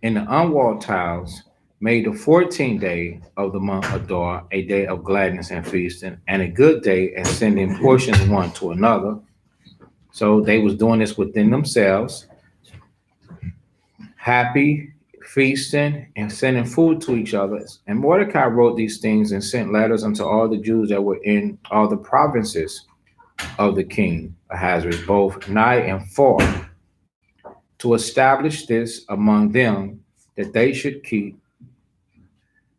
in the unwalled towns, made the 14th day of the month Adar a day of gladness and feasting, and a good day, and sending portions one to another. So they was doing this within themselves, happy, feasting, and sending food to each other. And Mordecai wrote these things and sent letters unto all the Jews that were in all the provinces of the king Ahasuerus, both nigh and far, to establish this among them, that they should keep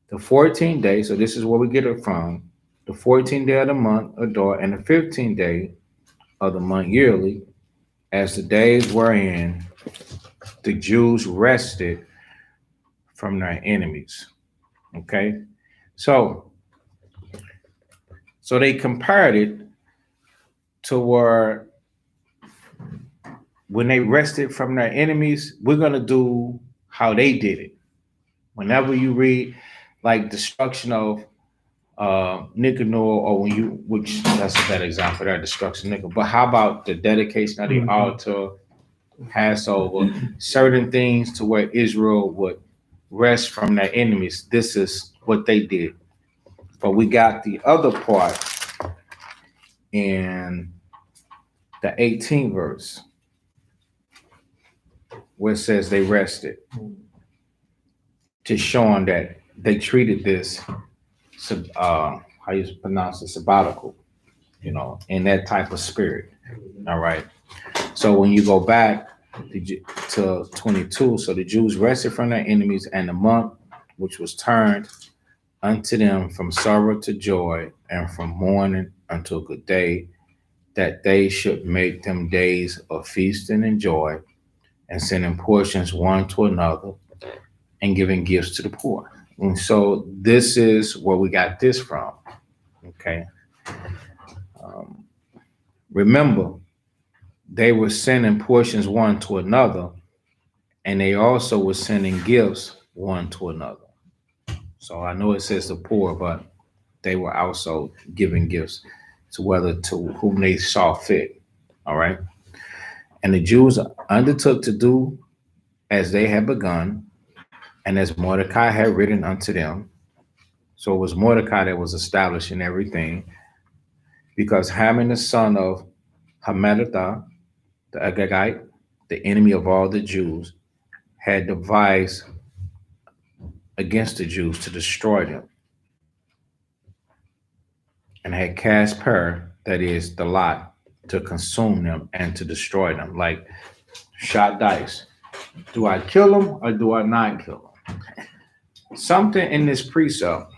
the 14th day. So this is where we get it from. The 14th day of the month Adar, and the 15th day of the month yearly, as the days wherein the Jews rested from their enemies. Okay, so they compared it to where when they rested from their enemies, we're gonna do how they did it. Whenever you read like destruction of Nicanor, or when you, which that's a better example, that destruction of Nicanor. But how about the dedication of the altar, Passover, certain things to where Israel would rest from their enemies? This is what they did. But we got the other part in the 18th verse, where it says they rested, just showing that they treated this, how you pronounce it, sabbatical, in that type of spirit. All right. So when you go back to 22, so the Jews rested from their enemies, and the month which was turned unto them from sorrow to joy, and from mourning unto a good day, that they should make them days of feasting and joy, and sending portions one to another, and giving gifts to the poor. And so this is where we got this from. Okay. Remember, they were sending portions one to another, and they also were sending gifts one to another. So I know it says the poor, but they were also giving gifts to whom they saw fit. All right. And the Jews undertook to do as they had begun, and as Mordecai had written unto them. So it was Mordecai that was establishing everything, because Haman, the son of Hammedatha, the Agagite, the enemy of all the Jews, had devised against the Jews to destroy them, and had cast per, that is the lot, to consume them and to destroy them, like shot dice. Do I kill them or do I not kill them? Something in this precept,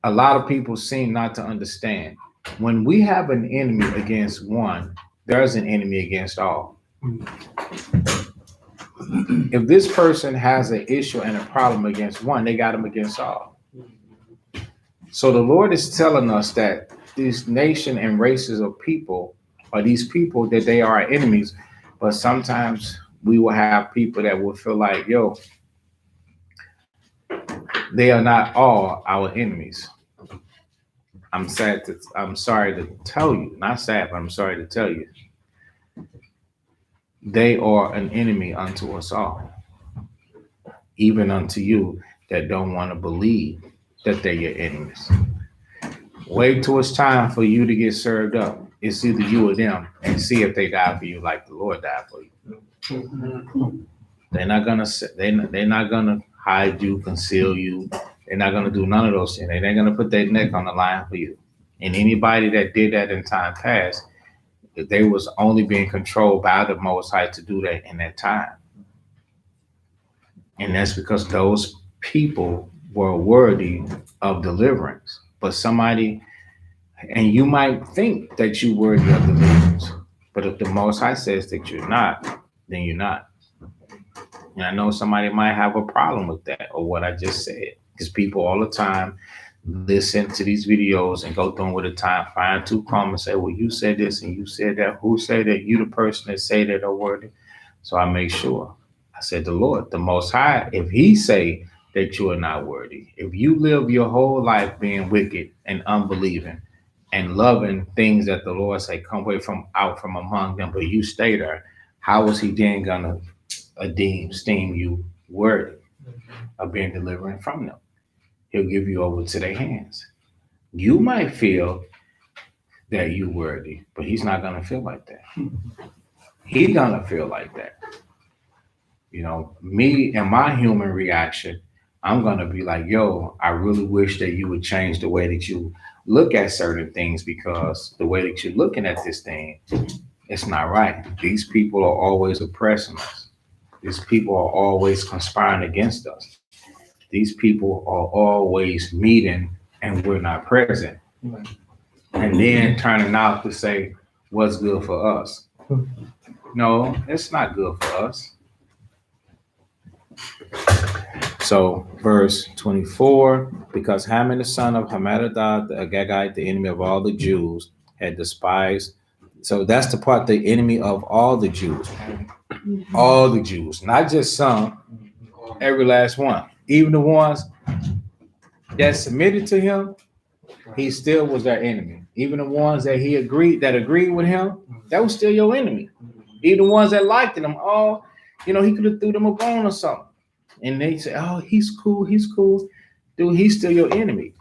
a lot of people seem not to understand. When we have an enemy against one, there's an enemy against all. If this person has an issue and a problem against one, they got them against all. So the Lord is telling us that these nation and races of people are these people that they are our enemies, but sometimes we will have people that will feel like, yo, they are not all our enemies. I'm sorry to tell you, not sad, but I'm sorry to tell you, they are an enemy unto us all, even unto you that don't want to believe that they're your enemies. Wait till it's time for you to get served up. It's either you or them, and see if they die for you like the Lord died for you. They're not gonna hide you, conceal you. They're not gonna do none of those things. They ain't gonna put their neck on the line for you. And anybody that did that in time past, they was only being controlled by the Most High to do that in that time. And that's because those people were worthy of deliverance. But somebody, and you might think that you worthy of deliverance, but if the Most High says that you're not, then you're not. And I know somebody might have a problem with that or what I just said, because people all the time listen to these videos and go through them with a time, find two comments, say, well, you said this and you said that. Who said that? You the person that say that are worthy. So I make sure. I said, the Lord, the Most High, if he say that you are not worthy, if you live your whole life being wicked and unbelieving and loving things that the Lord say come away from out from among them, but you stay there, how is he then gonna esteem you worthy of being delivered from them? He'll give you over to their hands. You might feel that you worthy, but he's not gonna feel like that. He's gonna feel like that. You know, me and my human reaction, I'm gonna be like, yo, I really wish that you would change the way that you look at certain things, because the way that you're looking at this thing, it's not right. These people are always oppressing us. These people are always conspiring against us. These people are always meeting and we're not present. And then turning out to say what's good for us. No, it's not good for us. So verse 24, because Haman the son of Hammedatha, the Agagite, the enemy of all the Jews, had despised. So that's the part, the enemy of all the Jews. All the Jews, not just some, every last one. Even the ones that submitted to him, he still was their enemy. Even the ones that agreed with him, that was still your enemy. Even the ones that liked him, oh, he could have threw them a bone or something. And they say, oh, he's cool. Dude, he's still your enemy.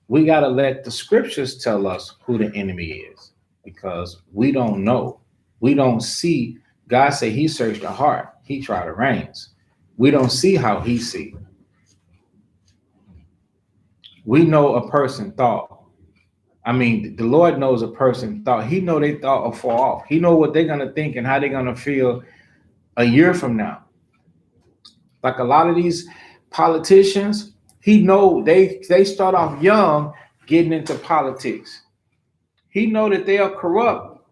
We got to let the scriptures tell us who the enemy is, because we don't know. We don't see. God said he searched the heart. He tried the reins. We don't see how he see. We know a person thought. I mean, the Lord knows a person thought. He know they thought afar off. He know what they're going to think and how they're going to feel a year from now. Like a lot of these politicians, he know they start off young getting into politics. He know that they are corrupt.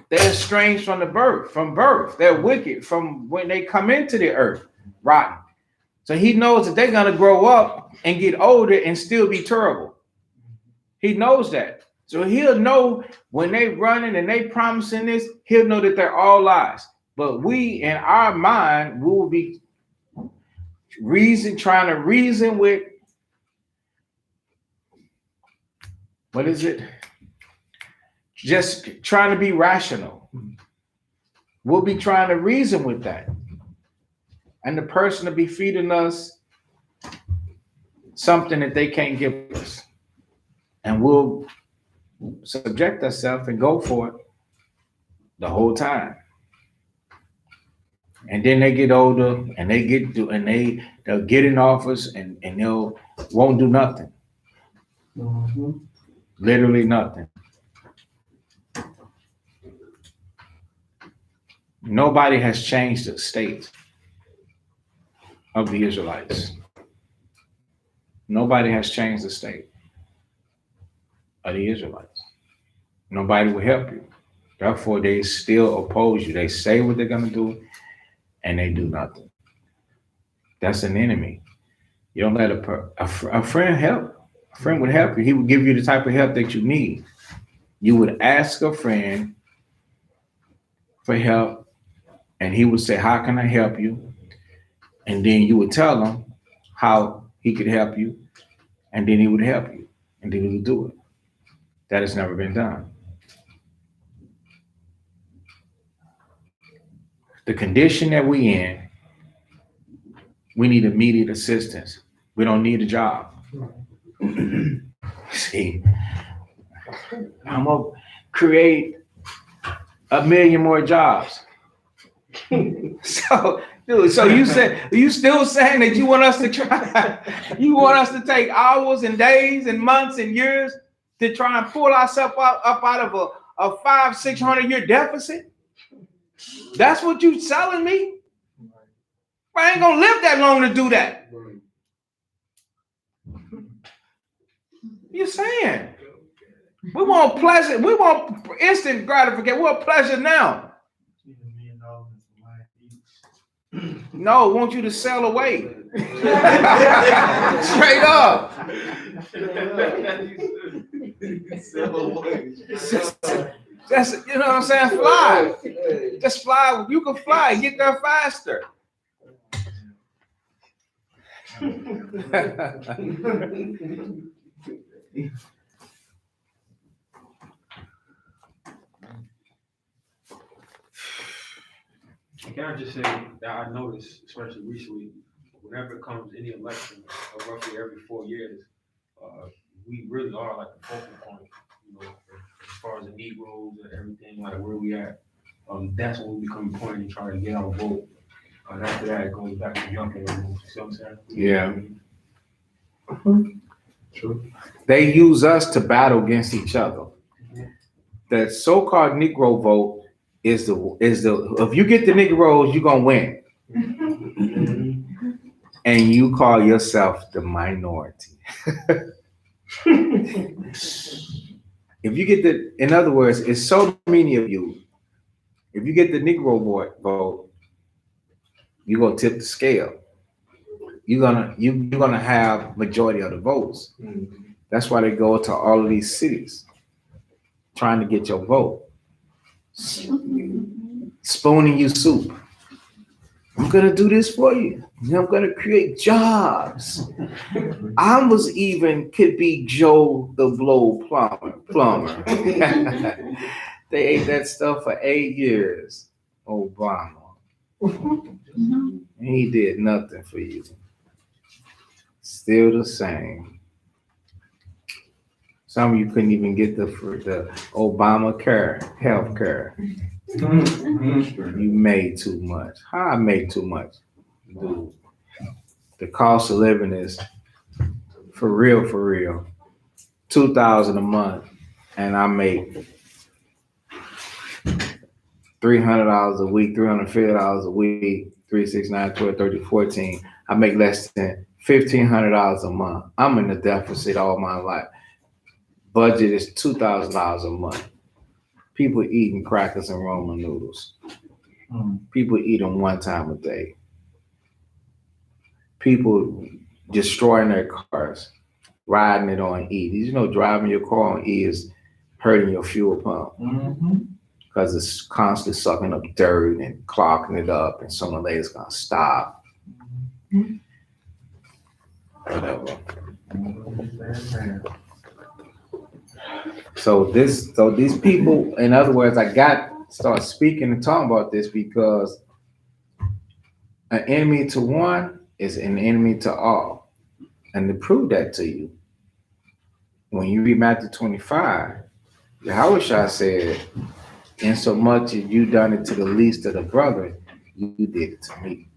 They're estranged from birth. They're wicked from when they come into the earth, rotten. So he knows that they're going to grow up and get older and still be terrible. He knows that. So he'll know when they running and they promising this, he'll know that they're all lies. But we, in our mind, we will be trying to reason with, what is it? Just trying to be rational. We'll be trying to reason with that. And the person will be feeding us something that they can't give us. And we'll subject ourselves and go for it the whole time. And then they get older and they'll get in office and they'll won't do nothing. Mm-hmm. Literally nothing. Nobody has changed the state of the Israelites. Nobody has changed the state of the Israelites. Nobody will help you. Therefore, they still oppose you. They say what they're going to do, and they do nothing. That's an enemy. You don't let a friend help. A friend would help you. He would give you the type of help that you need. You would ask a friend for help, and he would say, "How can I help you?" And then you would tell him how he could help you, and then he would help you, and then he would do it. That has never been done. The condition that we in, we need immediate assistance. We don't need a job. See, I'm gonna create 1 million more jobs. So, dude, so you still saying that you want us to try? You want us to take hours and days and months and years to try and pull ourselves up out of a 500-600 year deficit? That's what you selling me? I ain't gonna live that long to do that. You saying? We want pleasure. We want instant gratification. We want pleasure now. No, want you to sell away. Straight up. Just, you know what I'm saying? Fly. Just fly. You can fly. Get there faster. Can I just say that I noticed, especially recently, whenever it comes any election, roughly every 4 years, we really are like the focal point, you know, as far as the Negroes and everything, like where we at. That's when we become important and try to get our vote. And after that, it goes back to young people. You see what I'm saying? Yeah. True. They use us to battle against each other. The so-called Negro vote is the if you get the Negroes, you're gonna win. And you call yourself the minority. If you get in other words, it's so many of you. If you get the Negro vote, you're gonna tip the scale. You're gonna have majority of the votes. That's why they go to all of these cities trying to get your vote. Spooning you soup. I'm gonna do this for you. I'm gonna create jobs. I was even could be Joe the Blow plumber. They ate that stuff for 8 years. Obama. And he did nothing for you. Still the same. Some of you couldn't even get the Obamacare health care. You made too much. How I make too much? Dude, the cost of living is for real, $2,000 a month, and I make $300 a week, $350 a week, 3, 6, 9, 12, 13, 14. I make less than $1,500 a month. I'm in the deficit all my life. Budget is $2,000 a month. People eating crackers and ramen noodles. People eat them one time a day. People destroying their cars, riding it on E. Did you know driving your car on E is hurting your fuel pump? Because it's constantly sucking up dirt and clogging it up, and sooner or later it's gonna stop. Whatever. So these people, in other words, I start speaking and talking about this because an enemy to one is an enemy to all. And to prove that to you, when you read Matthew 25, Yahushua said, "In so much as you done it to the least of the brethren, you did it to me."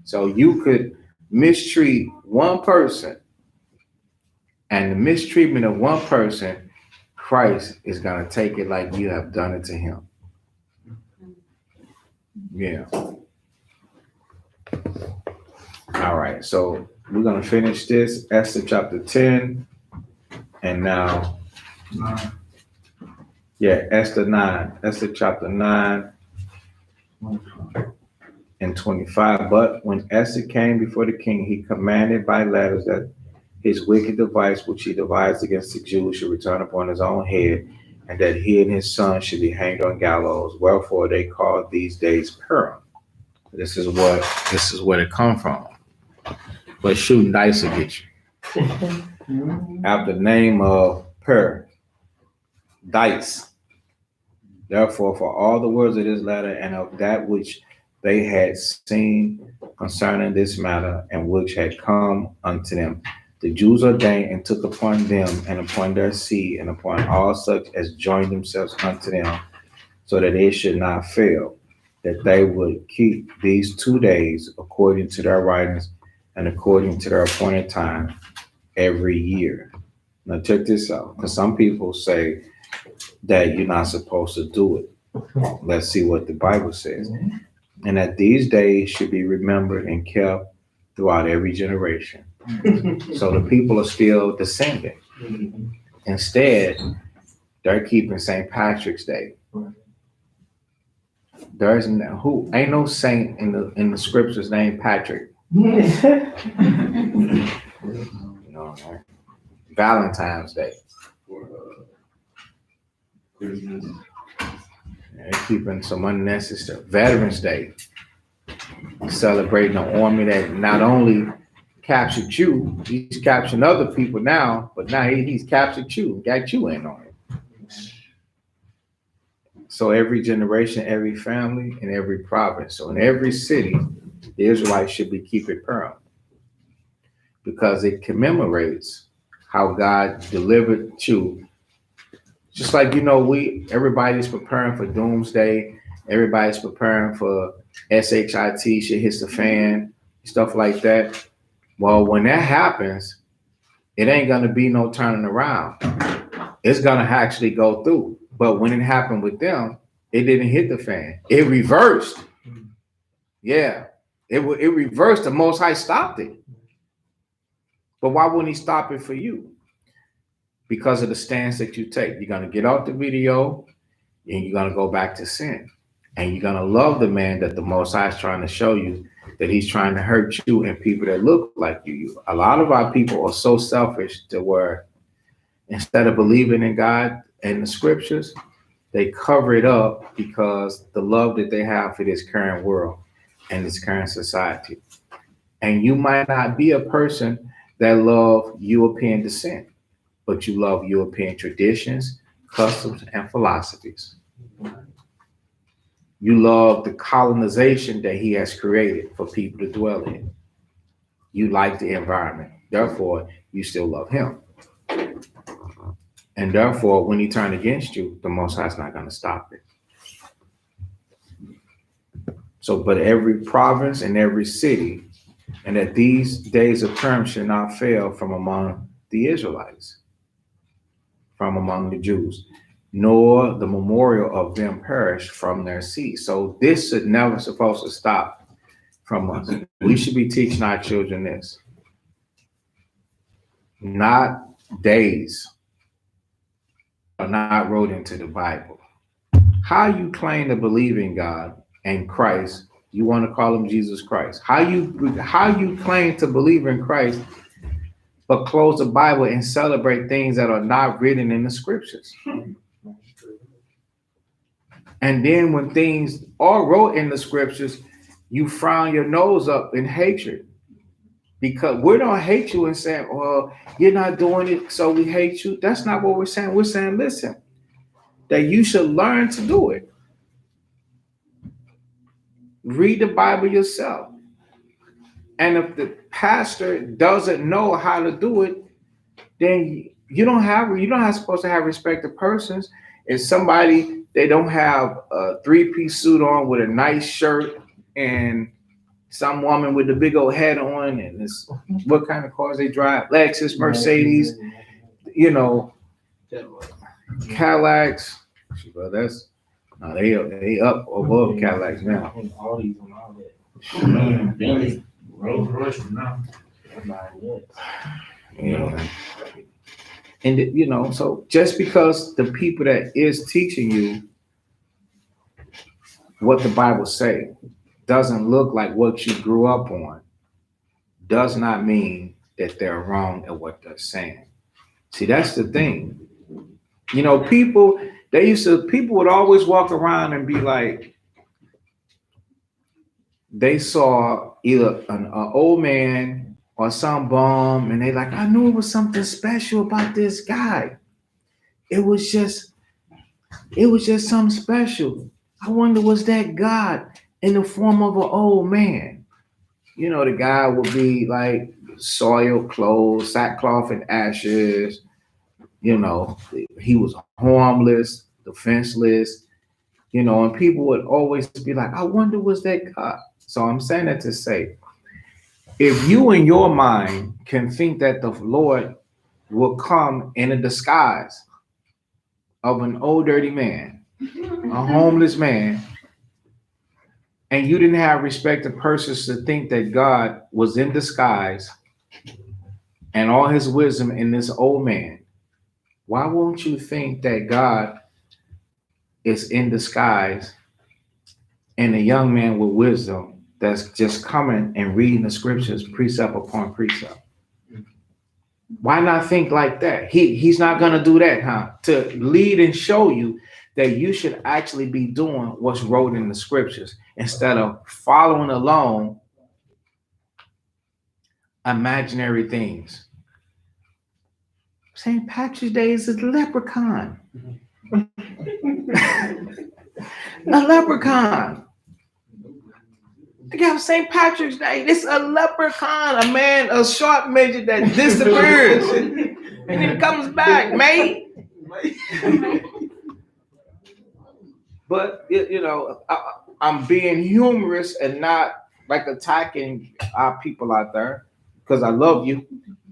So you could mistreat one person, and the mistreatment of one person, Christ is going to take it like you have done it to him. Yeah. All right. So we're going to finish this, Esther chapter 10. And now, Esther 9. Esther chapter 9. and 25. But when Esther came before the king, he commanded by letters that his wicked device, which he devised against the Jews, should return upon his own head, and that he and his son should be hanged on gallows. Wherefore they call these days Purim. This is where it come from. But shooting dice will get you. After the name of Per, dice. Therefore, for all the words of this letter and of that which they had seen concerning this matter, and which had come unto them, the Jews ordained and took upon them and upon their seed and upon all such as joined themselves unto them, so that they should not fail, that they would keep these 2 days according to their writings and according to their appointed time every year. Now check this out, because some people say that you're not supposed to do it. Let's see what the Bible says. And that these days should be remembered and kept throughout every generation. So the people are still descending. Instead, they're keeping St. Patrick's Day. There's ain't no saint in the scriptures named Patrick. You know, right? Valentine's Day. They're keeping some unnecessary Veterans Day, celebrating an army that not only captured you, he's capturing other people now, but now he's captured you, got you in on it. So every generation, every family, and every province, so in every city, the Israelites should be keeping Purim, because it commemorates how God delivered you. Just like, you know, everybody's preparing for doomsday. Everybody's preparing for SHIT, shit hits the fan, stuff like that. Well, when that happens, it ain't going to be no turning around. It's going to actually go through. But when it happened with them, it didn't hit the fan. It reversed. Yeah, it reversed. The Most High stopped it. But why wouldn't he stop it for you? Because of the stance that you take. You're going to get off the video and you're going to go back to sin. And you're going to love the man that the Most High is trying to show you that he's trying to hurt you and people that look like you. A lot of our people are so selfish to where instead of believing in God and the scriptures, they cover it up because the love that they have for this current world and this current society. And you might not be a person that love European descent, but you love European traditions, customs, and philosophies. You love the colonization that he has created for people to dwell in. You like the environment. Therefore, you still love him. And therefore, when he turned against you, the Most High is not going to stop it. So, but every province and every city, and that these days of Purim should not fail from among the Israelites, from among the Jews, nor the memorial of them perish from their seed. So this should never supposed to stop from us. We should be teaching our children this. Not days are not wrote into the Bible. How you claim to believe in God and Christ, you want to call him Jesus Christ. How you claim to believe in Christ, but close the Bible and celebrate things that are not written in the scriptures. And then when things are wrote in the scriptures, you frown your nose up in hatred. Because we don't hate you and saying, well, you're not doing it, so we hate you. That's not what we're saying. We're saying, listen, that you should learn to do it. Read the Bible yourself. And if the pastor doesn't know how to do it, then you're not supposed to have respect to persons. If somebody, they don't have a 3-piece suit on with a nice shirt and some woman with a big old hat on, and it's what kind of cars they drive, Lexus, Mercedes, you know, Cadillacs. Well, that's they up above Cadillacs now. Rolls Royce now. Yeah. And you know, so just because the people that is teaching you what the Bible say, doesn't look like what you grew up on does not mean that they're wrong at what they're saying. See, that's the thing. You know, people would always walk around and be like, they saw either an old man or some bum, and they like, I knew it was something special about this guy. It was just something special. I wonder, was that God in the form of an old man? You know, the guy would be like soiled clothes, sackcloth and ashes. You know, he was homeless, defenseless, you know, and people would always be like, I wonder, was that God? So I'm saying that to say, if you in your mind can think that the Lord will come in a disguise of an old dirty man, a homeless man, and you didn't have respect of persons to think that God was in disguise and all his wisdom in this old man, why won't you think that God is in disguise and a young man with wisdom that's just coming and reading the scriptures precept upon precept? Why not think like that? He's not going to do that, huh? To lead and show you that you should actually be doing what's wrote in the scriptures instead of following along imaginary things. St. Patrick's Day is a leprechaun. A leprechaun. They got St. Patrick's Day. It's a leprechaun, a man, a short midget that disappears and then comes back, mate. But you know, I'm being humorous and not like attacking our people out there because I love you.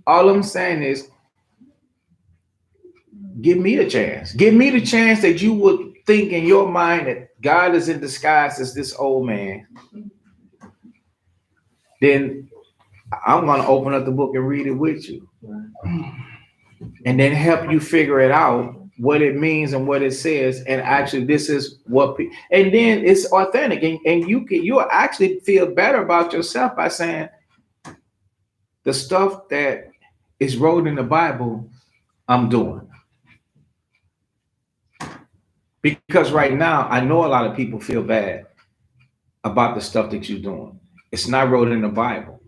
All I'm saying is, give me a chance. Give me the chance that you would think in your mind that God is in disguise as this old man. Then I'm going to open up the book and read it with you. And then help you figure it out, what it means and what it says. And actually, this is what, and then it's authentic. And you'll actually feel better about yourself by saying the stuff that is wrote in the Bible, I'm doing. Because right now, I know a lot of people feel bad about the stuff that you're doing. It's not wrote in the Bible.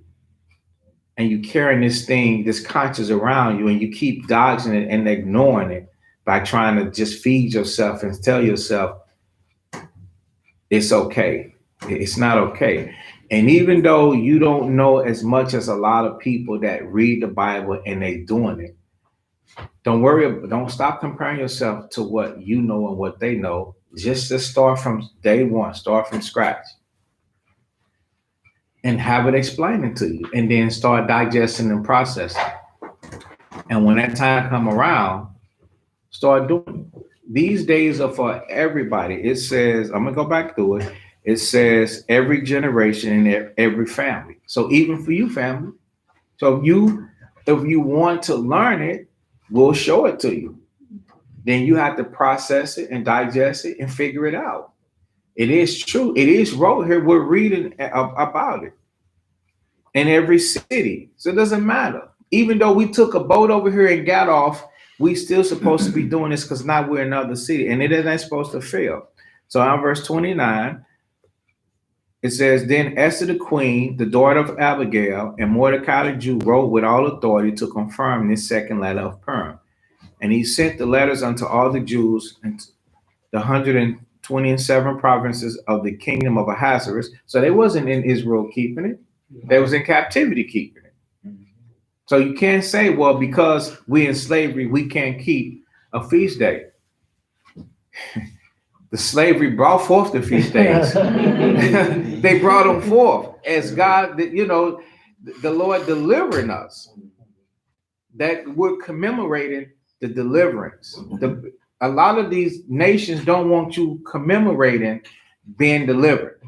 And you carrying this thing, this conscience around you, and you keep dodging it and ignoring it by trying to just feed yourself and tell yourself it's okay. It's not okay. And even though you don't know as much as a lot of people that read the Bible and they doing it, don't worry, don't stop comparing yourself to what you know and what they know. Just start from day one, start from scratch. And have it explaining to you, and then start digesting and processing. And when that time come around, start doing it. These days are for everybody. It says, I'm gonna go back through it. It says every generation and every family. So even for you, family. So if you want to learn it, we'll show it to you. Then you have to process it and digest it and figure it out. It is true. It is wrote here. We're reading about it in every city. So it doesn't matter. Even though we took a boat over here and got off, we still supposed to be doing this because now we're in another city and it isn't supposed to fail. So in verse 29, it says, then Esther the queen, the daughter of Abigail, and Mordecai the Jew wrote with all authority to confirm this second letter of Purim. And he sent the letters unto all the Jews and the 127 provinces of the kingdom of Ahasuerus. So they wasn't in Israel keeping it. They was in captivity keeping it. So you can't say, well, because we're in slavery, we can't keep a feast day. The slavery brought forth the feast days. They brought them forth as God, you know, the Lord delivering us. That we're commemorating the deliverance. A lot of these nations don't want you commemorating being delivered.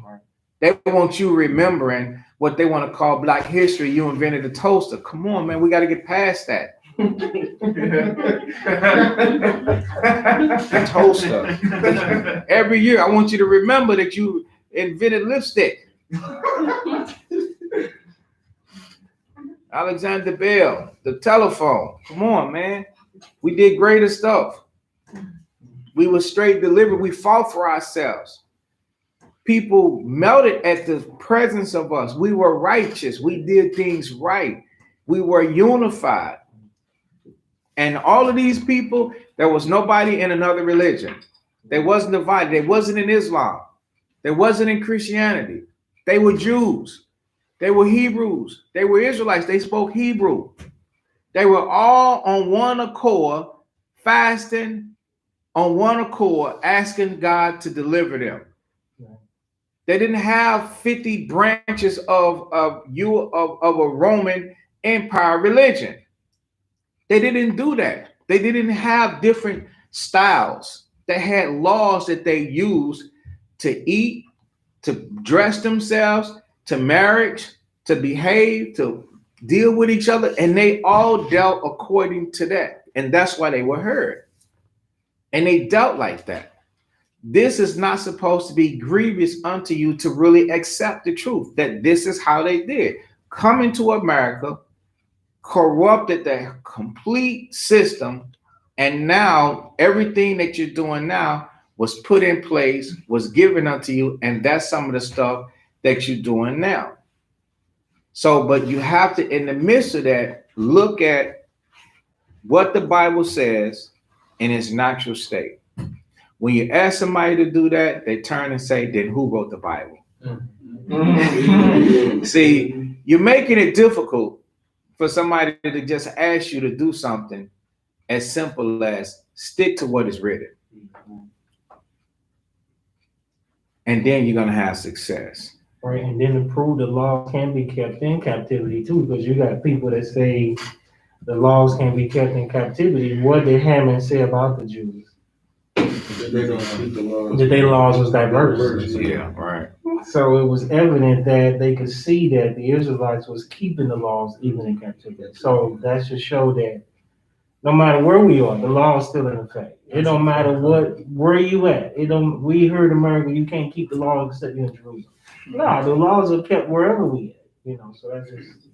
They want you remembering what they want to call Black history. You invented a toaster. Come on, man, we got to get past that. A toaster. Every year, I want you to remember that you invented lipstick. Alexander Bell, the telephone. Come on, man. We did greater stuff. We were straight delivered. We fought for ourselves. People melted at the presence of us. We were righteous. We did things right. We were unified. And all of these people, there was nobody in another religion. They wasn't divided. They wasn't in Islam. They wasn't in Christianity. They were Jews. They were Hebrews. They were Israelites. They spoke Hebrew. They were all on one accord, fasting on one accord, asking God to deliver them. They didn't have 50 branches of a Roman Empire religion. They didn't do that. They didn't have different styles. They had laws that they used to eat, to dress themselves, to marriage, to behave, to deal with each other, and they all dealt according to that. And that's why they were heard. And they dealt like that. This is not supposed to be grievous unto you to really accept the truth that this is how they did. Coming to America, corrupted the complete system, and now everything that you're doing now was put in place, was given unto you, and that's some of the stuff that you're doing now. So, but you have to, in the midst of that, look at what the Bible says in its natural state. When you ask somebody to do that, they turn and say, then who wrote the Bible? See, you're making it difficult for somebody to just ask you to do something as simple as stick to what is written. And then you're going to have success. Right, and then to prove the law can be kept in captivity too, because you got people that say the laws can be kept in captivity. What did Hammond say about the Jews? That they don't keep the laws. That their laws was diverse. Yeah, right. So it was evident that they could see that the Israelites was keeping the laws even in captivity. So that should show that no matter where we are, the law is still in effect. It don't matter where you at. It don't. We heard in America you can't keep the law except you're in Jerusalem. No, the laws are kept wherever we at. You know, so that's just.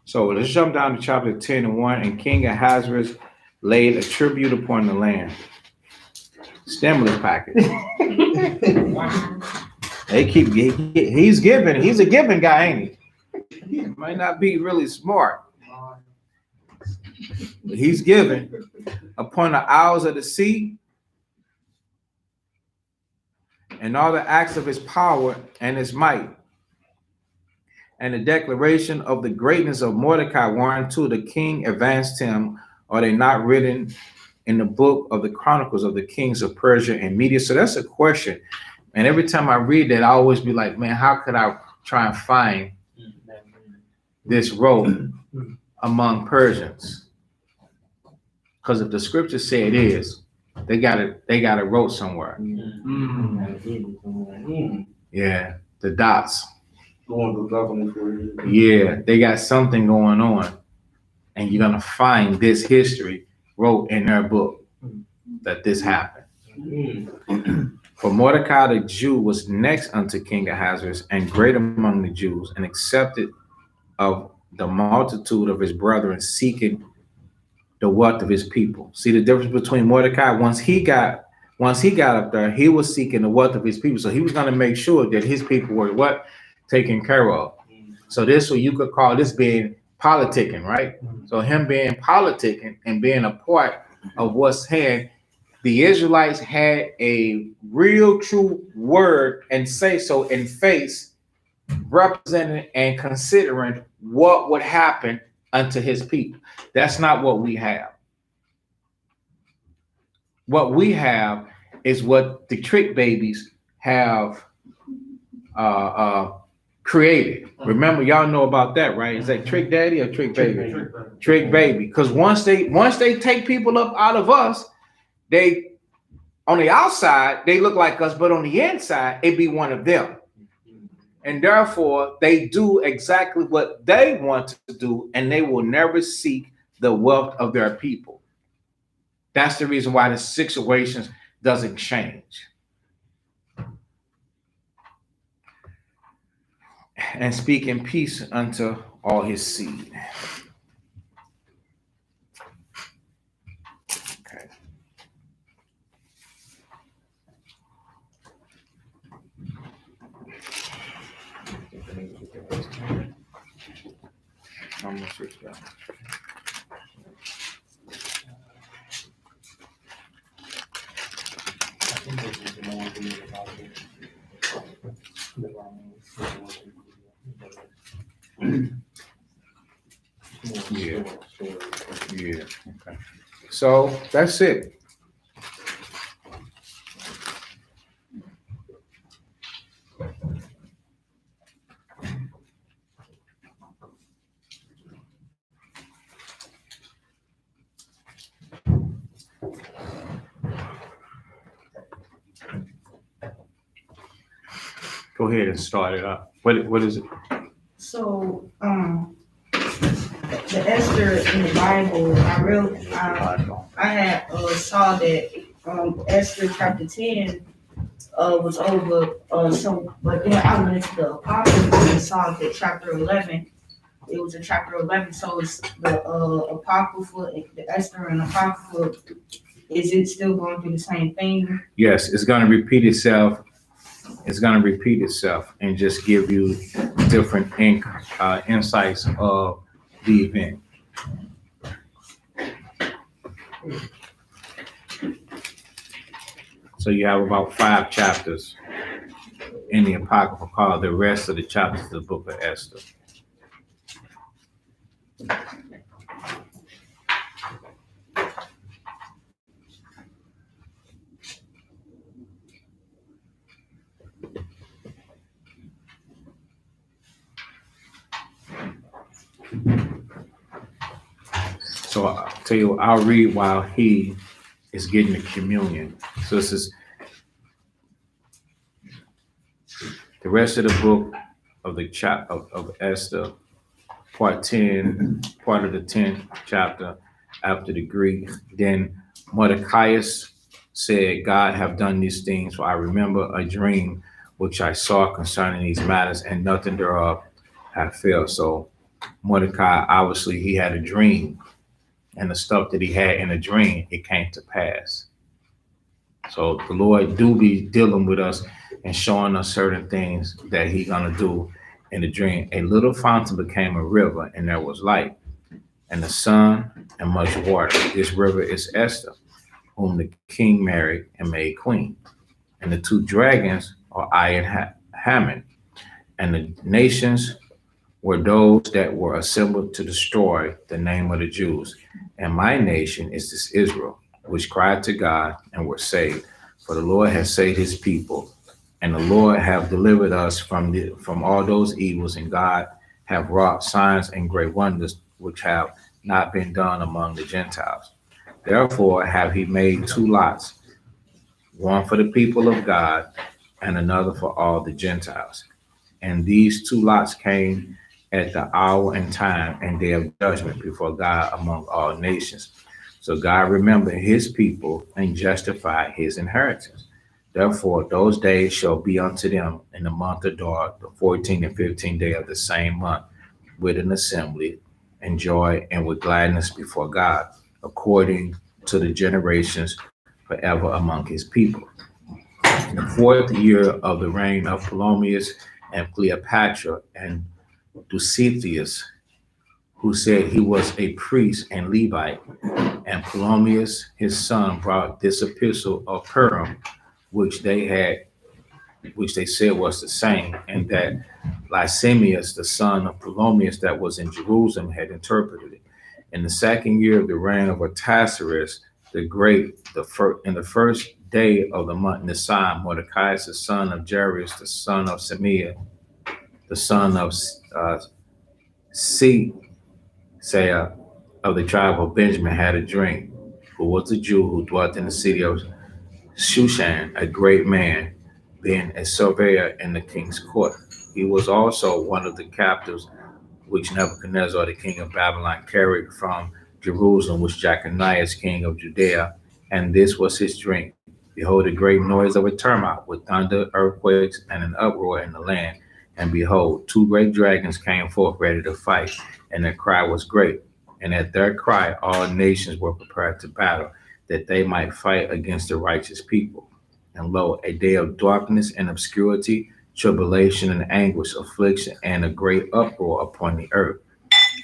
So let's jump down to chapter 10 and 1. And King Ahasuerus laid a tribute upon the land. Stimulus package. He's giving. He's a giving guy, ain't he? Might not be really smart. But he's giving upon the isles of the sea and all the acts of his power and his might. And the declaration of the greatness of Mordecai whereunto the king advanced him, are they not written in the book of the chronicles of the kings of Persia and Media? So that's a question. And every time I read that, I always be like, man, how could I try and find this wrote among Persians? Because if the scriptures say it is, they got it wrote somewhere. Yeah, the dots. Yeah, they got something going on, and you're gonna find this history wrote in their book that this happened. For Mordecai the Jew was next unto King Ahasuerus, and great among the Jews, and accepted of the multitude of his brethren, seeking the wealth of his people. See the difference between Mordecai? Once he got up there, he was seeking the wealth of his people. So he was gonna make sure that his people were what? Taken care of. So this, what you could call this being politicking, right? So him being politicking and being a part of what's had, the Israelites had a real true word and say so in face, representing and considering what would happen unto his people. That's not what we have. What we have is what the trick babies have created. Remember, y'all know about that, right? Is that trick daddy or trick baby? Trick baby. Because once they take people up out of us, they on the outside they look like us, but on the inside it be one of them. And therefore they do exactly what they want to do, and they will never seek the wealth of their people. That's the reason why the situations doesn't change. and speaking peace unto all his seed. Okay. Almost reached that. Yeah. Yeah. Okay. So that's it. Go ahead and start it up. What is it? So, the Esther in the Bible, I had saw that Esther chapter 10 was over. But then I went into the Apocrypha and saw that chapter 11. It was in chapter 11. So it's the Apocrypha, the Esther and Apocrypha. Is it still going through the same thing? Yes, it's going to repeat itself. It's going to repeat itself and just give you different insights of the event. So you have about 5 chapters in the Apocrypha called the rest of the chapters of the book of Esther. So I'll tell you, I'll read while he is getting the communion. So this is the rest of the book of the of Esther, part 10, part of the 10th chapter after the Greek. Then Mordecai said, God have done these things, for I remember a dream which I saw concerning these matters, and nothing thereof have failed. So Mordecai, obviously, he had a dream, and the stuff that he had in a dream, it came to pass. So the Lord do be dealing with us and showing us certain things that He's gonna do in the dream. A little fountain became a river, and there was light, and the sun and much water. This river is Esther, whom the king married and made queen. And the 2 dragons are I and Haman, and the nations were those that were assembled to destroy the name of the Jews. And my nation is this Israel, which cried to God and were saved. For the Lord has saved his people, and the Lord have delivered us from all those evils, and God have wrought signs and great wonders which have not been done among the Gentiles. Therefore have he made 2 lots, one for the people of God and another for all the Gentiles. And these 2 lots came at the hour and time and day of judgment before God among all nations. So God remembered his people and justified his inheritance. Therefore, those days shall be unto them in the month of Adar, the 14th and 15th day of the same month, with an assembly and joy and with gladness before God, according to the generations forever among his people. In the 4th year of the reign of Ptolemy and Cleopatra and Deucetheus, who said he was a priest and Levite, and Ptolemy his son brought this epistle of Purim, which they said was the same, and that Lysimachus, the son of Ptolemy that was in Jerusalem, had interpreted it. In the 2nd year of the reign of Artaxerxes the Great, in the 1st day of the month Nisan, Mordecai, the son of Jairus, the son of Simeon, the son of Seah of the tribe of Benjamin, had a dream, who was a Jew who dwelt in the city of Shushan, a great man, being a surveyor in the king's court. He was also one of the captives which Nebuchadnezzar, the king of Babylon, carried from Jerusalem, which Jeconiah, king of Judea, and this was his dream. Behold, a great noise of a tumult, with thunder, earthquakes, and an uproar in the land. And behold, two great dragons came forth ready to fight, and their cry was great. And at their cry, all nations were prepared to battle, that they might fight against the righteous people. And lo, a day of darkness and obscurity, tribulation and anguish, affliction, and a great uproar upon the earth.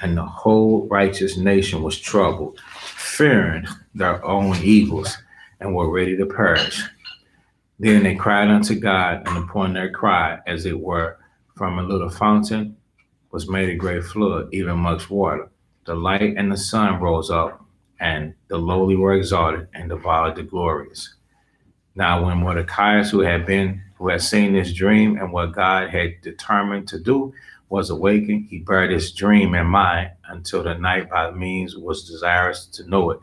And the whole righteous nation was troubled, fearing their own evils, and were ready to perish. Then they cried unto God, and upon their cry, as it were, from a little fountain, was made a great flood, even much water. The light and the sun rose up, and the lowly were exalted, and devoured the glorious. Now when Mordecai, who had seen this dream and what God had determined to do, was awakened, he bare this dream in mind until the night by means was desirous to know it.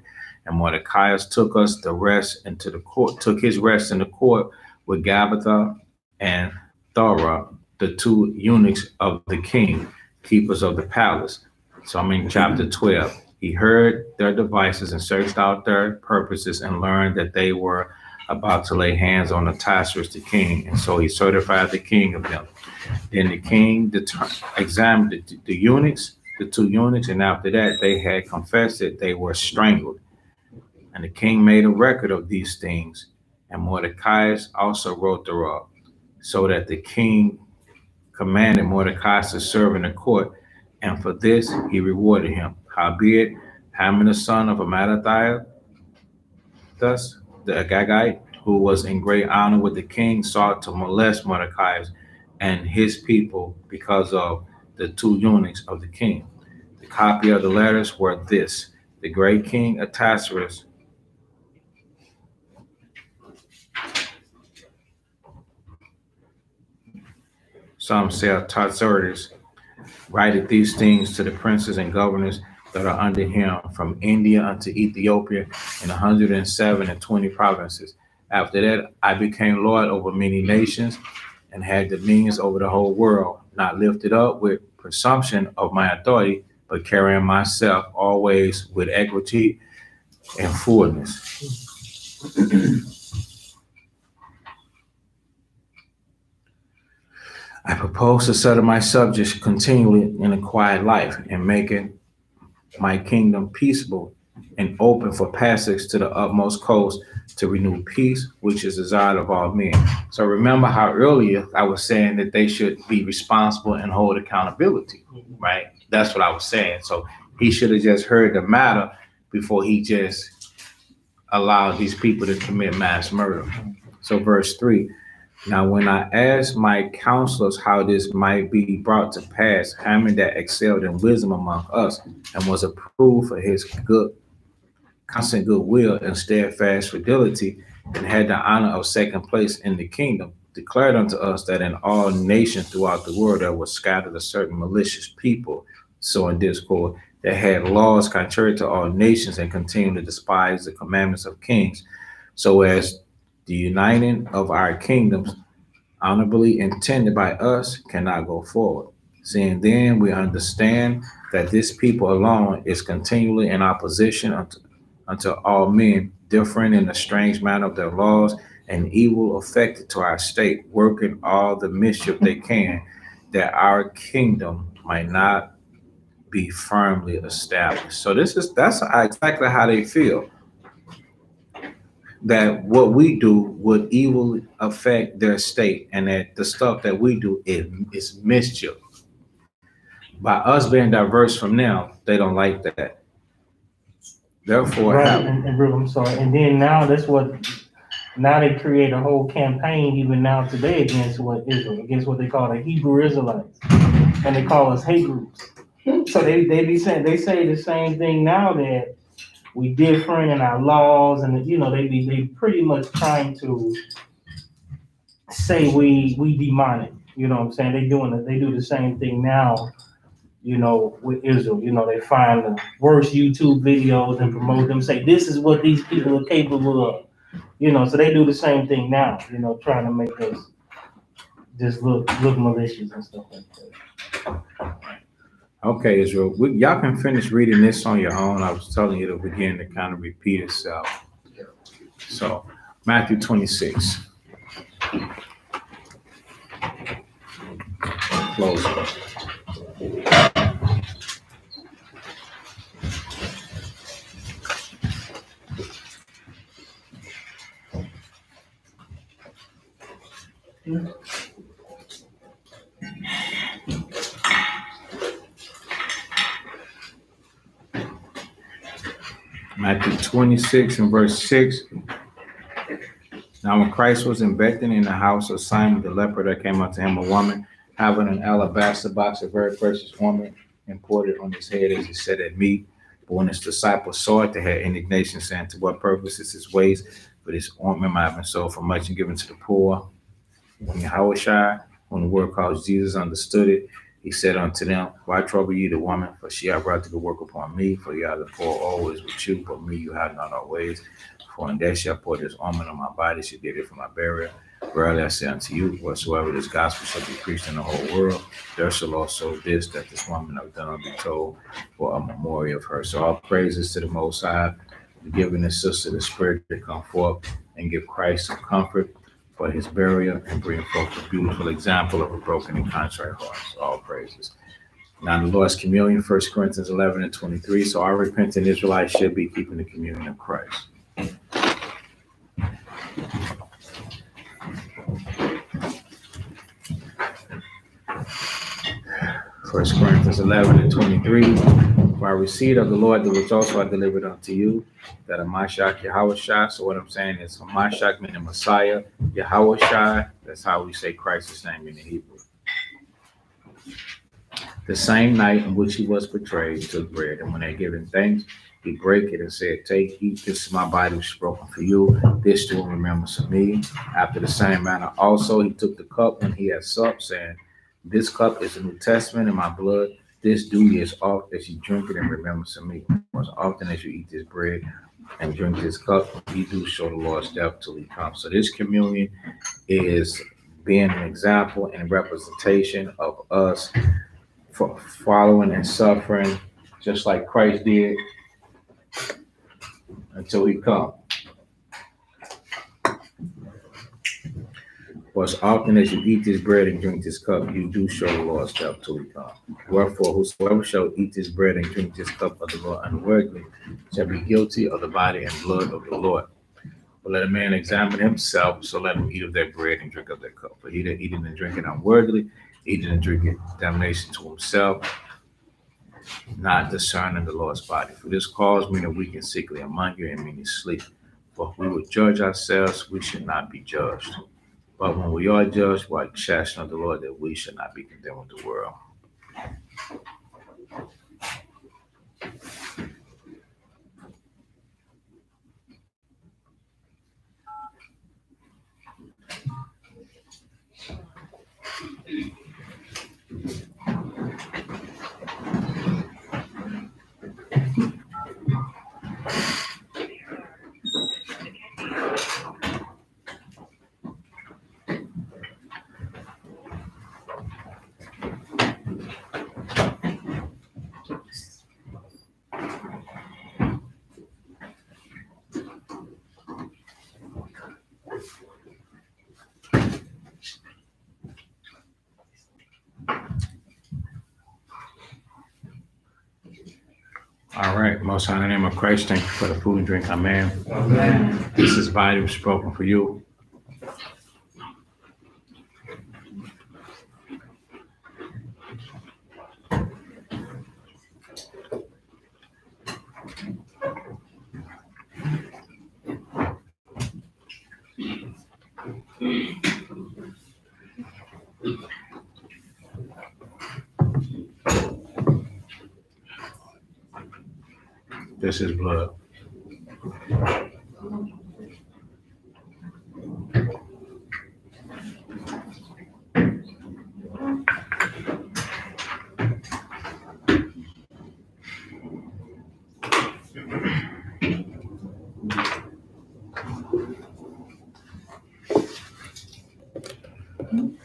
And Mordecai took his rest in the court with Gabbatha and Thora, the two eunuchs of the king, keepers of the palace. So I'm in chapter 12. He heard their devices and searched out their purposes and learned that they were about to lay hands on Ahasuerus the king. And so he certified the king of them. Then the king examined the two eunuchs, and after that they had confessed that they were strangled. And the king made a record of these things, and Mordecai also wrote thereof, so that the king commanded Mordecai to serve in the court, and for this he rewarded him. Howbeit, Haman the son of Amadathiah, thus the Agagite, who was in great honor with the king, sought to molest Mordecai and his people because of the two eunuchs of the king. The copy of the letters were this: the great king Ahasuerus some say Ahasuerus writeth these things to the princes and governors that are under him, from India unto Ethiopia, in 120 provinces. After that, I became Lord over many nations, and had dominions over the whole world, not lifted up with presumption of my authority, but carrying myself always with equity and fullness. I propose to settle my subjects continually in a quiet life, and making my kingdom peaceable and open for passage to the utmost coast, to renew peace, which is desired of all men. So remember how earlier I was saying that they should be responsible and hold accountability, right? That's what I was saying. So he should have just heard the matter before he just allowed these people to commit mass murder. So verse 3, now when I asked my counselors how this might be brought to pass, Haman that excelled in wisdom among us and was approved for his constant goodwill and steadfast fidelity, and had the honor of second place in the kingdom, declared unto us that in all nations throughout the world there was scattered a certain malicious people, so in discord, that had laws contrary to all nations, and continued to despise the commandments of kings, so as the uniting of our kingdoms, honorably intended by us, cannot go forward. Seeing then we understand that this people alone is continually in opposition unto all men, differing in the strange manner of their laws, and evil affected to our state, working all the mischief they can, that our kingdom might not be firmly established. So that's exactly how they feel. That what we do would evilly affect their state, and that the stuff that we do is mischief. By us being diverse from them, they don't like that. Therefore, right, I'm sorry. And then now now they create a whole campaign even now today against what they call the Hebrew Israelites, and they call us Hebrews. So they say the same thing now, that we different in our laws, and they pretty much trying to say we demonic. You know what I'm saying? They do the same thing now. With Israel, they find the worst YouTube videos and promote them, say this is what these people are capable of. So they do the same thing now, trying to make us just look malicious and stuff like that. okay, Israel, y'all can finish reading this on your own. I was telling you to begin to kind of repeat itself. So, Matthew 26. close. Matthew 26 and verse 6. Now when Christ was in Bethany in the house of Simon the leper, there came unto him a woman having an alabaster box of very precious ointment and poured it on his head as he sat at meat. But when his disciples saw it, they had indignation, saying, to what purpose is this waste? For this ointment might have been sold for much and given to the poor. When when the word called Jesus understood it, he said unto them, why trouble ye the woman? For she hath brought the good work upon me. For ye are the poor always with you, but me you have not always. For in that shall pour this ointment on my body, she did it for my burial. Verily I say unto you, whatsoever this gospel shall be preached in the whole world, there shall also this, that this woman have done, be told for a memorial of her. So all praises to the Most High, giving his sister the spirit to come forth and give Christ some comfort for his burial and bring forth a beautiful example of a broken and contrite heart. So all praises. Now the Lord's communion, 1 Corinthians 11 and 23. So our repentant Israelites should be keeping the communion of Christ. First Corinthians 11 and 23. For I received of the Lord that which also I delivered unto you, that a Mashiach Yahushua. So what I'm saying is Mashiach meaning Messiah, Yahushua. That's how we say Christ's name in the Hebrew. The same night in which he was betrayed, he took bread, and when they had given thanks, he brake it and said, take, eat, this is my body which is broken for you. This do in remembrance of me. After the same manner also he took the cup when he had supped, saying, this cup is the New Testament in my blood. This do ye as oft as you drink it in remembrance of me. For as often as you eat this bread and drink this cup, you do show the Lord's death till he comes. So this communion is being an example and representation of us for following and suffering just like Christ did until he comes. For as often as you eat this bread and drink this cup, you do show the Lord's death till he comes. Wherefore, whosoever shall eat this bread and drink this cup of the Lord unworthily shall be guilty of the body and blood of the Lord. But let a man examine himself, so let him eat of that bread and drink of that cup. For he that eateth and drinketh unworthily, eateth and drinketh damnation to himself, not discerning the Lord's body. For this cause many weak and sickly among you, and many sleep. For if we would judge ourselves, we should not be judged. But when we are judged, we are chastened of the Lord, that we should not be condemned with the world. All right, Most High, in the name of Christ, thank you for the food and drink. Amen. Amen. This is body was spoken for you. This is blood.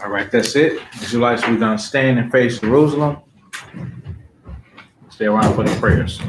All right, that's it. Israelites, we're going to stand and face Jerusalem. Stay around for the prayers.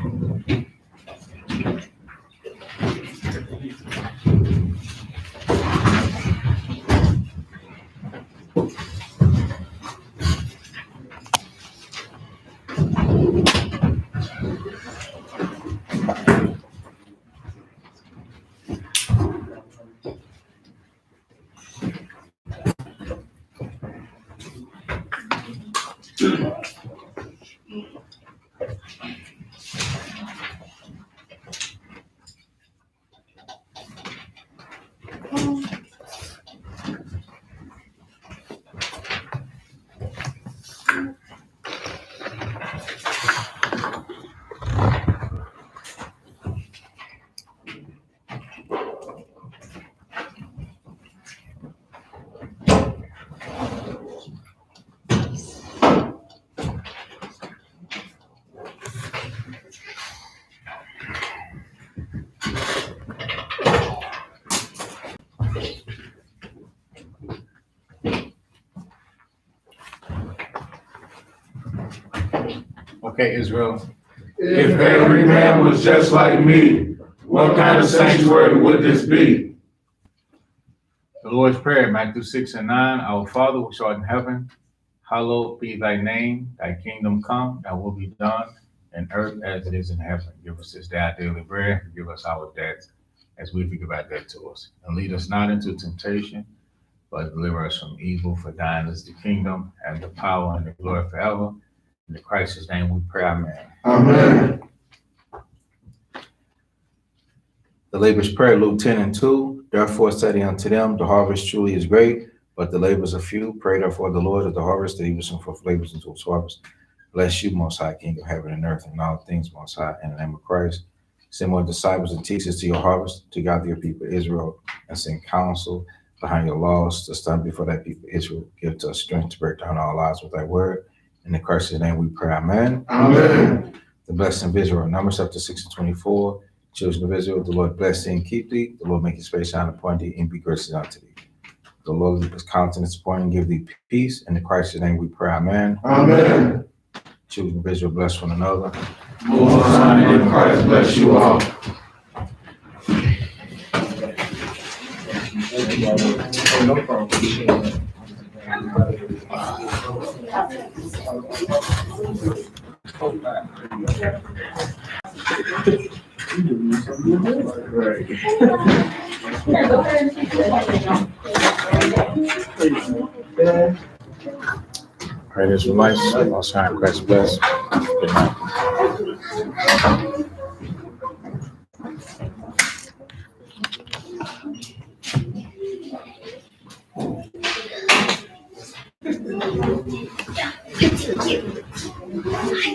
Okay, Israel. If every man was just like me, what kind of sanctuary would this be? The Lord's Prayer, Matthew 6:9. Our Father which art in heaven, hallowed be thy name. Thy kingdom come, thy will be done in earth as it is in heaven. Give us this day our daily bread. Forgive us our debts as we forgive our debt to us. And lead us not into temptation, but deliver us from evil. For thine is the kingdom and the power and the glory forever. In Christ's name we pray, amen. Amen. The labor's prayer, Luke 10:2. Therefore said he unto them, the harvest truly is great, but the labors are few. Pray therefore the Lord of the harvest that he will send forth labors into his harvest. Bless you, Most High, King of heaven and earth, and all things, Most High, in the name of Christ. Send more disciples and teachers to your harvest, to gather your people Israel, and send counsel behind your laws to stand before that people Israel. Give to us strength to break down our lives with thy word. In the Christ's name we pray, amen. Amen. The blessing of Israel, Numbers chapter 6:24. Children of Israel, the Lord bless thee and keep thee. The Lord make his face shine upon thee and be gracious unto thee. The Lord leave his countenance upon thee and give thee peace. In the Christ's name we pray, amen. Amen. Children of Israel, bless one another. Most High in Christ bless you all. No problem. Pray this for life. Most High in Christ bless. Good night.